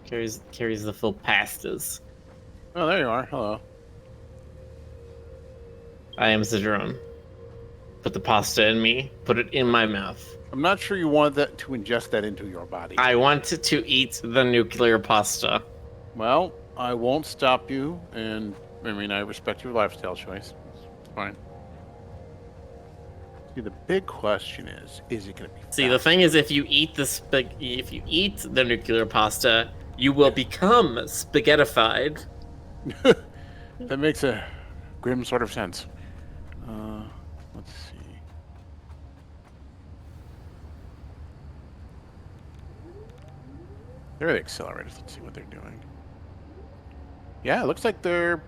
Speaker 3: Carries the full pastas.
Speaker 2: Oh, there you are. Hello.
Speaker 3: I am the drone. Put the pasta in me. Put it in my mouth.
Speaker 2: I'm not sure you want that to ingest that into your body.
Speaker 3: I want to eat the nuclear pasta.
Speaker 2: Well, I won't stop you, and I mean I respect your lifestyle choice. It's fine. See, the big question is it going to be?
Speaker 3: See, the thing is, if you eat the nuclear pasta, you will become spaghettified.
Speaker 2: That makes a grim sort of sense. Let's see. They're the accelerators. Let's see what they're doing. Yeah, it looks like it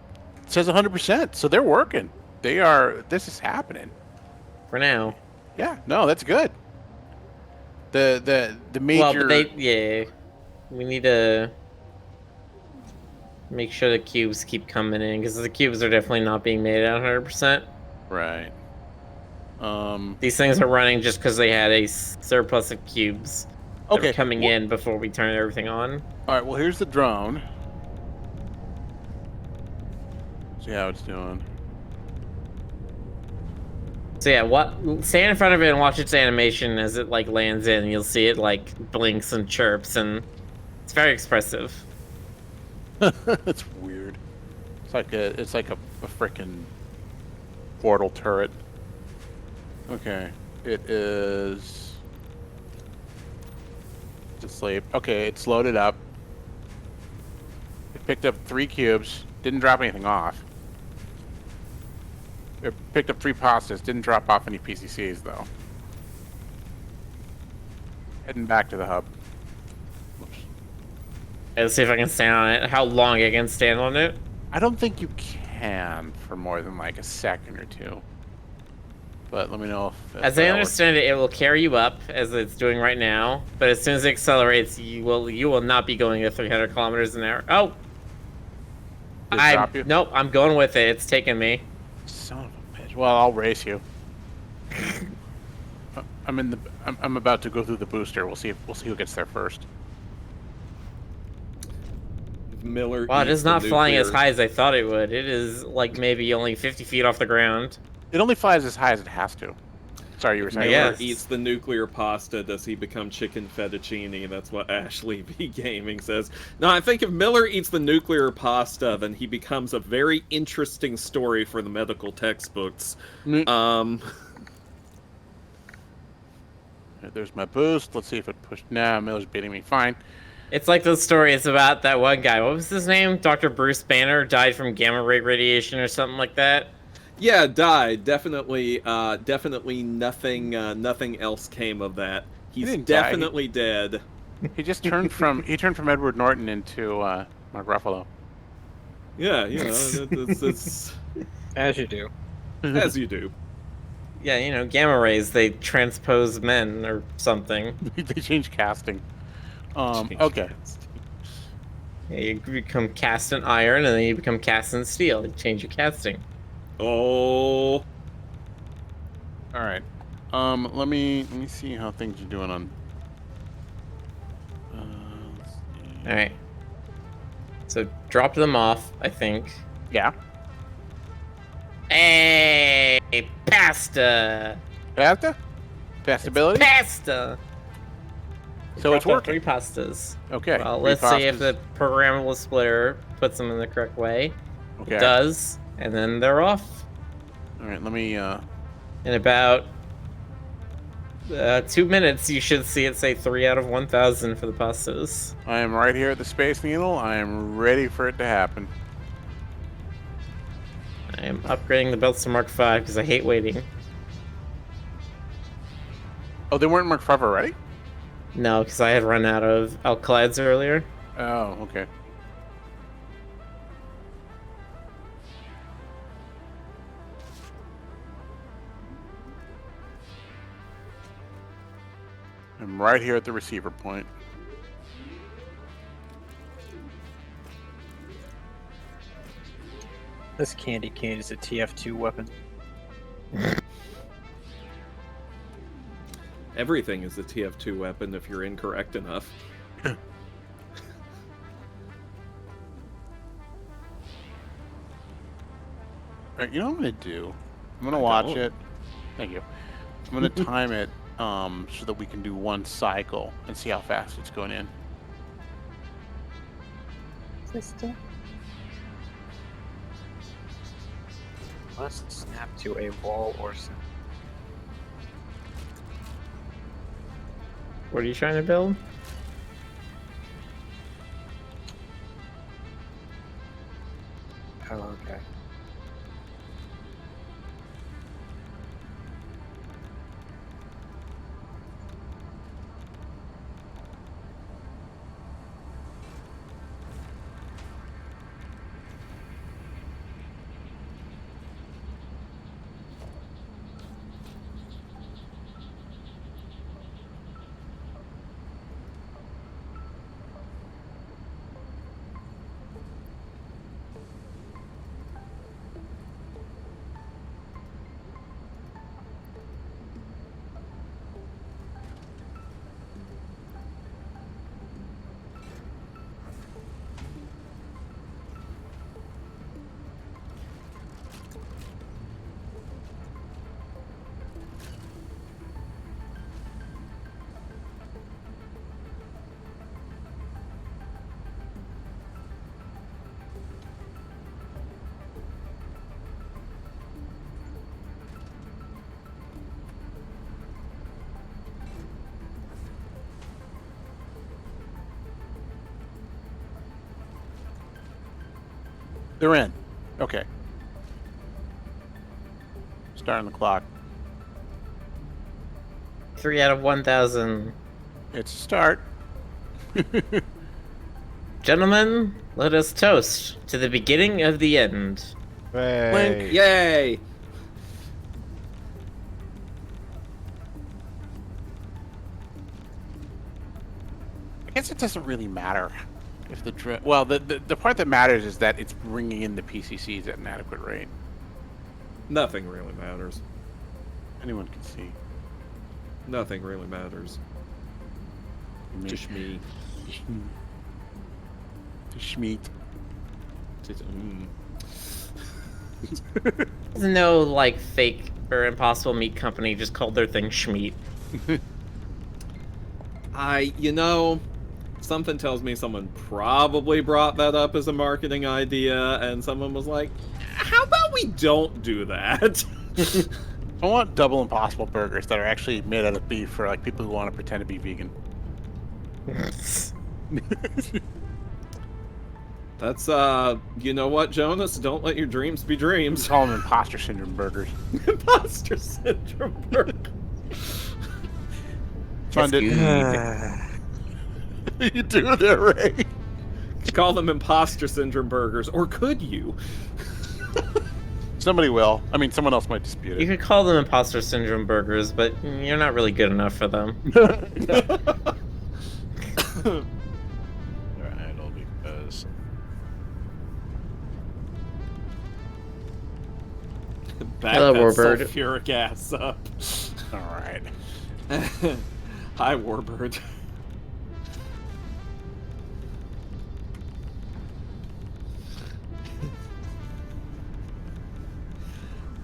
Speaker 2: says 100%, so they're working. This is happening.
Speaker 3: For now.
Speaker 2: Yeah, no, that's good. The major...
Speaker 3: Well, but we need to make sure the cubes keep coming in, because the cubes are definitely not being made at 100%.
Speaker 2: Right.
Speaker 3: These things are running just because they had a surplus of cubes that were coming in before we turned everything on.
Speaker 2: All right, well, here's the drone. See how it's doing.
Speaker 3: So yeah, stand in front of it and watch its animation as it like lands in. You'll see it like blinks and chirps, and it's very expressive.
Speaker 2: That's weird. It's like a frickin' portal turret. Okay, it is asleep. Okay, it's loaded up. It picked up 3 cubes. Didn't drop anything off. It picked up 3 pastas. Didn't drop off any PCCs though. Heading back to the hub. Oops.
Speaker 3: Let's see if I can stand on it. How long I can stand on it?
Speaker 2: I don't think you can for more than like a second or two. But let me know if...
Speaker 3: As I understand it, it will carry you up, as it's doing right now. But as soon as it accelerates, you will not be going at 300 kilometers an hour. Oh!
Speaker 2: Did it drop you?
Speaker 3: Nope, I'm going with it. It's taking me.
Speaker 2: Son of a bitch. Well, I'll race you. I'm about to go through the booster. We'll see who gets there first.
Speaker 4: Miller.
Speaker 3: Wow, it is not flying as high as I thought it would. It is like maybe only 50 feet off the ground.
Speaker 2: It only flies as high as it has to. Sorry, you were saying.
Speaker 4: Miller eats the nuclear pasta. Does he become chicken fettuccine? That's what Ashley B Gaming says. No, I think if Miller eats the nuclear pasta, then he becomes a very interesting story for the medical textbooks.
Speaker 2: There's my boost. Let's see if it pushed. Nah, Miller's beating me. Fine.
Speaker 3: It's like the story. It's about that one guy. What was his name? Dr. Bruce Banner died from gamma ray radiation or something like that.
Speaker 4: Yeah, died. Definitely nothing else came of that. He's definitely dead.
Speaker 2: He just turned from Edward Norton into Mark Ruffalo.
Speaker 4: Yeah, you know, it's
Speaker 5: as you do.
Speaker 4: As you do.
Speaker 3: Yeah, you know, gamma rays, they transpose men or something.
Speaker 2: They change casting. Okay.
Speaker 3: Yeah, you become cast in iron, and then you become cast in steel. You change your casting.
Speaker 4: Oh.
Speaker 2: All right. Let me see how things are doing on. Let's see.
Speaker 3: All right. So drop them off, I think.
Speaker 2: Yeah.
Speaker 3: Hey, pasta.
Speaker 2: Pasta? Pastability?
Speaker 3: Pasta.
Speaker 2: So it's
Speaker 3: Dropped off
Speaker 2: working.
Speaker 3: 3 pastas.
Speaker 2: Okay.
Speaker 3: Well,
Speaker 2: 3
Speaker 3: let's see if
Speaker 2: pastas.
Speaker 3: the programmable splitter puts them in the correct way.
Speaker 2: Okay.
Speaker 3: It does, and then they're off.
Speaker 2: All right. Let me.
Speaker 3: In about 2 minutes, you should see it say 3 out of 1,000 for the pastas.
Speaker 2: I am right here at the Space Needle. I am ready for it to happen.
Speaker 3: I am upgrading the belts to Mark V because I hate waiting.
Speaker 2: Oh, they weren't Mark 5 already?
Speaker 3: No, because I had run out of alkalides earlier.
Speaker 2: Oh, okay. I'm right here at the receiver point.
Speaker 5: This candy cane is a TF2 weapon.
Speaker 4: Everything is a TF2 weapon if you're incorrect enough.
Speaker 2: Alright, you know what I'm gonna do? I'm gonna watch it. Thank you. I'm gonna time it so that we can do 1 cycle and see how fast it's going in.
Speaker 5: Sister. Must snap to a wall or something.
Speaker 3: What are you trying to build?
Speaker 5: Oh, okay.
Speaker 2: They're in. Okay. Starting the clock.
Speaker 3: 3 out of 1,000.
Speaker 2: It's a start.
Speaker 3: Gentlemen, let us toast to the beginning of the end.
Speaker 1: Hey.
Speaker 4: Yay!
Speaker 2: I guess it doesn't really matter if the well, the part that matters is that it's bringing in the PCCs at an adequate rate.
Speaker 4: Nothing really matters.
Speaker 2: Anyone can see.
Speaker 4: Nothing really matters. Just me.
Speaker 2: Schmeat.
Speaker 3: There's no, like, fake or impossible meat company just called their thing Schmeat.
Speaker 4: You know, something tells me someone probably brought that up as a marketing idea, and someone was like, how about we don't do that?
Speaker 2: I want double impossible burgers that are actually made out of beef for like people who want to pretend to be vegan.
Speaker 4: That's, you know what, Jonas? Don't let your dreams be dreams.
Speaker 2: Call them imposter syndrome burgers.
Speaker 4: Imposter syndrome burger.
Speaker 2: Fun to you do that, Ray.
Speaker 4: Call them imposter syndrome burgers, or could you?
Speaker 2: Somebody will. I mean, someone else might dispute
Speaker 3: You
Speaker 2: it.
Speaker 3: could call them imposter syndrome burgers, but you're not really good enough for them.
Speaker 1: They're idle because
Speaker 4: Back
Speaker 3: Hello,
Speaker 4: that
Speaker 3: Warbird.
Speaker 4: sulfuric ass up.
Speaker 2: All right.
Speaker 4: Hi, Warbird.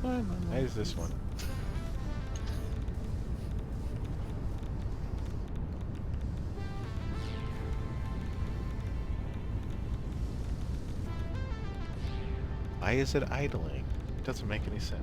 Speaker 1: why is this one? Why is it idling? It doesn't make any sense.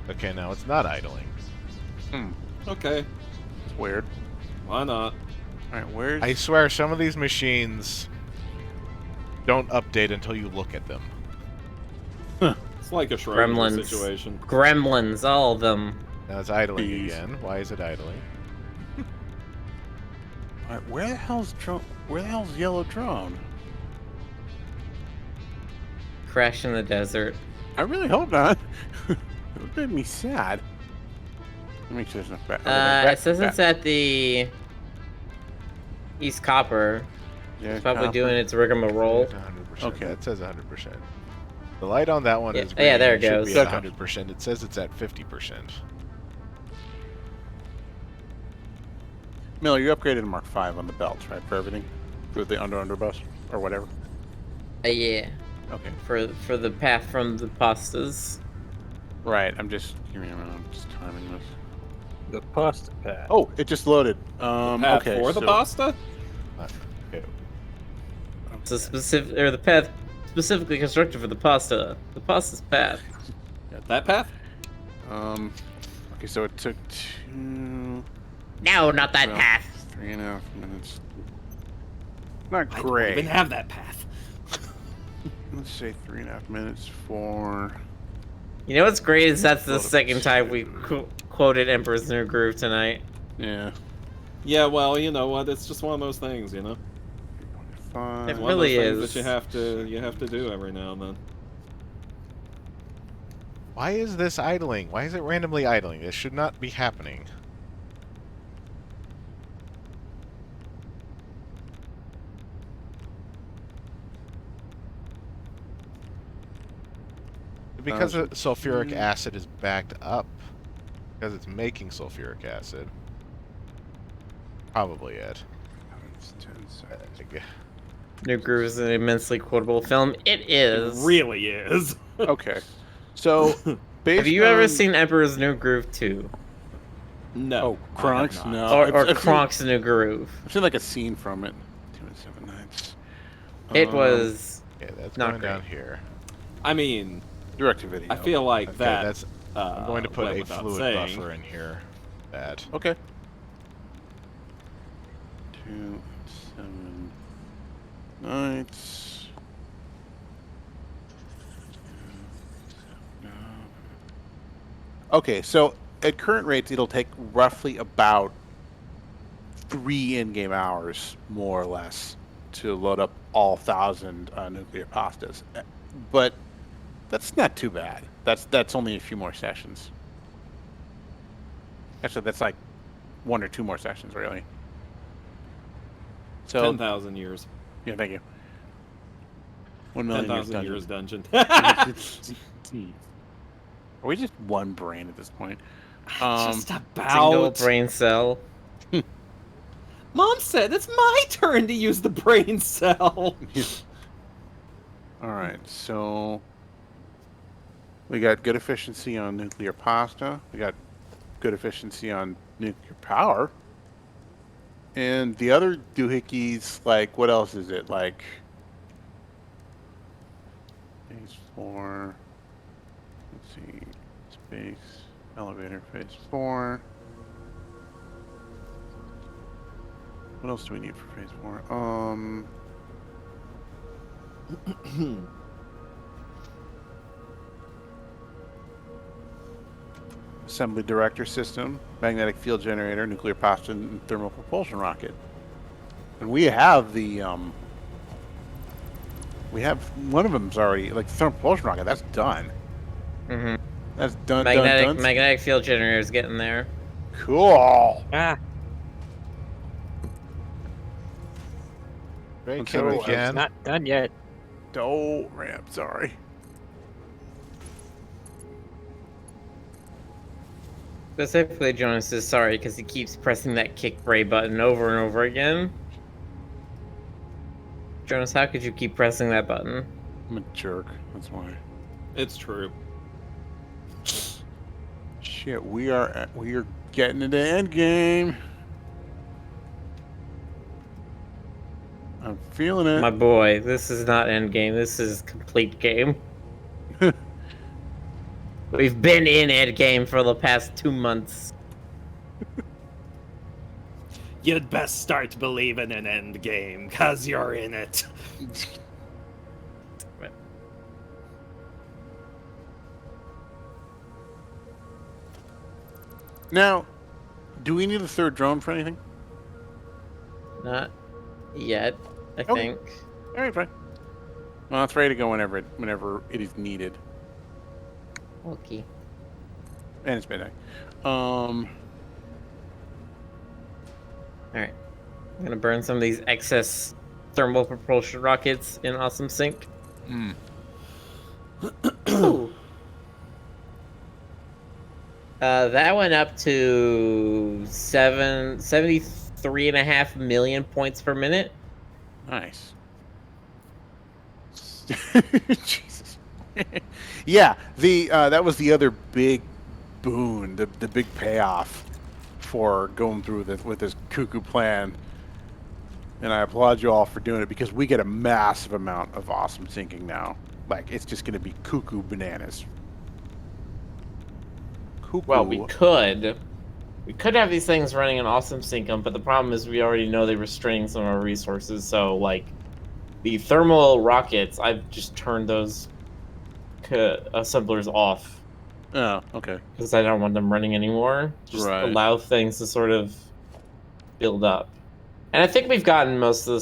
Speaker 1: Okay, now it's not idling.
Speaker 4: Okay,
Speaker 2: It's weird.
Speaker 4: why not?
Speaker 2: All right, where's...
Speaker 1: I swear, some of these machines don't update until you look at them.
Speaker 4: It's like a Schrodinger
Speaker 3: Gremlins.
Speaker 4: situation.
Speaker 3: Gremlins, all of them.
Speaker 1: Now it's idling
Speaker 2: Jeez.
Speaker 1: again. Why is it idling?
Speaker 2: All right, where the hell's Yellow Drone?
Speaker 3: Crash in the desert.
Speaker 2: I really hope not. It would make me sad. Let me make sure there's enough back.
Speaker 3: It says it's at the East Copper.
Speaker 2: Yeah,
Speaker 3: It's probably
Speaker 2: copper.
Speaker 3: doing its rigmarole.
Speaker 1: It's 100%.
Speaker 2: Okay.
Speaker 1: That says 100%. The light on that one
Speaker 3: Yeah.
Speaker 1: is
Speaker 3: Oh,
Speaker 1: green.
Speaker 3: yeah, there it
Speaker 1: should
Speaker 3: goes.
Speaker 1: be at
Speaker 2: Okay.
Speaker 1: 100%. It says it's at 50%.
Speaker 2: Miller, you upgraded to Mark 5 on the belts, right? For everything? For the underbus? Or whatever?
Speaker 3: Yeah.
Speaker 2: Okay.
Speaker 3: For the path from the pastas.
Speaker 2: Right, I'm just... Give me a minute, I'm just timing this.
Speaker 5: The pasta pad.
Speaker 2: Oh, it just loaded.
Speaker 4: Path
Speaker 2: Okay,
Speaker 4: for the
Speaker 2: so-
Speaker 4: pasta?
Speaker 1: Okay.
Speaker 3: It's a specific, or the path specifically constructed for the pasta. The pasta's path.
Speaker 4: That path?
Speaker 2: Okay, so it took 2...
Speaker 3: No, not that
Speaker 2: Well,
Speaker 3: path.
Speaker 2: 3.5 minutes. Not
Speaker 4: I don't
Speaker 2: great.
Speaker 4: even have that path.
Speaker 2: Let's say 3.5 minutes for...
Speaker 3: You know what's great is that's the
Speaker 2: Load up
Speaker 3: second time we
Speaker 2: to-
Speaker 3: quoted Emperor's New Groove tonight.
Speaker 2: Yeah.
Speaker 4: Yeah, well, you know what? It's just one of those things, you know.
Speaker 2: 5.
Speaker 3: It
Speaker 4: One of
Speaker 3: really
Speaker 4: those things
Speaker 3: is.
Speaker 4: that you have to do every now and then.
Speaker 1: Why is this idling? Why is it randomly idling? This should not be happening. Because the sulfuric acid is backed up. Because it's making sulfuric acid. Probably it.
Speaker 2: It's 10 seconds.
Speaker 3: New Groove is an immensely quotable film. It is.
Speaker 4: It really is.
Speaker 2: Okay. So, based
Speaker 3: Have you ever
Speaker 2: on-
Speaker 3: seen Emperor's New Groove 2?
Speaker 4: No.
Speaker 2: Oh,
Speaker 4: I have
Speaker 2: Kronk's?
Speaker 4: not.
Speaker 2: No.
Speaker 3: Or
Speaker 2: I've seen-
Speaker 3: Kronk's New Groove?
Speaker 2: I've seen like a scene from it. 2 and 7 ninths.
Speaker 3: It was...
Speaker 1: Okay, that's
Speaker 3: Not
Speaker 1: going down
Speaker 3: great.
Speaker 1: here.
Speaker 4: I mean,
Speaker 2: Direct to video.
Speaker 4: I feel like
Speaker 1: Okay,
Speaker 4: that.
Speaker 1: that's. I'm going to put
Speaker 4: went
Speaker 1: a
Speaker 4: without
Speaker 1: fluid
Speaker 4: saying.
Speaker 1: buffer in here. That.
Speaker 2: Okay. 2 and 7 ninths. Okay, so at current rates, it'll take roughly about 3 in-game hours, more or less, to load up all 1,000 nuclear pastas. But that's not too bad. That's only a few more sessions. Actually, that's like 1 or 2 more sessions, really. So
Speaker 4: 10,000 years.
Speaker 2: yeah, thank you. 1 million
Speaker 4: 10,000
Speaker 2: years
Speaker 4: years dungeon.
Speaker 2: dungeon. Are we just one brain at this point?
Speaker 4: Just
Speaker 3: Single
Speaker 4: about.
Speaker 3: brain cell.
Speaker 4: Mom said it's my turn to use the brain cell.
Speaker 2: All right, so we got good efficiency on nuclear pasta. We got good efficiency on nuclear power. And the other doohickeys, like, what else is it? Like, phase 4. Let's see. Space. Elevator, phase 4. What else do we need for phase 4? Assembly director system, magnetic field generator, nuclear propulsion, and thermal propulsion rocket. And we have the we have one of them's already, like the thermal propulsion rocket. That's done.
Speaker 3: Mm-hmm.
Speaker 2: That's done.
Speaker 3: Magnetic field generator is getting there.
Speaker 2: Cool.
Speaker 5: Ah,
Speaker 1: Great,
Speaker 2: Okay,
Speaker 1: can we
Speaker 2: well,
Speaker 5: it's
Speaker 1: again?
Speaker 5: not done yet.
Speaker 2: Oh, ramp. Sorry.
Speaker 3: Specifically, Jonas is sorry because he keeps pressing that kick Bray button over and over again. Jonas, how could you keep pressing that button?
Speaker 2: I'm a jerk. That's why.
Speaker 4: It's true.
Speaker 2: Shit, we are getting into end game. I'm feeling it.
Speaker 3: My boy, this is not end game. This is complete game. We've been in end game for the past 2 months.
Speaker 4: You'd best start believing in Endgame, cause you're in it.
Speaker 2: Now, do we need a third drone for anything?
Speaker 3: Not yet, I
Speaker 2: Okay.
Speaker 3: think.
Speaker 2: All right, fine. Well, it's ready to go whenever it is needed.
Speaker 3: Okay.
Speaker 2: And it's midnight.
Speaker 3: Alright. I'm gonna burn some of these excess thermal propulsion rockets in Awesome Sync. Ooh. That went up to 73.5 million points per minute.
Speaker 2: Nice. Jesus. Yeah, the that was the other big boon, the big payoff for going through with this cuckoo plan. And I applaud you all for doing it because we get a massive amount of awesome syncing now. Like, it's just going to be cuckoo bananas. Cuckoo.
Speaker 3: Well, we could have these things running in Awesome Sync 'em, but the problem is we already know they restrain some of our resources. So, like, the thermal rockets, I've just turned those assemblers off
Speaker 2: Oh, okay.
Speaker 3: because I don't want them running anymore. Just
Speaker 2: Right.
Speaker 3: allow things to sort of build up. And I think we've gotten most of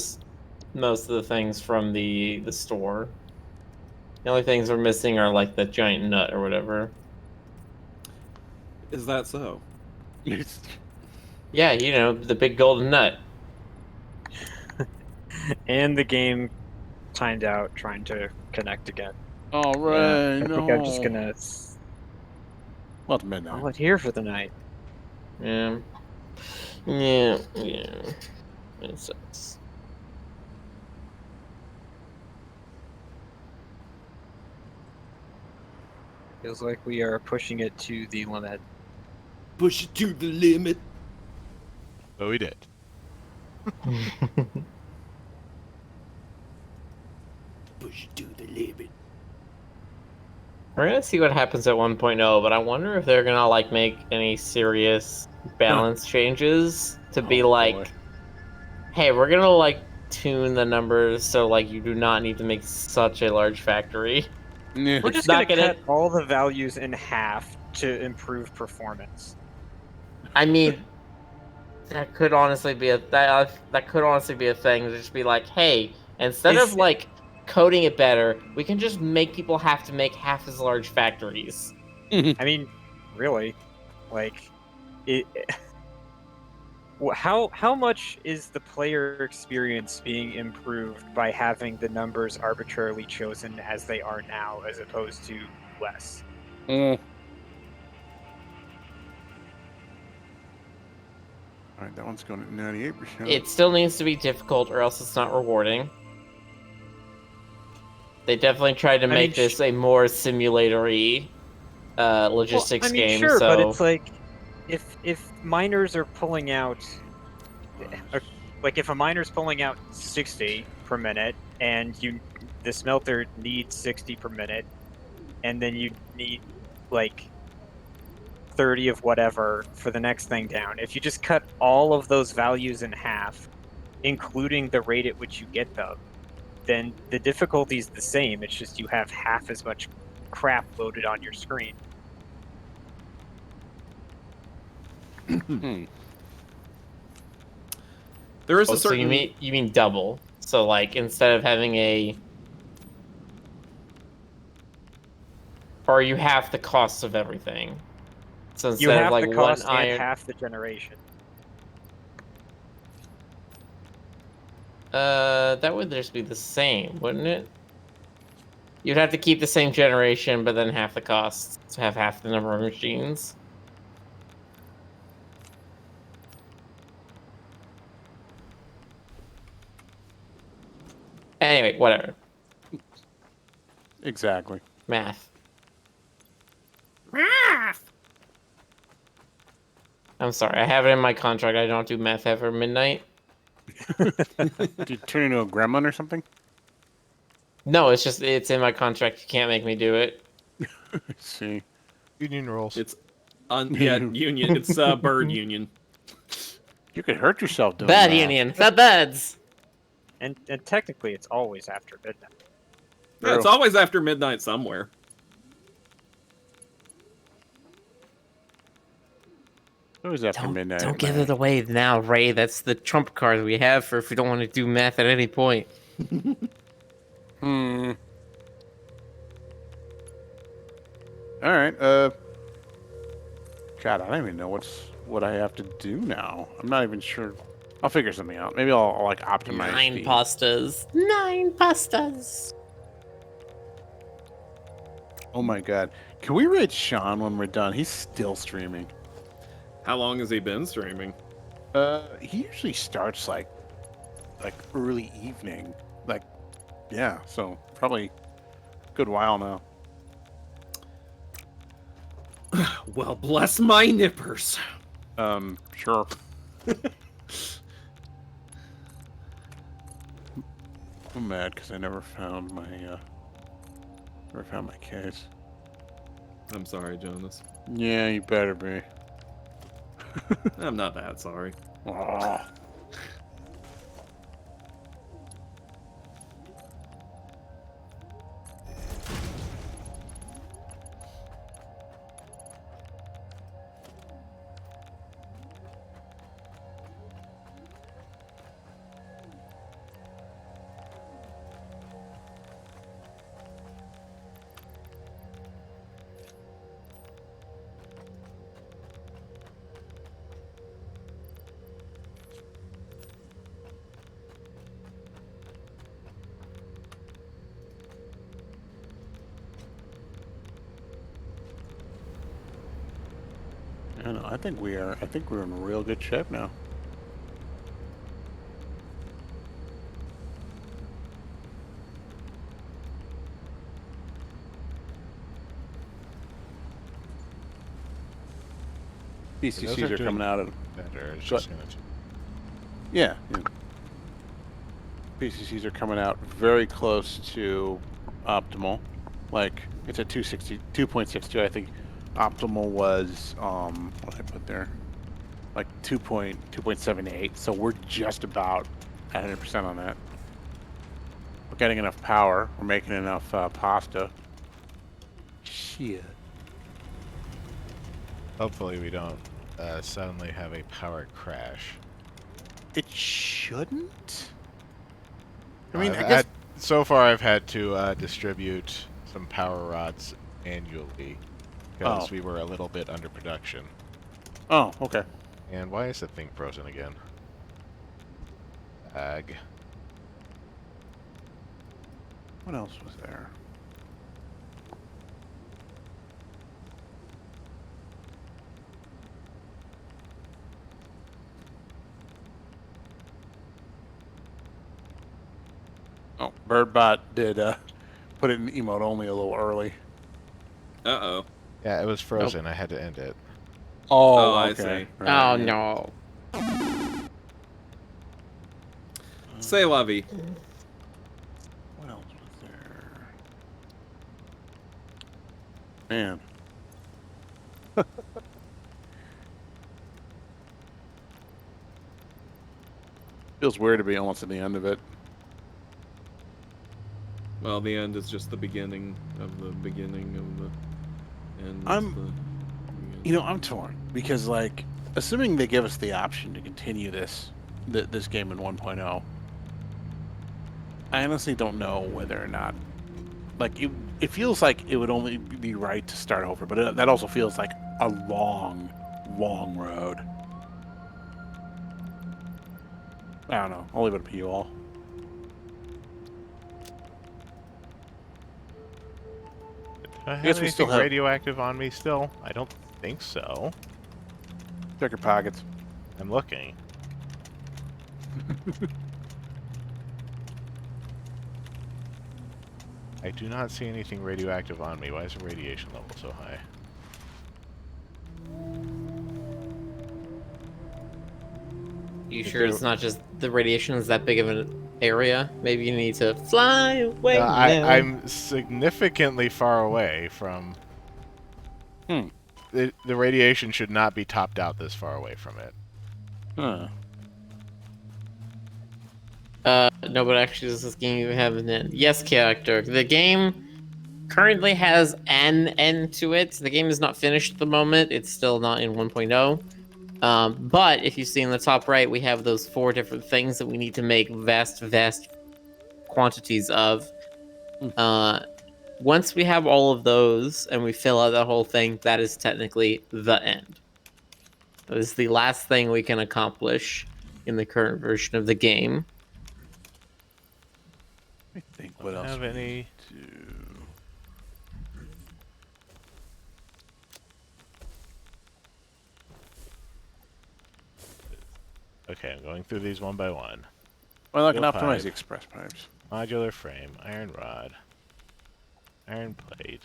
Speaker 3: the things from the store. The only things we're missing are like the giant nut or whatever.
Speaker 4: Is that so?
Speaker 3: Yeah, you know, the big golden nut.
Speaker 5: And the game timed out trying to connect again.
Speaker 2: All right.
Speaker 5: I think I'm just gonna
Speaker 2: Well, it's midnight.
Speaker 5: call it here for the night.
Speaker 3: Yeah. It sucks.
Speaker 5: Feels like we are pushing it to the limit.
Speaker 4: Push it to the limit.
Speaker 1: So we did.
Speaker 4: Push it to the limit.
Speaker 3: We're gonna see what happens at 1.0, but I wonder if they're gonna like make any serious balance changes to be like,
Speaker 2: boy.
Speaker 3: hey, we're gonna like tune the numbers so like you do not need to make such a large factory.
Speaker 2: Yeah.
Speaker 5: We're
Speaker 3: It's
Speaker 5: just
Speaker 3: not
Speaker 5: gonna
Speaker 3: gonna-
Speaker 5: cut all the values in half to improve performance.
Speaker 3: I mean, that could honestly be a thing. To just be like, hey, instead of like coding it better, we can just make people have to make half as large factories.
Speaker 5: I mean, really, like, how much is the player experience being improved by having the numbers arbitrarily chosen as they are now, as opposed to less?
Speaker 2: All right, that one's going at 98%.
Speaker 3: It still needs to be difficult, or else it's not rewarding. They definitely tried to make this a more simulatory logistics game.
Speaker 5: Sure,
Speaker 3: so...
Speaker 5: but it's like if miners are pulling out, like if a miner's pulling out 60 per minute, and the smelter needs 60 per minute, and then you need like 30 of whatever for the next thing down. If you just cut all of those values in half, including the rate at which you get them, then the difficulty is the same. It's just you have half as much crap loaded on your screen.
Speaker 4: There is a
Speaker 3: So
Speaker 4: certain.
Speaker 3: you mean double? So like instead of having a, or you half the cost of everything. So
Speaker 5: You
Speaker 3: instead of
Speaker 5: have
Speaker 3: like
Speaker 5: the
Speaker 3: one
Speaker 5: cost and
Speaker 3: iron,
Speaker 5: half the generation.
Speaker 3: that would just be the same, wouldn't it? You'd have to keep the same generation, but then half the cost to have half the number of machines. Anyway, whatever.
Speaker 2: Exactly.
Speaker 3: Math. I'm sorry, I have it in my contract. I don't do math after midnight.
Speaker 2: Did you turn into a gremlin or something?
Speaker 3: No, it's in my contract. You can't make me do it.
Speaker 2: Let's see.
Speaker 1: Union rules.
Speaker 4: It's union. It's bird union.
Speaker 2: You could hurt yourself doing
Speaker 3: Bad
Speaker 2: that.
Speaker 3: union. The birds.
Speaker 5: And technically, it's always after midnight.
Speaker 4: Yeah, it's always after midnight somewhere.
Speaker 2: It was after midnight.
Speaker 3: Don't give it away now, Ray. That's the trump card we have for if we don't want to do math at any point.
Speaker 2: All right. God, I don't even know what I have to do now. I'm not even sure. I'll figure something out. Maybe I'll like optimize.
Speaker 3: 9
Speaker 2: the...
Speaker 3: pastas. 9 pastas.
Speaker 2: Oh my God! Can we raid Sean when we're done? He's still streaming.
Speaker 4: How long has he been streaming?
Speaker 2: He usually starts like early evening. Yeah. So probably a good while now.
Speaker 4: Well, bless my nippers.
Speaker 2: Sure. I'm mad because I never found my case.
Speaker 4: I'm sorry, Jonas.
Speaker 2: Yeah, you better be.
Speaker 4: I'm not that sorry.
Speaker 2: Oh. I don't know. I think we're in real good shape now. BCCs are coming out of
Speaker 1: better. It's
Speaker 2: Go-
Speaker 1: just gonna
Speaker 2: yeah. BCCs are coming out very close to optimal. Like it's at 2.62. I think optimal was what did I put there? Like 2.78. So we're just about at 100% on that. We're getting enough power. We're making enough pasta. Shit.
Speaker 1: Hopefully we don't suddenly have a power crash.
Speaker 2: It shouldn't. I
Speaker 1: Well,
Speaker 2: mean, I guess.
Speaker 1: so far I've had to distribute some power rods annually because we were a little bit under production.
Speaker 2: Oh, okay.
Speaker 1: And why is the thing frozen again? Ag.
Speaker 2: What else was there? Oh, Birdbot did put it in emote only a little early.
Speaker 4: Uh-oh.
Speaker 1: Yeah, it was frozen. I had to end it.
Speaker 4: Oh, I
Speaker 2: okay.
Speaker 4: see.
Speaker 2: Right,
Speaker 3: Oh,
Speaker 2: yeah.
Speaker 3: no.
Speaker 4: Say lovey.
Speaker 2: What else was there? Man. Feels weird to be almost at the end of it.
Speaker 4: Well, the end is just the beginning of the beginning of the end.
Speaker 2: I'm torn because, like, assuming they give us the option to continue this game in 1.0, I honestly don't know whether or not. Like, it feels like it would only be right to start over, but that also feels like a long, long road. I don't know. I'll leave it up to you all.
Speaker 1: Do I
Speaker 2: guess
Speaker 1: have
Speaker 2: we still
Speaker 1: anything
Speaker 2: have-
Speaker 1: radioactive on me still? I don't think so.
Speaker 2: Check your pockets.
Speaker 1: I'm looking. I do not see anything radioactive on me. Why is the radiation level so high?
Speaker 3: You sure it's not just the radiation is that big of an area? Maybe you need to fly away now.
Speaker 1: I'm significantly far away from... The radiation should not be topped out this far away from it.
Speaker 2: Huh.
Speaker 3: No, but actually, does this game even have an end? Yes, character. The game currently has an end to it. The game is not finished at the moment. It's still not in 1.0. But if you see in the top right, we have those 4 different things that we need to make vast quantities of. Once we have all of those and we fill out that whole thing, that is technically the end. That is the last thing we can accomplish in the current version of the game.
Speaker 2: I think what else
Speaker 1: Have
Speaker 2: we
Speaker 1: any...
Speaker 2: need to...
Speaker 1: Okay, I'm going through these one by one.
Speaker 2: Well, I can
Speaker 1: Steel
Speaker 2: optimize
Speaker 1: pipe.
Speaker 2: the express pipes.
Speaker 1: Modular frame, iron rod, iron plate,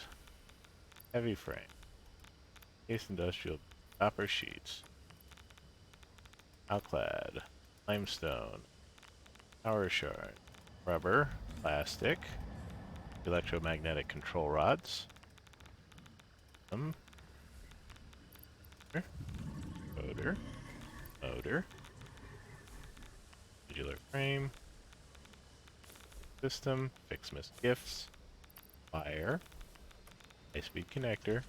Speaker 1: heavy frame, case industrial copper sheets, outclad, limestone, power shard, rubber, plastic, electromagnetic control rods, motor, modular frame, system, fix missed gifts, wire, high-speed connector,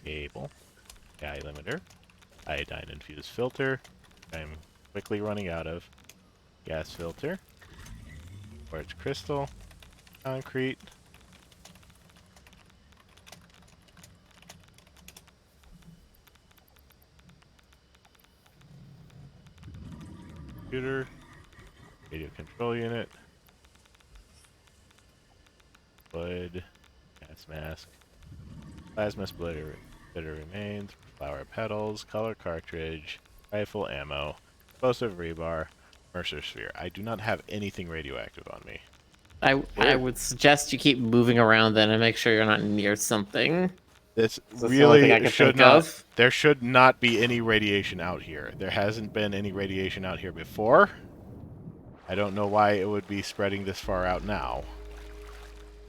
Speaker 1: cable, guy limiter, iodine infused filter, I'm quickly running out of, gas filter, quartz crystal, concrete, computer, radio control unit, wood, gas mask, plasma splitter remains, flower petals, color cartridge, rifle ammo, explosive rebar, Mercer sphere. I do not have anything radioactive on me.
Speaker 3: I would suggest you keep moving around then and make sure you're not near something.
Speaker 1: This
Speaker 3: That's the only thing I
Speaker 1: really
Speaker 3: can
Speaker 1: should
Speaker 3: think
Speaker 1: not.
Speaker 3: of.
Speaker 1: There should not be any radiation out here. There hasn't been any radiation out here before. I don't know why it would be spreading this far out now.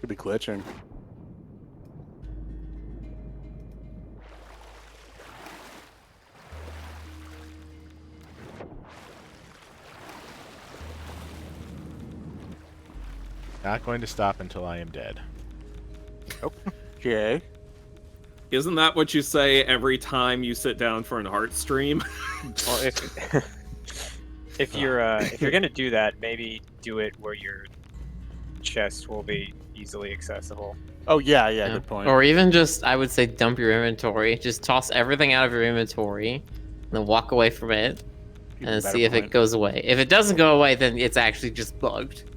Speaker 2: Could be glitching.
Speaker 1: Not going to stop until I am dead.
Speaker 2: Okay.
Speaker 4: Isn't that what you say every time you sit down for an art stream?
Speaker 5: Well, if you're gonna do that, maybe do it where your chest will be easily accessible.
Speaker 2: Oh, yeah, good point.
Speaker 3: Or even just, I would say, dump your inventory. Just toss everything out of your inventory, and then walk away from it,
Speaker 2: Even
Speaker 3: and
Speaker 2: better
Speaker 3: see if it
Speaker 2: point.
Speaker 3: goes away. If it doesn't go away, then it's actually just bugged.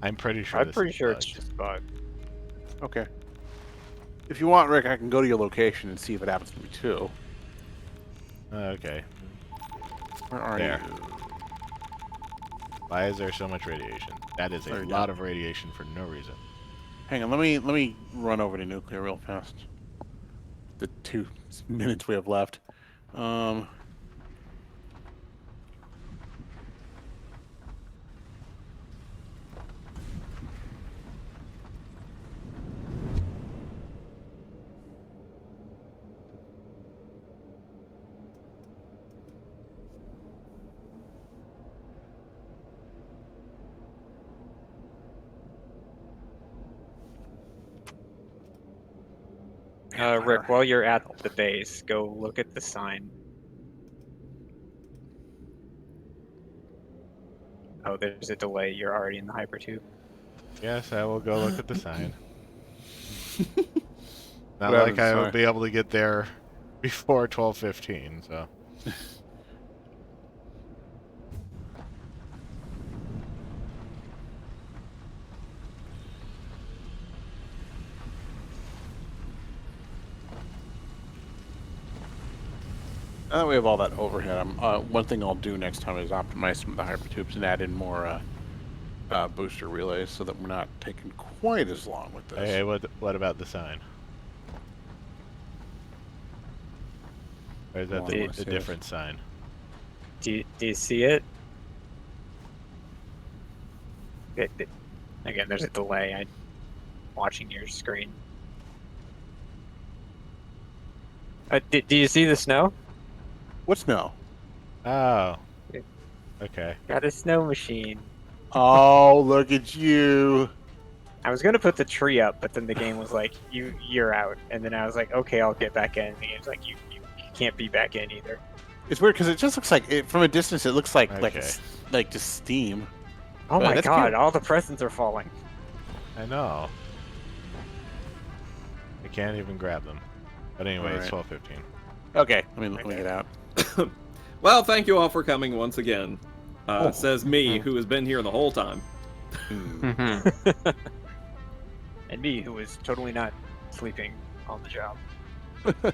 Speaker 1: I'm pretty sure.
Speaker 5: I'm
Speaker 1: this
Speaker 5: pretty
Speaker 1: is
Speaker 5: sure
Speaker 1: bugged.
Speaker 5: it's just bugged.
Speaker 2: Okay. If you want, Rick, I can go to your location and see if it happens to me, too.
Speaker 1: Okay.
Speaker 2: Where are
Speaker 1: There.
Speaker 2: you?
Speaker 1: Why is there so much radiation? That is a
Speaker 2: There you
Speaker 1: lot
Speaker 2: go.
Speaker 1: of radiation for no reason.
Speaker 2: Hang on, let me run over to nuclear real fast. The 2 minutes we have left.
Speaker 5: Rick, while you're at the base, go look at the sign. Oh, there's a delay. You're already in the hypertube.
Speaker 1: Yes, I will go look at the sign. Not
Speaker 2: What
Speaker 1: like
Speaker 2: happens,
Speaker 1: I will
Speaker 2: sorry?
Speaker 1: be able to get there before 12:15. So.
Speaker 2: Now that we have all that overhead, one thing I'll do next time is optimize some of the hypertubes and add in more booster relays so that we're not taking quite as long with this.
Speaker 1: Hey, what about the sign? Or is that
Speaker 2: Hold on,
Speaker 1: a
Speaker 2: let's see
Speaker 1: different sign?
Speaker 5: Do you see it? Again, there's a delay. I'm watching your screen. Do you see the snow?
Speaker 2: What snow?
Speaker 1: Oh. Okay.
Speaker 5: Got a snow machine.
Speaker 2: Oh, look at you!
Speaker 5: I was gonna put the tree up, but then the game was like, you're out. And then I was like, okay, I'll get back in. And the game's like, you can't be back in either.
Speaker 2: It's weird because it just looks like from a distance. It looks like
Speaker 1: Okay.
Speaker 2: like just steam.
Speaker 5: Oh
Speaker 2: But
Speaker 5: my
Speaker 2: that's
Speaker 5: god,
Speaker 2: cute.
Speaker 5: all the presents are falling.
Speaker 1: I know. I can't even grab them. But anyway, it's
Speaker 2: Alright.
Speaker 1: 12:15.
Speaker 2: Okay, let me get out.
Speaker 4: Well, thank you all for coming once again. Says me, who has been here the whole time.
Speaker 5: And me, who was totally not sleeping on the job.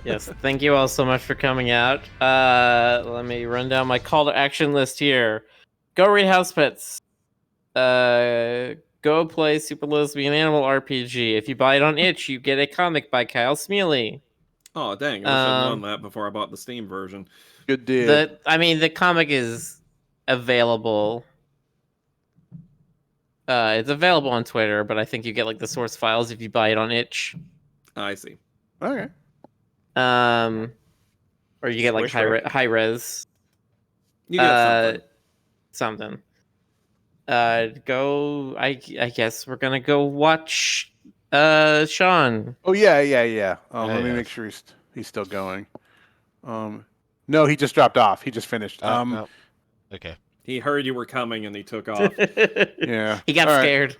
Speaker 3: Yes, thank you all so much for coming out. Let me run down my call to action list here. Go read House Pets. Go play Super Lesbian Animal RPG. If you buy it on itch, you get a comic by Kyle Smealy.
Speaker 4: Oh, dang. I wish I'd known that before I bought the Steam version.
Speaker 2: Good deal.
Speaker 3: The comic is available. It's available on Twitter, but I think you get like the source files if you buy it on itch.
Speaker 4: I see.
Speaker 2: Okay.
Speaker 3: Or you get like high res.
Speaker 4: You get
Speaker 3: something. I guess we're gonna go watch Sean.
Speaker 2: Oh yeah. Let me
Speaker 1: yes.
Speaker 2: make sure he's still going. No, he just dropped off. He just finished.
Speaker 1: No. Okay.
Speaker 4: He heard you were coming and he took off.
Speaker 2: Yeah.
Speaker 3: He got
Speaker 2: All right.
Speaker 3: scared.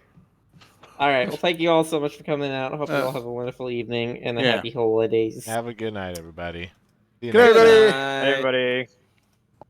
Speaker 3: All right. Well, thank you all so much for coming out. I hope you all have a wonderful evening and a happy holidays.
Speaker 1: Have a good night, everybody. See you
Speaker 2: Good
Speaker 1: next
Speaker 2: night,
Speaker 1: time.
Speaker 2: everybody.
Speaker 5: Hey, everybody.